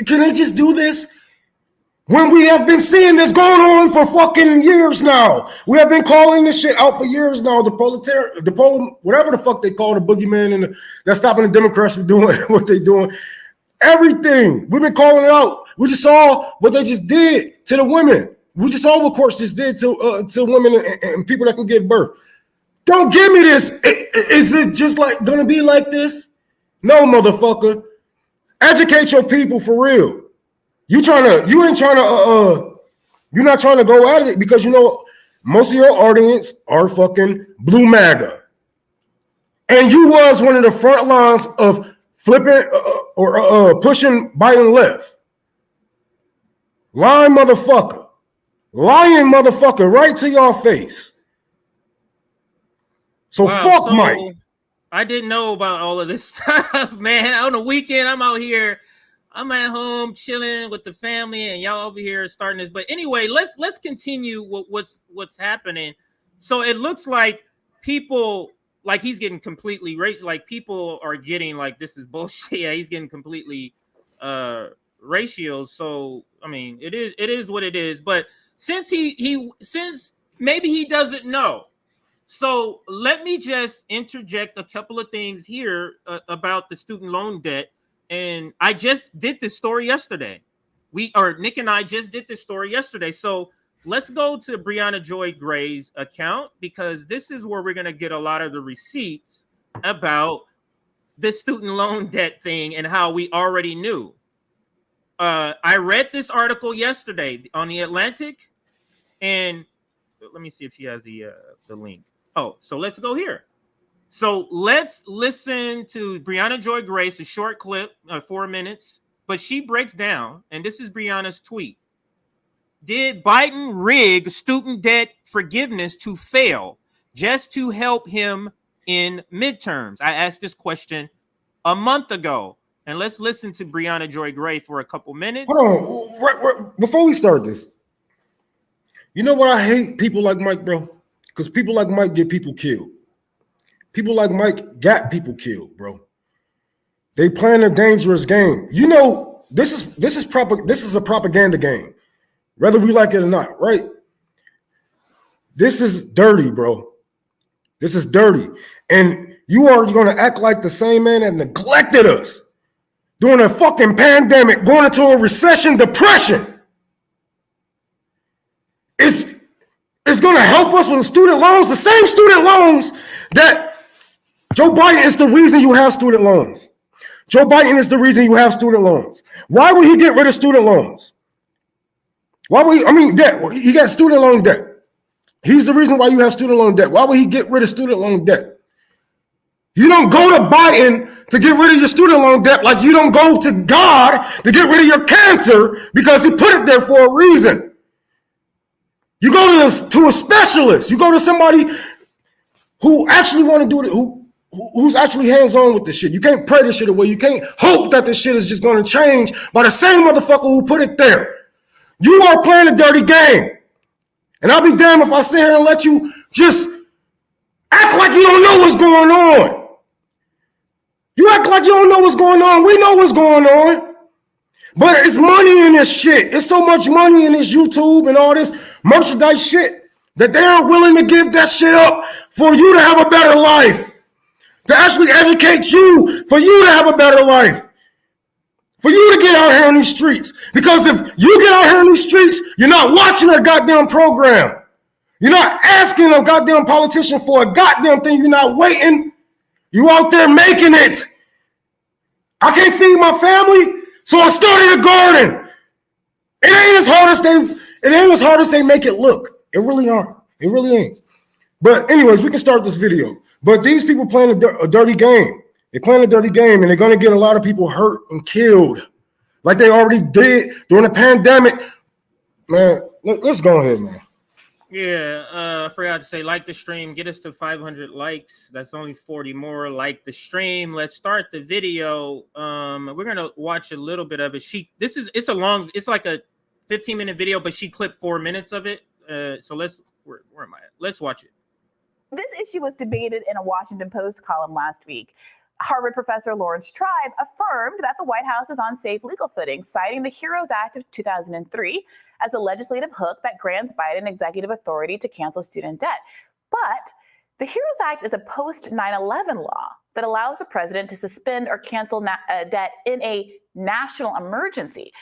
Can they just do this? When we have been seeing this going on for fucking years now. We have been calling this shit out for years now. Whatever the fuck they call the boogeyman and that's stopping the Democrats from doing what they're doing. Everything. We've been calling it out. We just saw what they just did to the women. We just saw what courts just did to women and people that can give birth. Don't give me this. Is it just like gonna be like this? No, motherfucker. Educate your people for real. You're not trying to go at it because you know most of your audience are fucking blue MAGA. And you was one of the front lines of flipping or pushing Biden left. Lying motherfucker right to your face. So fuck Mike. I didn't know about all of this stuff, man. On the weekend, I'm out here. I'm at home chilling with the family, and y'all over here starting this. But anyway, let's continue what's happening. So it looks like people like he's getting completely like people are getting like this is bullshit. Yeah, he's getting completely ratios. So I mean, it is what it is. But since since maybe he doesn't know. So let me just interject a couple of things here about the student loan debt. And I just did this story yesterday. Nick and I just did this story yesterday. So let's go to Brianna Joy Gray's account because this is where we're going to get a lot of the receipts about the student loan debt thing and how we already knew. I read this article yesterday on The Atlantic, and let me see if she has the link. Oh, so let's go here. So let's listen to Brianna Joy Grace, a short clip, 4 minutes, but she breaks down, and this is Brianna's tweet. Did Biden rig student debt forgiveness to fail just to help him in midterms? I asked this question a month ago, and let's listen to Brianna Joy Gray for a couple minutes. Hold on, before we start this, you know what I hate people like Mike, bro? Because people like Mike get people killed. People like Mike got people killed, bro. They playing a dangerous game. You know, this is a propaganda game, whether we like it or not, right? This is dirty, bro. This is dirty. And you are going to act like the same man that neglected us during a fucking pandemic, going into a recession, depression. It's going to help us with student loans, the same student loans that Joe Biden is the reason you have student loans. Joe Biden is the reason you have student loans. Why would he get rid of student loans? Debt. He got student loan debt. He's the reason why you have student loan debt. Why would he get rid of student loan debt? You don't go to Biden to get rid of your student loan debt like you don't go to God to get rid of your cancer because he put it there for a reason. You go to a specialist. You go to somebody who actually want to do it, who's actually hands-on with this shit. You can't pray this shit away. You can't hope that this shit is just going to change by the same motherfucker who put it there. You are playing a dirty game. And I'll be damned if I sit here and let you just act like you don't know what's going on. You act like you don't know what's going on. We know what's going on. But it's money in this shit. It's so much money in this YouTube and all this merchandise shit that they are willing to give that shit up for you to have a better life. To actually educate you, for you to have a better life. For you to get out here in these streets. Because if you get out here in these streets, you're not watching a goddamn program. You're not asking a goddamn politician for a goddamn thing. You're not waiting. You out there making it. I can't feed my family, so I started a garden. It ain't as hard as they make it look. It really aren't. It really ain't. But anyways, we can start this video. But these people playing a dirty game. They're playing a dirty game, and they're going to get a lot of people hurt and killed, like they already did during the pandemic. Man, let's go ahead, man. Yeah, I forgot to say, like the stream, get us to 500 likes. That's only 40 more. Like the stream. Let's start the video. We're gonna watch a little bit of it. It's like a 15-minute video, but she clipped 4 minutes of it. So where am I at? Let's watch it. This issue was debated in a Washington Post column last week. Harvard professor Lawrence Tribe affirmed that the White House is on safe legal footing, citing the HEROES Act of 2003 as a legislative hook that grants Biden executive authority to cancel student debt. But the HEROES Act is a post-9/11 law that allows the president to suspend or cancel debt in a national emergency.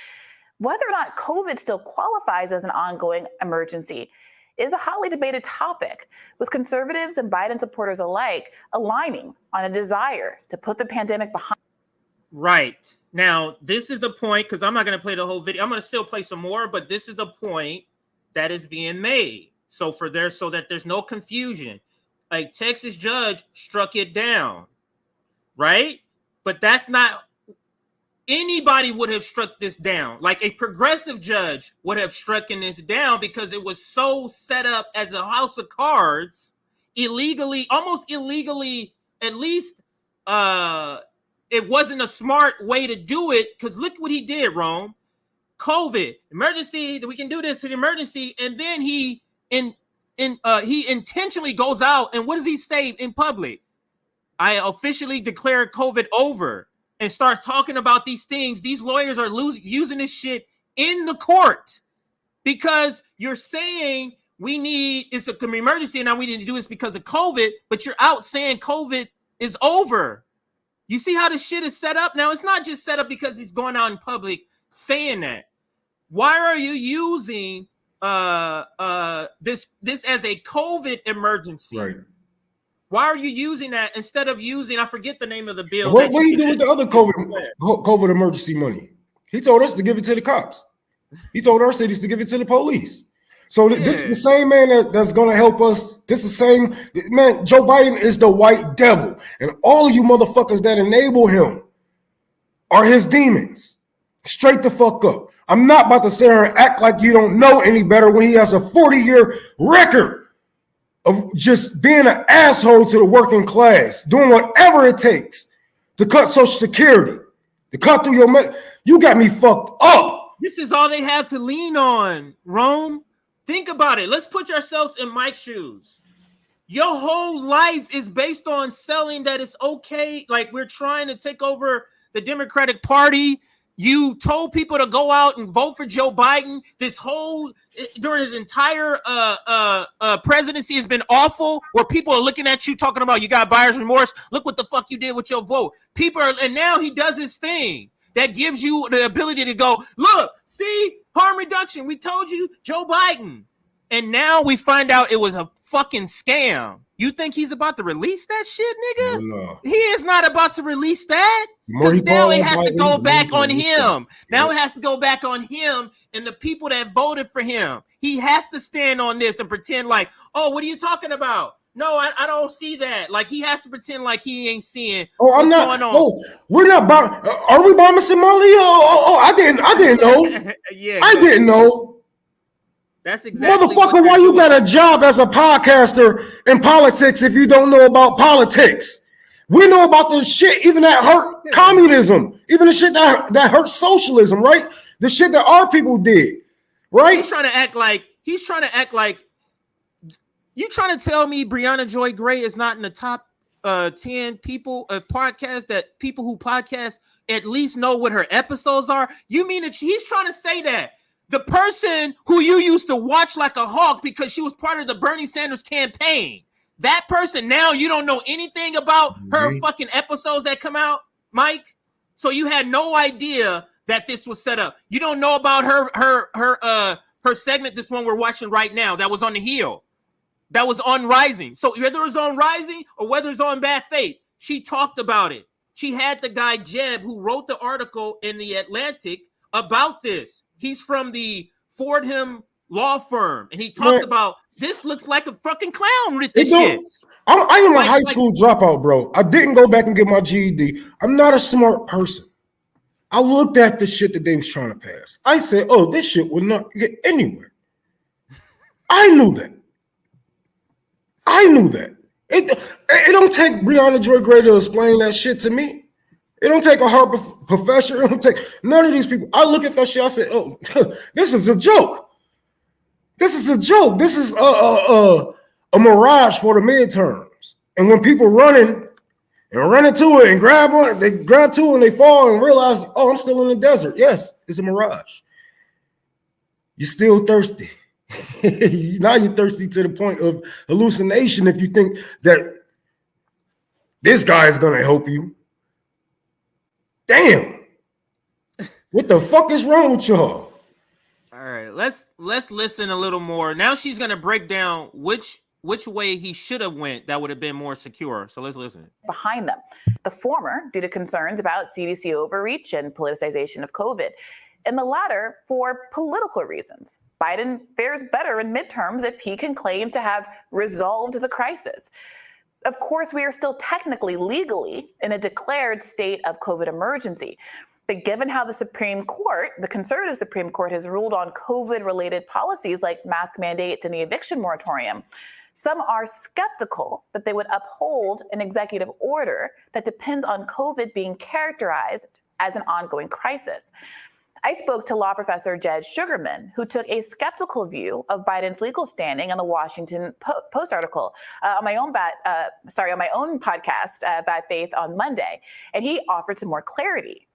Whether or not COVID still qualifies as an ongoing emergency is a hotly debated topic, with conservatives and Biden supporters alike aligning on a desire to put the pandemic behind. Right. Now, this is the point, because I'm not going to play the whole video. I'm going to still play some more, but this is the point that is being made. So that there's no confusion. A Texas judge struck it down, right? But that's not... Anybody would have struck this down. Like a progressive judge would have strucken this down because it was so set up as a house of cards, almost illegally, at least it wasn't a smart way to do it, because look what he did, Rome. COVID, emergency, we can do this in emergency, and then he intentionally goes out, and what does he say in public? I officially declare COVID over. And starts talking about these things. These lawyers are using this shit in the court because you're saying it's an emergency and now we need to do this because of COVID, but you're out saying COVID is over. You see how this shit is set up? Now, it's not just set up because he's going out in public saying that. Why are you using this as a COVID emergency? Right. Why are you using that instead of using, I forget the name of the bill. What do you do with the other COVID emergency money? He told us to give it to the cops. He told our cities to give it to the police. So this is the same man that's going to help us. This is the same man. Joe Biden is the white devil. And all of you motherfuckers that enable him are his demons. Straight the fuck up. I'm not about to sit here and act like you don't know any better when he has a 40-year record of just being an asshole to the working class, doing whatever it takes to cut Social Security, to cut through your you got me fucked up. This is all they have to lean on, Rome. Think about it. Let's put ourselves in Mike's shoes. Your whole life is based on selling that it's okay. Like, we're trying to take over the Democratic Party. You told people to go out and vote for Joe Biden. During his entire presidency has been awful, where people are looking at you talking about you got buyer's remorse. Look what the fuck you did with your vote. And now he does his thing that gives you the ability to go, look, see, harm reduction. We told you, Joe Biden. And now we find out it was a fucking scam. You think he's about to release that shit, nigga? No. He is not about to release that. Because now it has to go back on him. Now it has to go back on him and the people that voted for him. He has to stand on this and pretend like, oh, what are you talking about? No, I don't see that. Like, he has to pretend like he ain't seeing what's going on. Oh, we're not are we bombing Somalia? I didn't know. Yeah, I didn't know. That's exactly Motherfucker, why you got a job as a podcaster in politics if you don't know about politics? We know about this shit, even that hurt communism, even the shit that hurt socialism, right? The shit that our people did, right? He's trying to act like you trying to tell me Brianna Joy Gray is not in the top 10 people of podcasts that people who podcast at least know what her episodes are? You mean that he's trying to say that the person who you used to watch like a hawk because she was part of the Bernie Sanders campaign, that person now you don't know anything about her fucking episodes that come out, Mike? So you had no idea that this was set up. You don't know about her segment, this one we're watching right now, that was on the Hill, that was on Rising. So whether it's on Rising or whether it's on Bad Faith, she talked about it. She had the guy Jeb who wrote the article in the Atlantic about this. He's from the Fordham law firm, and he talks about this looks like a fucking clown with this shit. I am a high school dropout, bro. I didn't go back and get my GED. I'm not a smart person. I looked at the shit that they was trying to pass. I said, oh, this shit will not get anywhere. I knew that. It don't take Brianna Joy Gray to explain that shit to me. It don't take a Harvard professor. It don't take none of these people. I look at that shit. I said, oh, this is a joke. This is a joke. This is a mirage for the midterms. And when people running to it and grab on, they grab to it and they fall and realize, oh, I'm still in the desert. Yes, it's a mirage. You're still thirsty. Now you're thirsty to the point of hallucination if you think that this guy is going to help you. Damn. What the fuck is wrong with y'all? All right, let's listen a little more. Now she's going to break down which way he should have went that would have been more secure. So let's listen. Behind them. The former, due to concerns about CDC overreach and politicization of COVID. And the latter for political reasons. Biden fares better in midterms if he can claim to have resolved the crisis. Of course, we are still technically, legally, in a declared state of COVID emergency. But given how the Supreme Court, the conservative Supreme Court, has ruled on COVID-related policies like mask mandates and the eviction moratorium, some are skeptical that they would uphold an executive order that depends on COVID being characterized as an ongoing crisis. I spoke to law professor Jed Sugarman, who took a skeptical view of Biden's legal standing on the Washington Post article on my own podcast, Bad Faith, on Monday, and he offered some more clarity.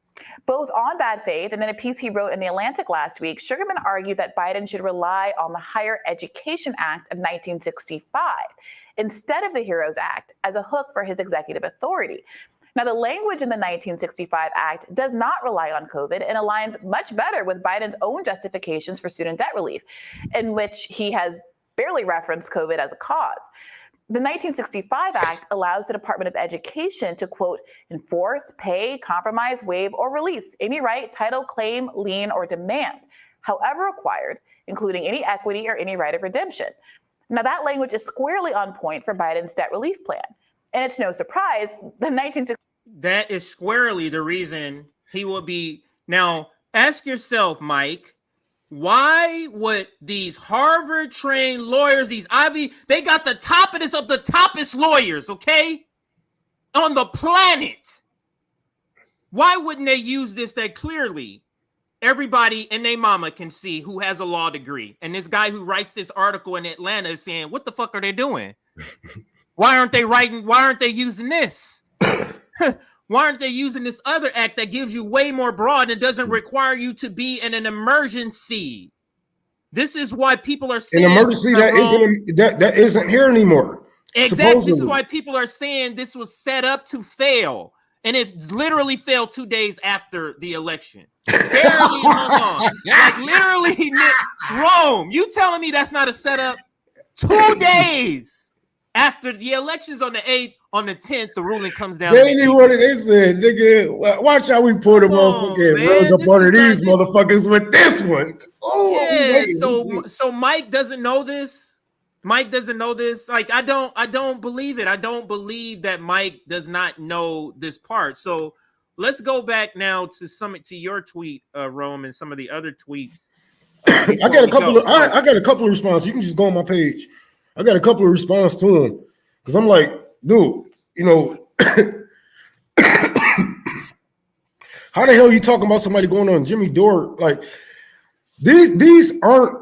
Both on Bad Faith and in a piece he wrote in The Atlantic last week, Sugarman argued that Biden should rely on the Higher Education Act of 1965 instead of the HEROES Act as a hook for his executive authority. Now, the language in the 1965 Act does not rely on COVID and aligns much better with Biden's own justifications for student debt relief, in which he has barely referenced COVID as a cause. The 1965 Act allows the Department of Education to, quote, enforce, pay, compromise, waive, or release any right, title, claim, lien, or demand, however required, including any equity or any right of redemption. Now, that language is squarely on point for Biden's debt relief plan. And it's no surprise the 1960. That is squarely the reason he will be. Now, ask yourself, Mike, why would these Harvard-trained lawyers, these they got the toppest of the toppest lawyers, okay, on the planet. Why wouldn't they use this that clearly everybody and their mama can see who has a law degree? And this guy who writes this article in Atlanta is saying, what the fuck are they doing? Why aren't they writing? Why aren't they using this? Why aren't they using this other act that gives you way more broad and doesn't require you to be in an emergency? This is why people are saying an emergency that isn't here anymore. Exactly. Supposedly. This is why people are saying this was set up to fail. And it literally failed 2 days after the election. Barely hung on. Like literally, Rome. You telling me that's not a setup? 2 days after the election's on the 8th, on the 10th, the ruling comes down. They ain't what they said, nigga. Watch how we pull the motherfucking rails up under these motherfuckers with this one. Oh, yeah. So Mike doesn't know this. Mike doesn't know this. Like I don't believe it. I don't believe that Mike does not know this part. So let's go back now to your tweet, Rome, and some of the other tweets I got a couple of I got a couple of responses. You can just go on my page. I got a couple of responses to him because I'm like, dude, you know, how the hell are you talking about somebody going on Jimmy Dore? Like these aren't.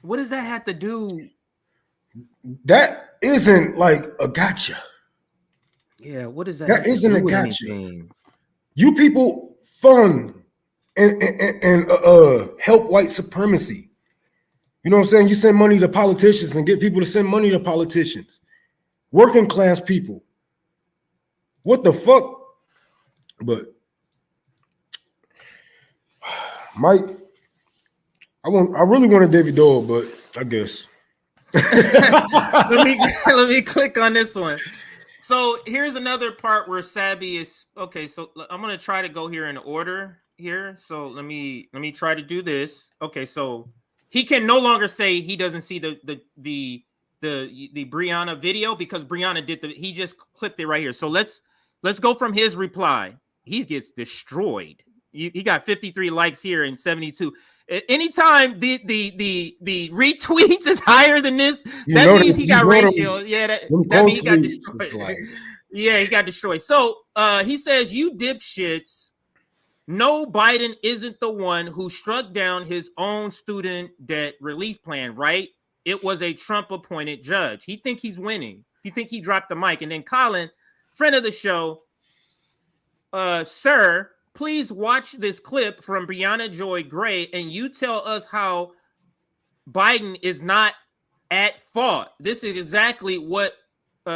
What does that have to do? That isn't like a gotcha. Yeah, what does that? That have to isn't do a with gotcha. anything? You people fund and help white supremacy. You know what I'm saying? You send money to politicians and get people to send money to politicians. Working class people. What the fuck? But Mike, I really wanted David Dole, but I guess. let me click on this one. So here's another part where Sabby is okay. So I'm gonna try to go here in order here. So let me try to do this. Okay, so he can no longer say he doesn't see the Brianna video because Brianna did he just clipped it right here. So let's go from his reply. He gets destroyed. He got 53 likes here and 72. Anytime the retweets is higher than this, that means he got ratio. Yeah, that means he got destroyed. Like... Yeah, he got destroyed. So he says, "You dipshits, no, Biden isn't the one who struck down his own student debt relief plan, right? It was a Trump-appointed judge. He think he's winning. He think he dropped the mic." And then Colin, friend of the show, sir, please watch this clip from Brianna Joy Gray and you tell us how Biden is not at fault. This is exactly what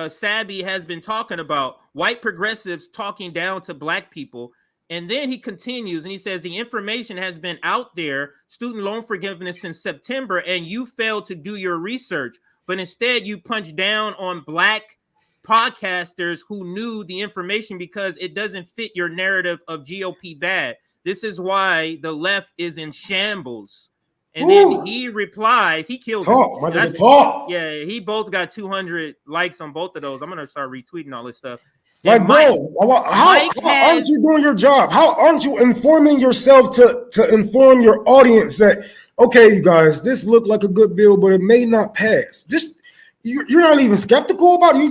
Sabby has been talking about. White progressives talking down to black people. And then he continues and he says, the information has been out there, student loan forgiveness since September, and you failed to do your research. But instead you punched down on black podcasters who knew the information because it doesn't fit your narrative of GOP bad. This is why the left is in shambles. And then he replies, he killed him. Talk. Yeah, he both got 200 likes on both of those. I'm gonna start retweeting all this stuff. Like, bro, how aren't you doing your job? How aren't you informing yourself to inform your audience that, okay, you guys, this looked like a good bill, but it may not pass. Just you're not even skeptical about it. You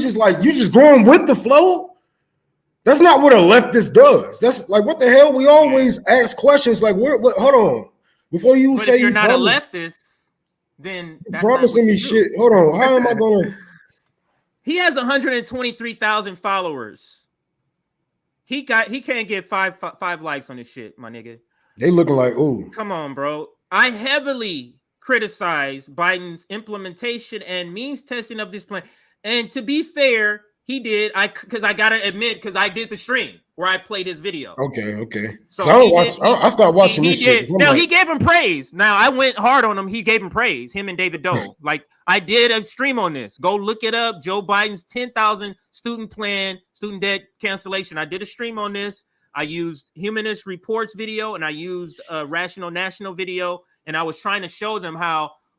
just going with the flow. That's not what a leftist does. That's like, what the hell? We always ask questions like, what hold on. Before you say if you're not a leftist, then that's promising me shit. Hold on. How am I gonna? He has 123,000 followers. He can't get five likes on this shit, my nigga. They looking like, ooh. Come on, bro. I heavily criticize Biden's implementation and means testing of this plan. And to be fair, he did. Because I gotta admit, because I did the stream where I played his video. Okay. So I started watching this shit. Now he gave him praise. Now I went hard on him. He gave him praise. Him and David Doe. Like I did a stream on this. Go look it up. Joe Biden's 10,000 student debt cancellation. I did a stream on this. I used Humanist Reports video and I used Rational National video. And I was trying to show them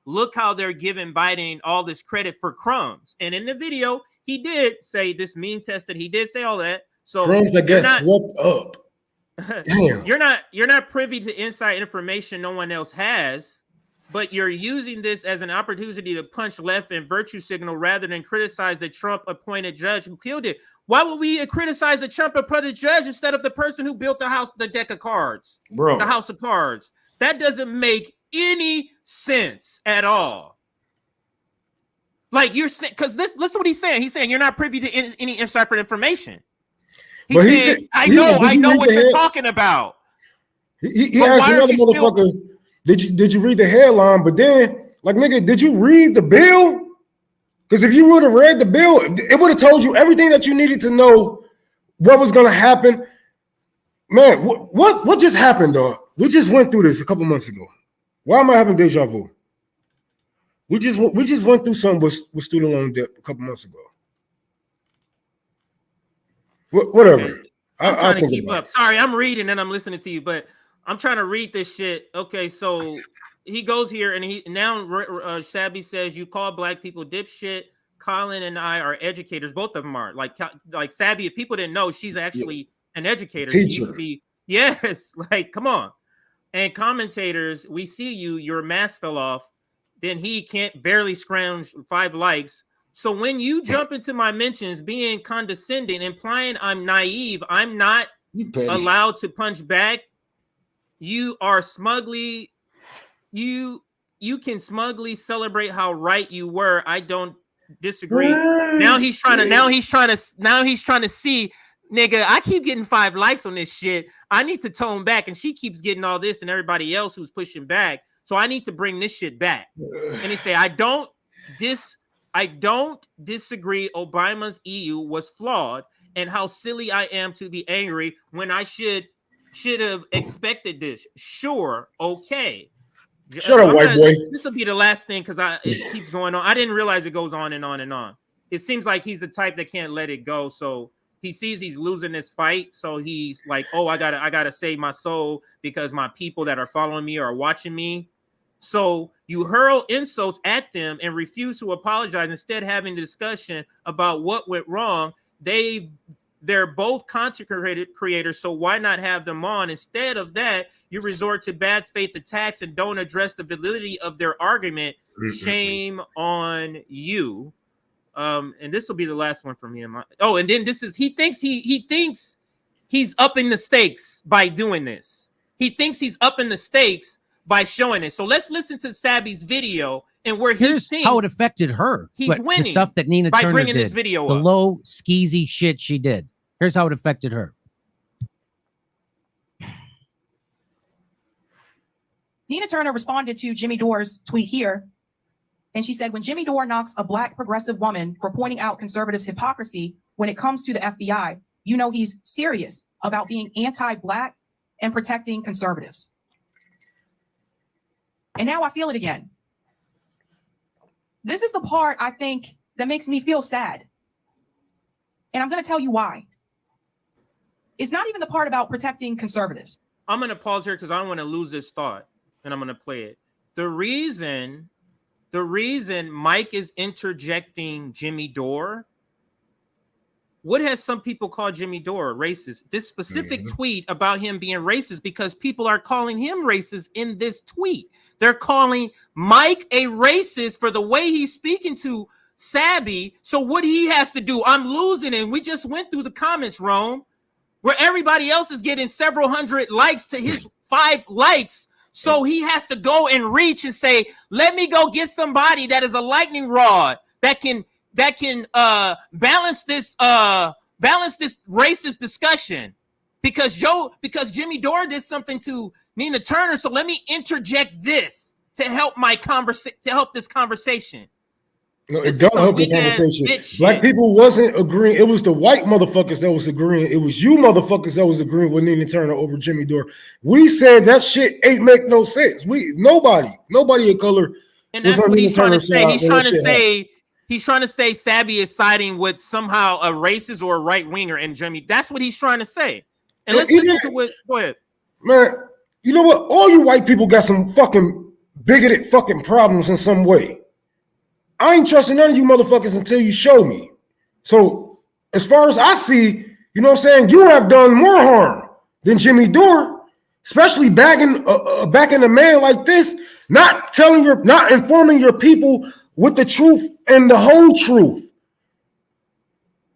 look how they're giving Biden all this credit for crumbs. And in the video, he did say this mean tested. He did say all that. So crumbs that get swept up. Damn. You're not privy to inside information no one else has, but you're using this as an opportunity to punch left and virtue signal rather than criticize the Trump appointed judge who killed it. Why would we criticize the Trump appointed judge instead of the person who built the deck of cards, bro? The house of cards. That doesn't make any sense at all. Like you're saying, because listen what he's saying. He's saying you're not privy to any inside information. He said, I know what you're talking about. He asked another motherfucker, did you read the headline? But then, like, nigga, did you read the bill? Because if you would have read the bill, it would have told you everything that you needed to know what was gonna happen. Man, what just happened, dog? We just went through this a couple months ago. Why am I having deja vu? We just went through something with student loan debt a couple months ago. Whatever. Okay. I'm trying to keep up. Sorry, I'm reading and I'm listening to you, but I'm trying to read this shit. Okay, so he goes here and Sabby says you call black people dipshit. Colin and I are educators. Both of them are like Sabby. If people didn't know, she's actually an educator. Teacher. She used to be, yes. Like, come on. and commentators, we see you, your mask fell off, then he can't barely scrounge 5 likes. So when you jump into my mentions being condescending, implying I'm naive, I'm not allowed to punch back, you are smugly, you can smugly celebrate how right you were. I don't disagree. Now he's trying to see, nigga, I keep getting 5 likes on this shit. I need to tone back, and she keeps getting all this and everybody else who's pushing back. So I need to bring this shit back. And he say, I don't disagree Obama's EU was flawed and how silly I am to be angry when I should have expected this. Sure, okay. Shut up, white boy. This will be the last thing because it keeps going on. I didn't realize it goes on and on and on. It seems like he's the type that can't let it go. So he sees he's losing this fight. So he's like, oh, I gotta save my soul because my people that are following me are watching me. So you hurl insults at them and refuse to apologize, instead having a discussion about what went wrong. They're both content creators, so why not have them on? Instead of that, you resort to bad faith attacks and don't address the validity of their argument. Shame on you. And this will be the last one from him. Oh, and then this is he thinks he's upping the stakes by doing this. He thinks he's upping the stakes by showing it. So let's listen to Sabby's video and where here's thinks how it affected her. he's winning the stuff that Nina by Turner bringing did, this video the up. low skeezy shit she did. Here's how it affected her. Nina Turner responded to Jimmy Dore's tweet here, and she said, when Jimmy Dore knocks a Black progressive woman for pointing out conservatives' hypocrisy when it comes to the FBI, you know he's serious about being anti-Black and protecting conservatives. And now I feel it again. This is the part I think that makes me feel sad. And I'm going to tell you why. It's not even the part about protecting conservatives. I'm going to pause here because I don't want to lose this thought, and I'm going to play it. The reason Mike is interjecting Jimmy Dore, what has some people called Jimmy Dore racist? This specific tweet about him being racist because people are calling him racist in this tweet. They're calling Mike a racist for the way he's speaking to Sabby. So what he has to do, I'm losing it. We just went through the comments, Rome, where everybody else is getting several hundred likes to his 5 likes. So he has to go and reach and say, let me go get somebody that is a lightning rod that can balance this racist discussion because Jimmy Dore did something to Nina Turner. So let me interject this to help this conversation. No, it don't help the conversation. Black people wasn't agreeing. It was the white motherfuckers that was agreeing. It was you motherfuckers that was agreeing with Nina Turner over Jimmy Dore. We said that shit ain't make no sense. Nobody of color. And that's what he's trying to say. He's trying to say Sabby is siding with somehow a racist or a right winger, and Jimmy. That's what he's trying to say. And let's listen to what. Go ahead, man. You know what? All you white people got some fucking bigoted fucking problems in some way. I ain't trusting none of you motherfuckers until you show me. So as far as I see, you know what I'm saying, you have done more harm than Jimmy Dore, especially backing a man like this, not informing your people with the truth and the whole truth.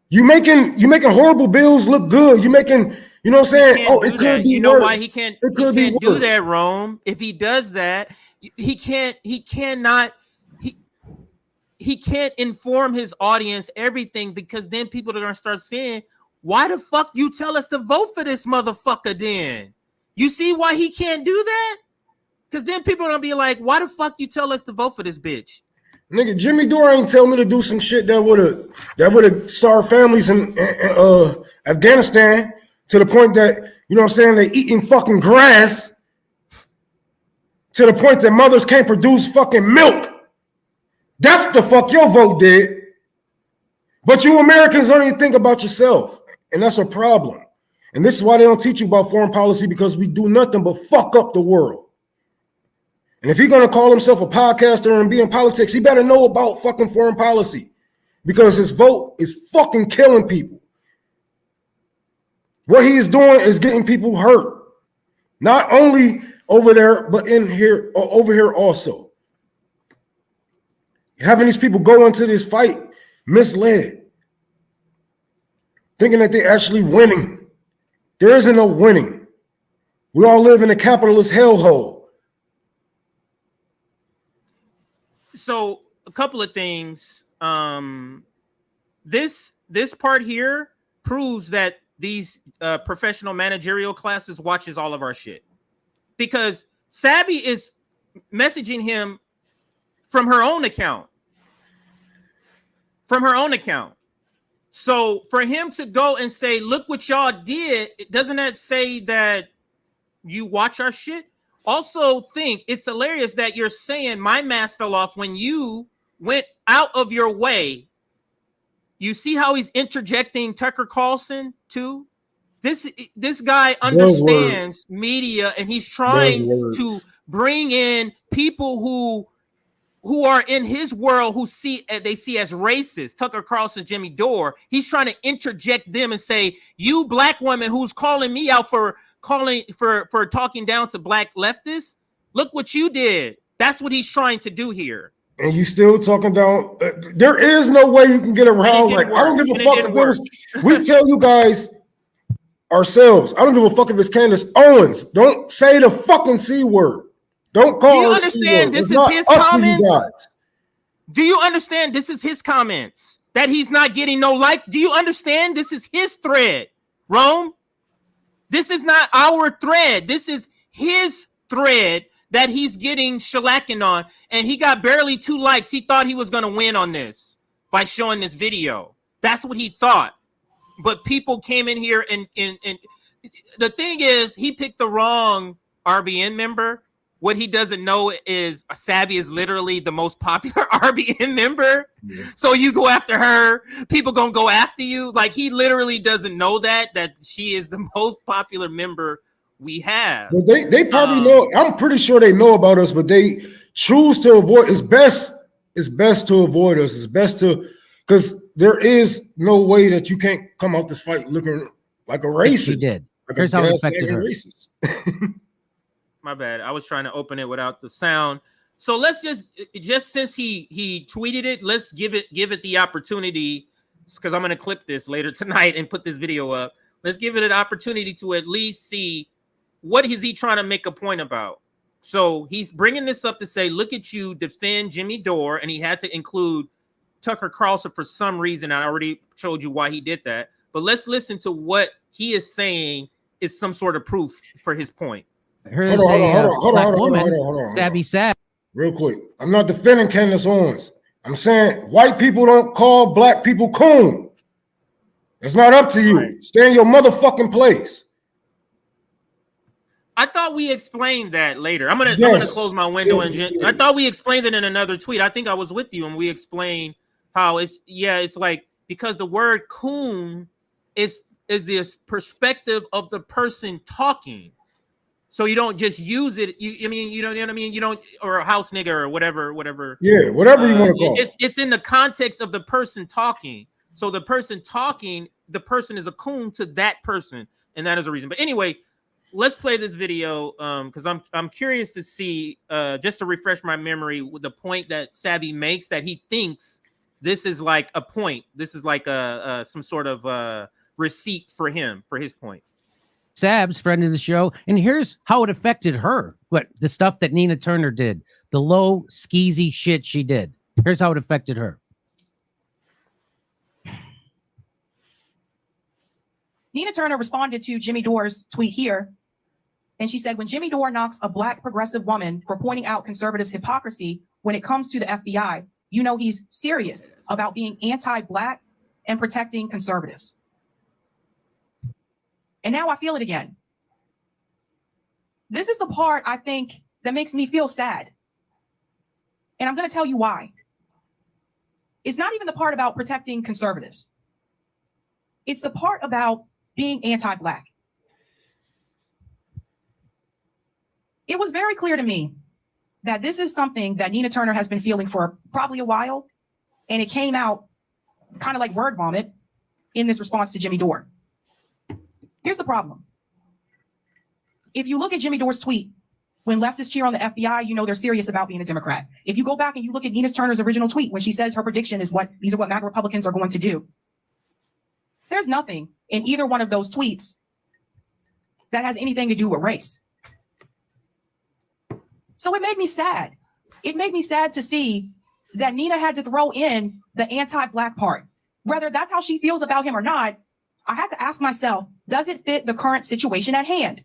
You making horrible bills look good. You making, you know what I'm saying? Oh, it could be you know worse. Why he can't do that, Rome? If he does that, he can't inform his audience everything, because then people are gonna start saying, why the fuck you tell us to vote for this motherfucker then? You see why he can't do that? Because then people are gonna be like, why the fuck you tell us to vote for this bitch? Nigga, Jimmy Dore ain't tell me to do some shit that would have starved families in Afghanistan to the point that, you know what I'm saying, they eating fucking grass to the point that mothers can't produce fucking milk. That's the fuck your vote did. But you Americans don't even think about yourself. And that's a problem. And this is why they don't teach you about foreign policy, because we do nothing but fuck up the world. And if he's going to call himself a podcaster and be in politics, he better know about fucking foreign policy, because his vote is fucking killing people. What he is doing is getting people hurt. Not only over there, but in here, over here also. Having these people go into this fight misled, thinking that they're actually winning. There isn't no winning. We all live in a capitalist hellhole. So a couple of things. This part here proves that these professional managerial classes watches all of our shit, because Sabby is messaging him from her own account. So for him to go and say, look what y'all did, doesn't that say that you watch our shit? Also think it's hilarious that you're saying my mask fell off when you went out of your way. You see how he's interjecting Tucker Carlson too? This guy understands media, and he's trying to bring in people who are in his world, who they see as racist. Tucker Carlson, Jimmy Dore. He's trying to interject them and say, you black woman who's calling me out for talking down to black leftists, look what you did. That's what he's trying to do here. And you still talking down. There is no way you can get around. Like, I don't give a fuck if there's. We tell you guys ourselves. I don't give a fuck if it's Candace Owens. Don't say the fucking C word. Don't call. Do you understand this is his comments? Do you understand this is his comments? That he's not getting no like? Do you understand this is his thread, Rome? This is not our thread. This is his thread that he's getting shellacking on. And he got barely 2 likes. He thought he was going to win on this by showing this video. That's what he thought. But people came in here and the thing is, he picked the wrong RBN member. What he doesn't know is Sabby is literally the most popular RBN member. Yeah. So you go after her, people gonna go after you. Like, he literally doesn't know that she is the most popular member we have. Well, they probably know. I'm pretty sure they know about us, but they choose to avoid. It's best to avoid us. It's best to, because there is no way that you can't come out this fight looking like a racist. She did. Like Here's how it affected her. Racist. My bad. I was trying to open it without the sound. So let's just since he tweeted it, let's give it the opportunity, because I'm going to clip this later tonight and put this video up. Let's give it an opportunity to at least see what is he trying to make a point about. So he's bringing this up to say, look at you defend Jimmy Dore, and he had to include Tucker Carlson for some reason. I already showed you why he did that. But let's listen to what he is saying is some sort of proof for his point. Here's a black woman, Sabby Sad. Real quick, I'm not defending Candace Owens. I'm saying white people don't call black people coon. It's not up to you. Right. Stay in your motherfucking place. I thought we explained that later. I'm gonna close my window and I thought we explained it in another tweet. I think I was with you and we explained how it's like, because the word coon is this perspective of the person talking. So you don't just use it. You know what I mean? You don't, or a house nigga or whatever. Yeah, whatever you want to call it. It's in the context of the person talking. So the person talking, the person is a coon to that person, and that is a reason. But anyway, let's play this video because I'm curious to see, just to refresh my memory, with the point that Sabby makes, that he thinks this is like a point. This is like some sort of receipt for him, for his point. Sab's friend of the show, and here's how it affected her. What the stuff that Nina Turner did, the low skeezy shit she did. Here's how it affected her. Nina Turner responded to Jimmy Dore's tweet here, and she said, when Jimmy Dore knocks a black progressive woman for pointing out conservatives' hypocrisy when it comes to the FBI, you know he's serious about being anti-black and protecting conservatives. And now I feel it again. This is the part, I think, that makes me feel sad. And I'm going to tell you why. It's not even the part about protecting conservatives. It's the part about being anti-black. It was very clear to me that this is something that Nina Turner has been feeling for probably a while. And it came out kind of like word vomit in this response to Jimmy Dore. Here's the problem. If you look at Jimmy Dore's tweet, When leftists cheer on the FBI, you know they're serious about being a Democrat. If you go back and you look at Nina Turner's original tweet when she says her prediction is these are what MAGA Republicans are going to do, there's nothing in either one of those tweets that has anything to do with race. So it made me sad. It made me sad to see that Nina had to throw in the anti-Black part. Whether that's how she feels about him or not, I had to ask myself, does it fit the current situation at hand?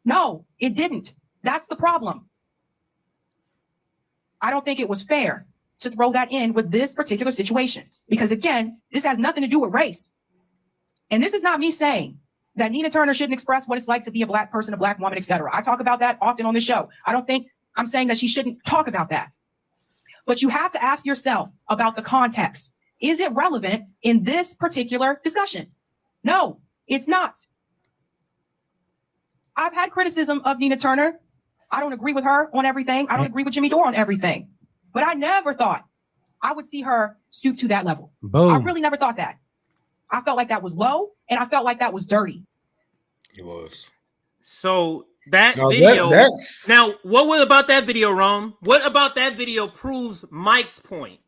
No, it didn't. That's the problem. I don't think it was fair to throw that in with this particular situation, because again, this has nothing to do with race. And this is not me saying that Nina Turner shouldn't express what it's like to be a Black person, a Black woman, etc. I talk about that often on this show. I don't think I'm saying that she shouldn't talk about that. But you have to ask yourself about the context. Is it relevant in this particular discussion? No, it's not. I've had criticism of Nina Turner. I don't agree with her on everything. I don't agree with Jimmy Dore on everything. But I never thought I would see her stoop to that level. Boom. I really never thought that. I felt like that was low, and I felt like that was dirty. It was. So that Now video. that's Now, what was about that video, Rome? What about that video proves Mike's point?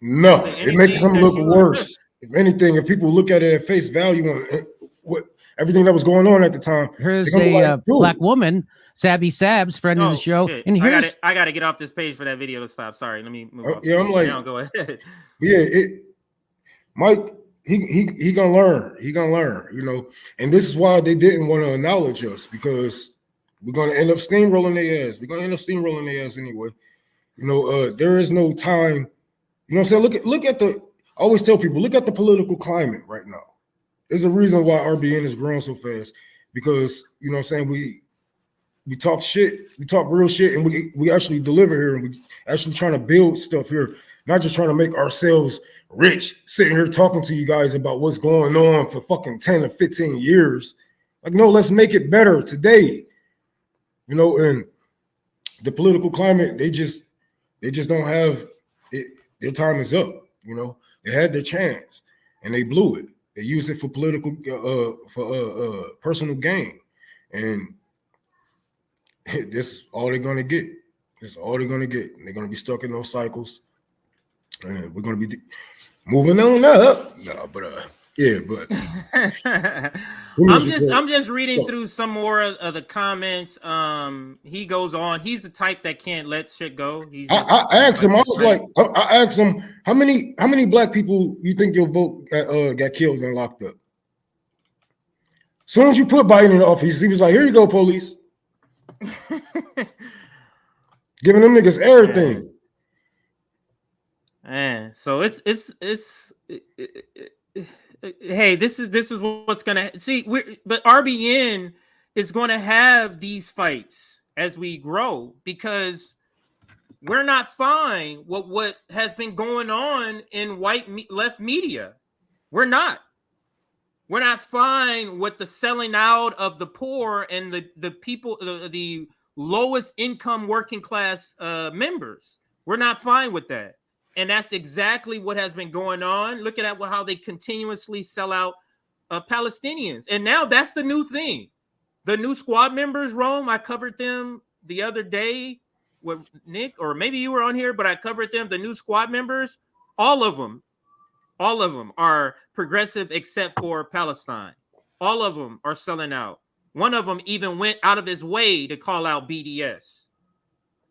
no. Is there It makes them anything look that you worse. If anything, if people look at it at face value and what everything that was going on at the time, Here's they're gonna be a like, dude. Black woman, Sabby Sabs, friend of Oh, the show. shit. And here's I gotta get off this page for that video to stop. Sorry, let me move off. Yeah, I'm like, now, go ahead. yeah, Mike, he gonna learn. He gonna learn, you know. And this is why they didn't want to acknowledge us, because we're gonna end up steamrolling their ass. We're gonna end up steamrolling their ass anyway. You know, there is no time. You know what I'm saying? Look at the. I always tell people, look at the political climate right now. There's a reason why RBN is growing so fast, because you know what I'm saying, we talk shit, we talk real shit, and we actually deliver here, and we actually trying to build stuff here, not just trying to make ourselves rich, sitting here talking to you guys about what's going on for fucking 10 or 15 years. Like, no, let's make it better today. You know, and the political climate, they just don't have it. Their time is up. You know, they had their chance and they blew it. They used it for political, personal gain, and this is all they're gonna get. This is all they're gonna get. They're gonna be stuck in those cycles, and we're gonna be moving on up. No, but yeah, but I'm just reading through some more of the comments. He goes on. He's the type that can't let shit go. I asked him. I was like, I asked him, how many Black people you think your vote got killed and locked up? As soon as you put Biden in the office, he was like, "Here you go, police," giving them niggas everything. Man, so it's hey, this is what's gonna see. But RBN is going to have these fights as we grow, because we're not fine with what has been going on in left media. We're not fine with the selling out of the poor and the people, the lowest income working class members. We're not fine with that. And that's exactly what has been going on. Look at how they continuously sell out Palestinians. And now that's the new thing. The new squad members, Rome, I covered them the other day with Nick, or maybe you were on here, but I covered them. The new squad members, all of them are progressive except for Palestine. All of them are selling out. One of them even went out of his way to call out BDS.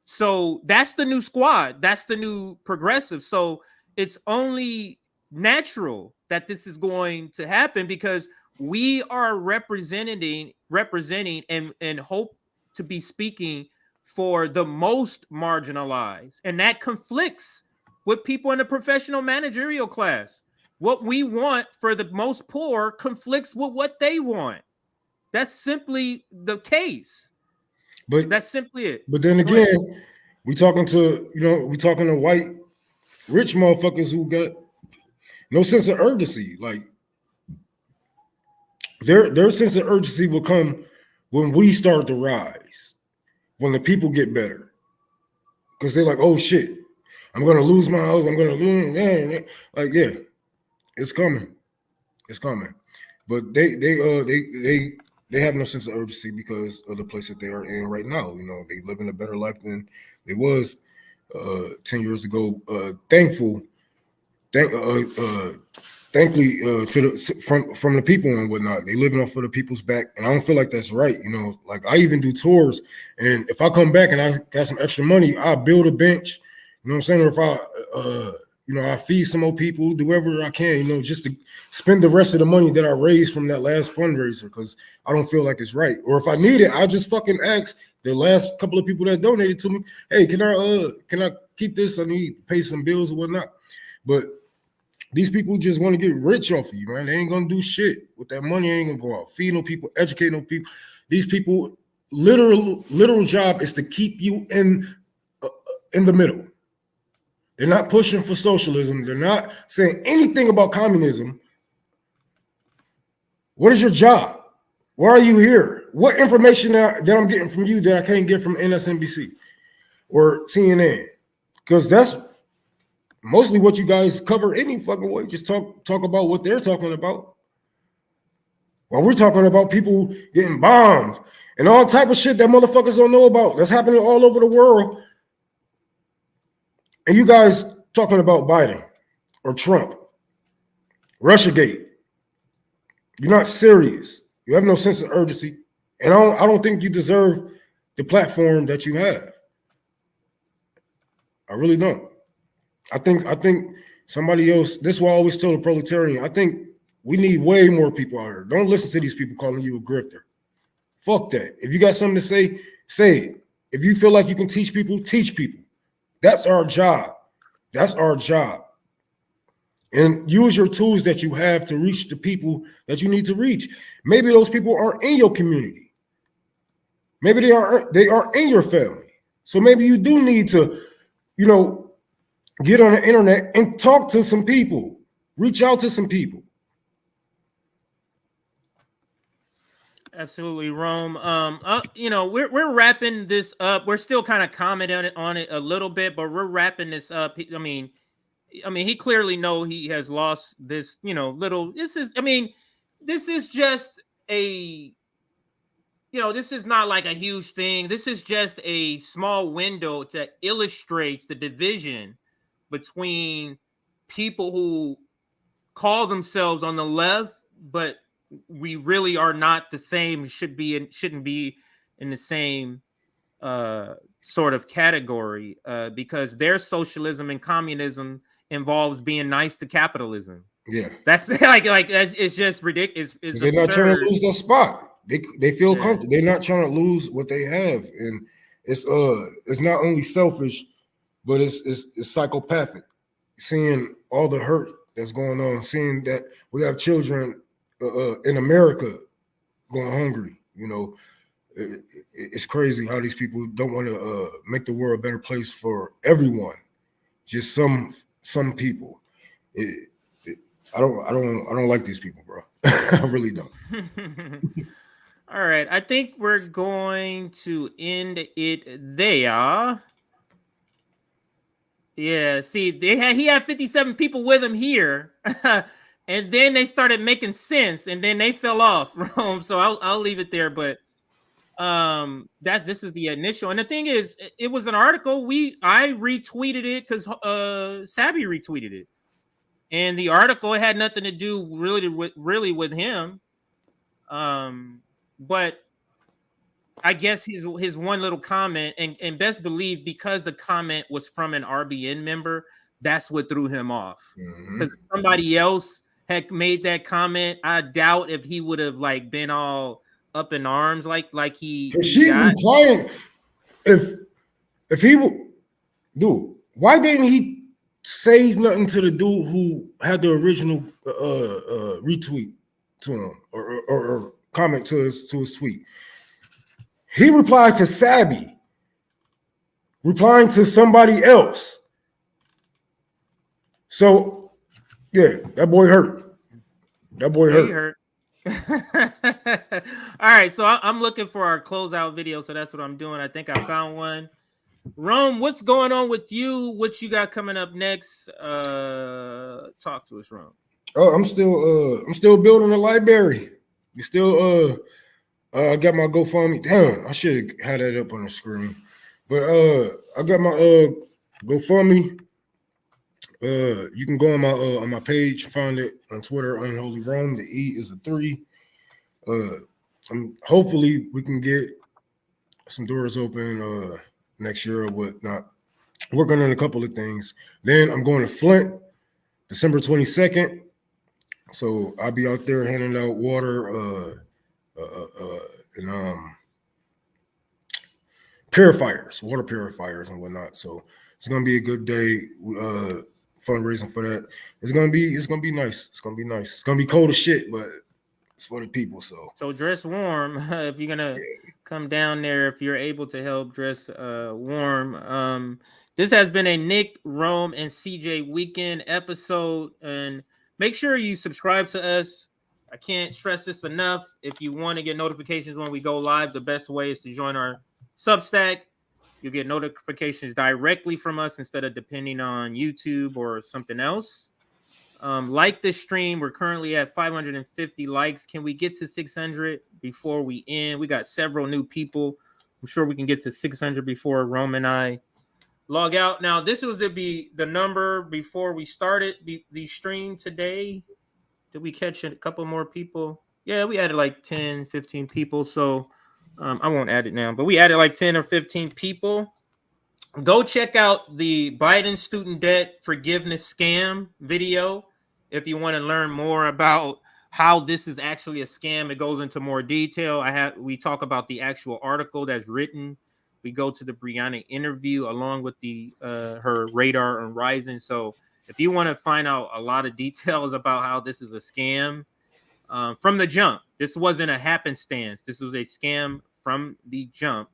So that's the new squad. That's the new progressive. So it's only natural that this is going to happen, because we are representing and hope to be speaking for the most marginalized. And that conflicts with people in the professional managerial class. What we want for the most poor conflicts with what they want. That's simply the case. But that's simply it. But then again, we talking to white rich motherfuckers who got no sense of urgency. Like their sense of urgency will come when we start to rise, when the people get better, because they're like, oh shit, I'm gonna lose my house. I'm gonna lose. Like, yeah, it's coming. It's coming. But they they have no sense of urgency because of the place that they are in right now. You know, they live in a better life than they was 10 years ago. Thankfully from the people and whatnot. They living off of the people's back, and I don't feel like that's right. You know, like I even do tours, and if I come back and I got some extra money, I'll build a bench. You know what I'm saying? Or if I feed some more people, do whatever I can, you know, just to spend the rest of the money that I raised from that last fundraiser, because I don't feel like it's right. Or if I need it, I just fucking ask the last couple of people that donated to me, hey, can I keep this? I need to pay some bills or whatnot. But these people just want to get rich off of you, man. They ain't gonna do shit with that money. They ain't gonna go out, feed no people, educate no people. These people, literal job is to keep you in the middle. They're not pushing for socialism. They're not saying anything about communism. What is your job? Why are you here? What information that I'm getting from you that I can't get from MSNBC or CNN? Because that's mostly what you guys cover any fucking way. Just talk about what they're talking about. While we're talking about people getting bombed and all type of shit that motherfuckers don't know about. That's happening all over the world. And you guys talking about Biden or Trump, Russiagate. You're not serious. You have no sense of urgency. And I don't think you deserve the platform that you have. I really don't. I think somebody else, this is why I always tell the proletarian, I think we need way more people out here. Don't listen to these people calling you a grifter. Fuck that. If you got something to say, say it. If you feel like you can teach people, teach people. That's our job. That's our job. And use your tools that you have to reach the people that you need to reach. Maybe those people aren't in your community. Maybe they aren't in your family. So maybe you do need to, get on the internet and talk to some people. Reach out to some people. Absolutely, Rome. We're wrapping this up. We're still kind of commenting on it a little bit, but we're wrapping this up. I mean, he clearly know he has lost this, little. This is just a, this is not like a huge thing. This is just a small window that illustrates the division between people who call themselves on the left, but we really are not the same. Shouldn't be in the same sort of category because their socialism and communism involves being nice to capitalism. Yeah, that's it's just ridiculous. They're not trying to lose their spot. They feel comfortable. They're not trying to lose what they have, and it's not only selfish, but it's psychopathic. Seeing all the hurt that's going on, seeing that we have children in America going hungry. It's crazy how these people don't want to make the world a better place for everyone. Just some people. I don't like these people, bro. I really don't. All right, I think we're going to end it there. Yeah, see, he had 57 people with him here, and then they started making sense, and then they fell off. So I'll leave it there. But this is the initial, and the thing is, it was an article. I retweeted it because Sabby retweeted it, and the article had nothing to do really with him. But I guess his one little comment, and best believe because the comment was from an RBN member, that's what threw him off. Because somebody else had made that comment, I doubt if he would have been all up in arms like he. She replying, if he would, dude, why didn't he say nothing to the dude who had the original retweet to him or comment to his tweet? He replied to Sabby, replying to somebody else. So, yeah, that boy hurt. That boy hurt. All right, so I'm looking for our closeout video, so that's what I'm doing. I think I found one. Rome, what's going on with you? What you got coming up next? Talk to us, Rome. Oh, I'm still building a library. We still I got my GoFundMe. Damn, I should have had that up on the screen. But I got my GoFundMe. You can go on my page, find it on Twitter, Unholy Rome. The E is a 3. Hopefully we can get some doors open next year or whatnot. Working on a couple of things. Then I'm going to Flint, December 22nd. So I'll be out there handing out water and purifiers, water purifiers and whatnot. So it's gonna be a good day. Fundraising for that. It's gonna be nice. It's gonna be nice. It's gonna be cold as shit, but it's for the people. So dress warm if you're gonna come down there. If you're able to help, dress warm. This has been a Nick, Rome, and CJ weekend episode, and make sure you subscribe to us. I can't stress this enough. If you want to get notifications when we go live, the best way is to join our Substack. You get notifications directly from us instead of depending on YouTube or something else. Like this stream. We're currently at 550 likes. Can we get to 600 before we end? We got several new people. I'm sure we can get to 600 before Rome and I log out. Now, this was to be the number before we started the stream today. Did we catch a couple more people? Yeah, we added like 10, 15 people. So I won't add it now, but we added like 10 or 15 people. Go check out the Biden student debt forgiveness scam video if you want to learn more about how this is actually a scam. It goes into more detail. We talk about the actual article that's written. We go to the Brianna interview along with the her radar and Rising. So if you want to find out a lot of details about how this is a scam from the jump, this wasn't a happenstance. This was a scam from the jump.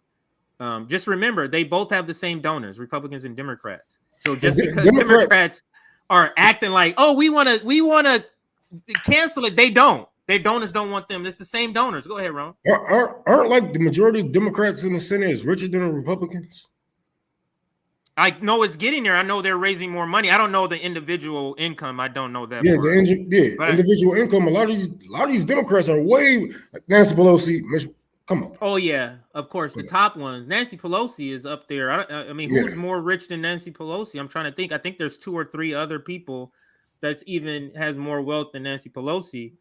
Just remember, they both have the same donors, Republicans and Democrats. So just because Democrats are acting like, oh, we want to cancel it, they don't. Their donors don't want them. It's the same donors. Go ahead, Ron. Aren't like the majority of Democrats in the Senate is richer than the Republicans? I know it's getting there. I know they're raising more money. I don't know the individual income. I don't know that. Yeah, individual income. A lot of these Democrats are way like Nancy Pelosi. Come on. Oh yeah, of course. The top ones. Nancy Pelosi is up there. I mean, who's more rich than Nancy Pelosi? I'm trying to think. I think there's 2 or 3 other people that's even has more wealth than Nancy Pelosi.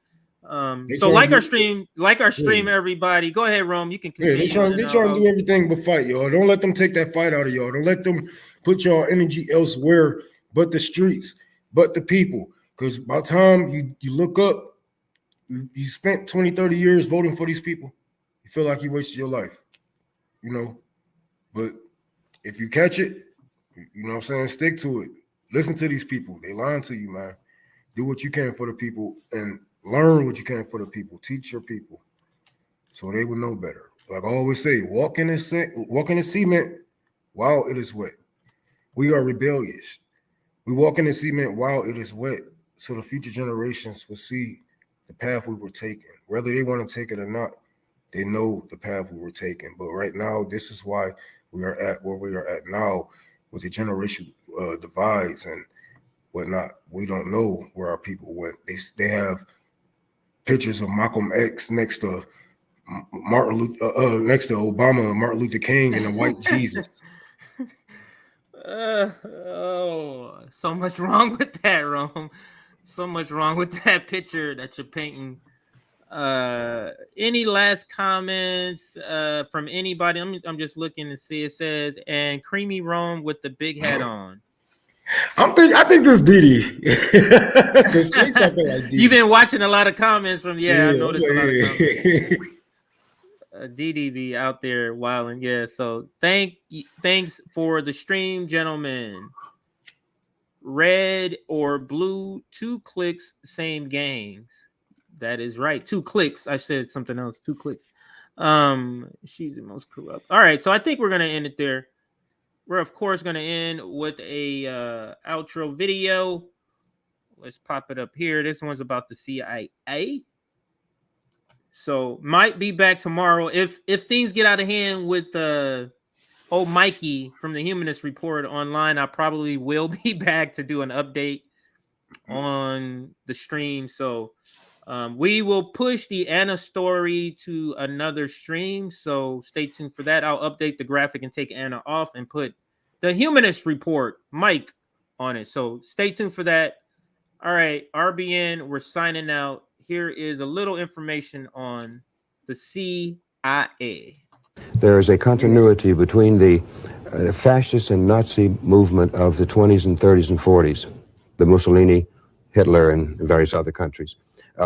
So like our stream, everybody. Go ahead, Rome. You can continue. They trying to do everything but fight, y'all. Don't let them take that fight out of y'all. Don't let them put y'all energy elsewhere but the streets, but the people. Because by the time you look up, you spent 20, 30 years voting for these people. You feel like you wasted your life, you know. But if you catch it, you know what I'm saying, stick to it. Listen to these people. They lying to you, man. Do what you can for the people and learn what you can for the people. Teach your people so they will know better. Like I always say, walk in the cement while it is wet. We are rebellious. We walk in the cement while it is wet so the future generations will see the path we were taking. Whether they want to take it or not, they know the path we were taking. But right now, this is why we are at where we are at now with the generation divides and whatnot. We don't know where our people went. They have pictures of Malcolm X next to next to Obama and Martin Luther King and a white Jesus. So much wrong with that, Rome. So much wrong with that picture that you're painting. Any last comments from anybody? I'm just looking to see. It says, and Creamy Rome with the big hat on. I think this Didi. Like You've been watching a lot of comments from I noticed a lot of comments. Didi be out there wilding. Yeah, so thanks for the stream, gentlemen. Red or blue, 2 clicks, same games. That is right. 2 clicks. I said something else. 2 clicks. She's the most corrupt. All right, so I think we're gonna end it there. We're of course gonna end with a outro video. Let's pop it up here. This one's about the CIA. So might be back tomorrow if things get out of hand with old Mikey from the Humanist Report online. I probably will be back to do an update on the stream. So We will push the Anna story to another stream, so stay tuned for that. I'll update the graphic and take Anna off and put the Humanist report, Mike, on it. So stay tuned for that. All right, RBN, we're signing out. Here is a little information on the CIA. There is a continuity between the fascist and Nazi movement of the 20s and 30s and 40s, the Mussolini, Hitler, and various other countries,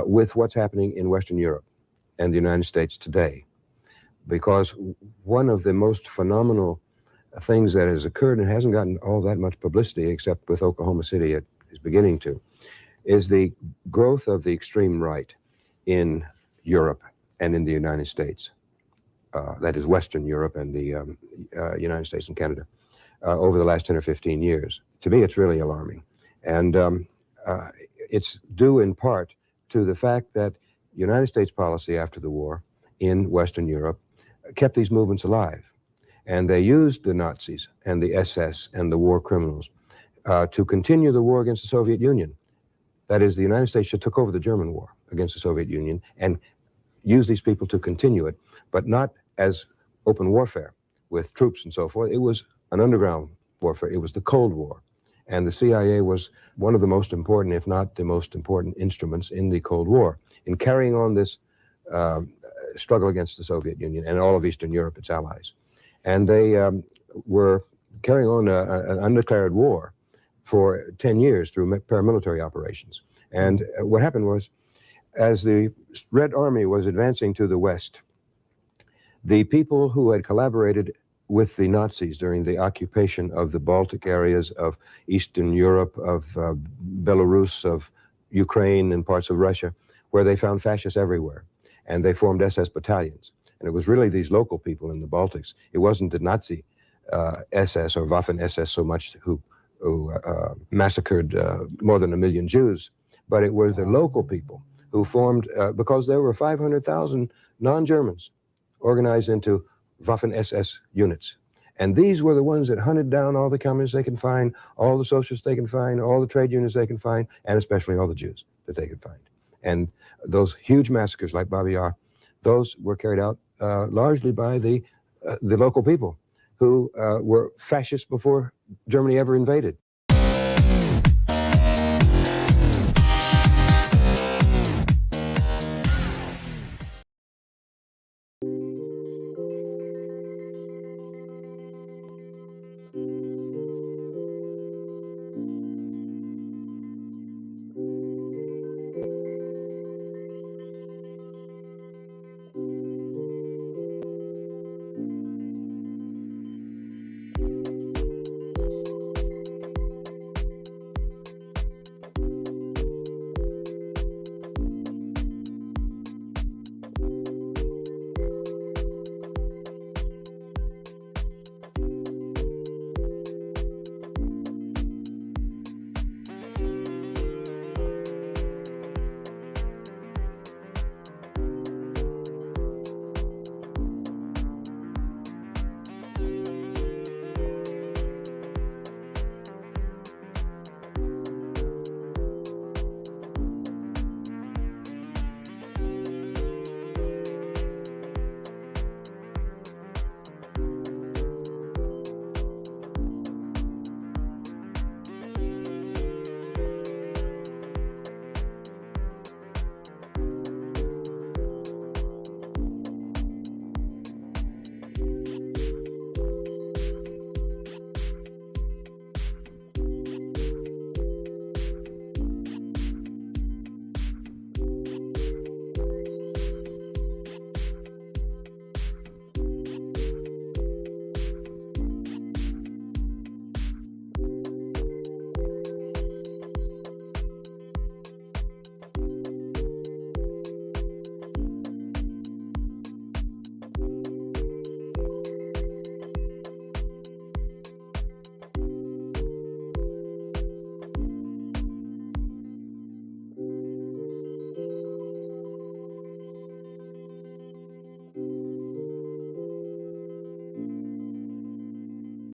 with what's happening in Western Europe and the United States today. Because one of the most phenomenal things that has occurred, and hasn't gotten all that much publicity except with Oklahoma City, it is beginning to, is the growth of the extreme right in Europe and in the United States. That is Western Europe and the United States and Canada, over the last 10 or 15 years. To me, it's really alarming. And it's due in part to the fact that United States policy after the war in Western Europe kept these movements alive. And they used the Nazis and the SS and the war criminals to continue the war against the Soviet Union. That is, the United States took over the German war against the Soviet Union and used these people to continue it, but not as open warfare with troops and so forth. It was an underground warfare. It was the Cold War. And the CIA was one of the most important, if not the most important instruments in the Cold War in carrying on this struggle against the Soviet Union and all of Eastern Europe, its allies. And they were carrying on an undeclared war for 10 years through paramilitary operations. And what happened was, as the Red Army was advancing to the west, the people who had collaborated with the Nazis during the occupation of the Baltic areas of Eastern Europe, of Belarus, of Ukraine, and parts of Russia, where they found fascists everywhere. And they formed SS battalions. And it was really these local people in the Baltics. It wasn't the Nazi SS or Waffen-SS so much who massacred more than 1 million Jews, but it was the local people who formed, because there were 500,000 non-Germans organized into Waffen-SS units. And these were the ones that hunted down all the communists they could find, all the socialists they could find, all the trade unions they could find, and especially all the Jews that they could find. And those huge massacres like Babi Yar, those were carried out largely by the local people who were fascists before Germany ever invaded.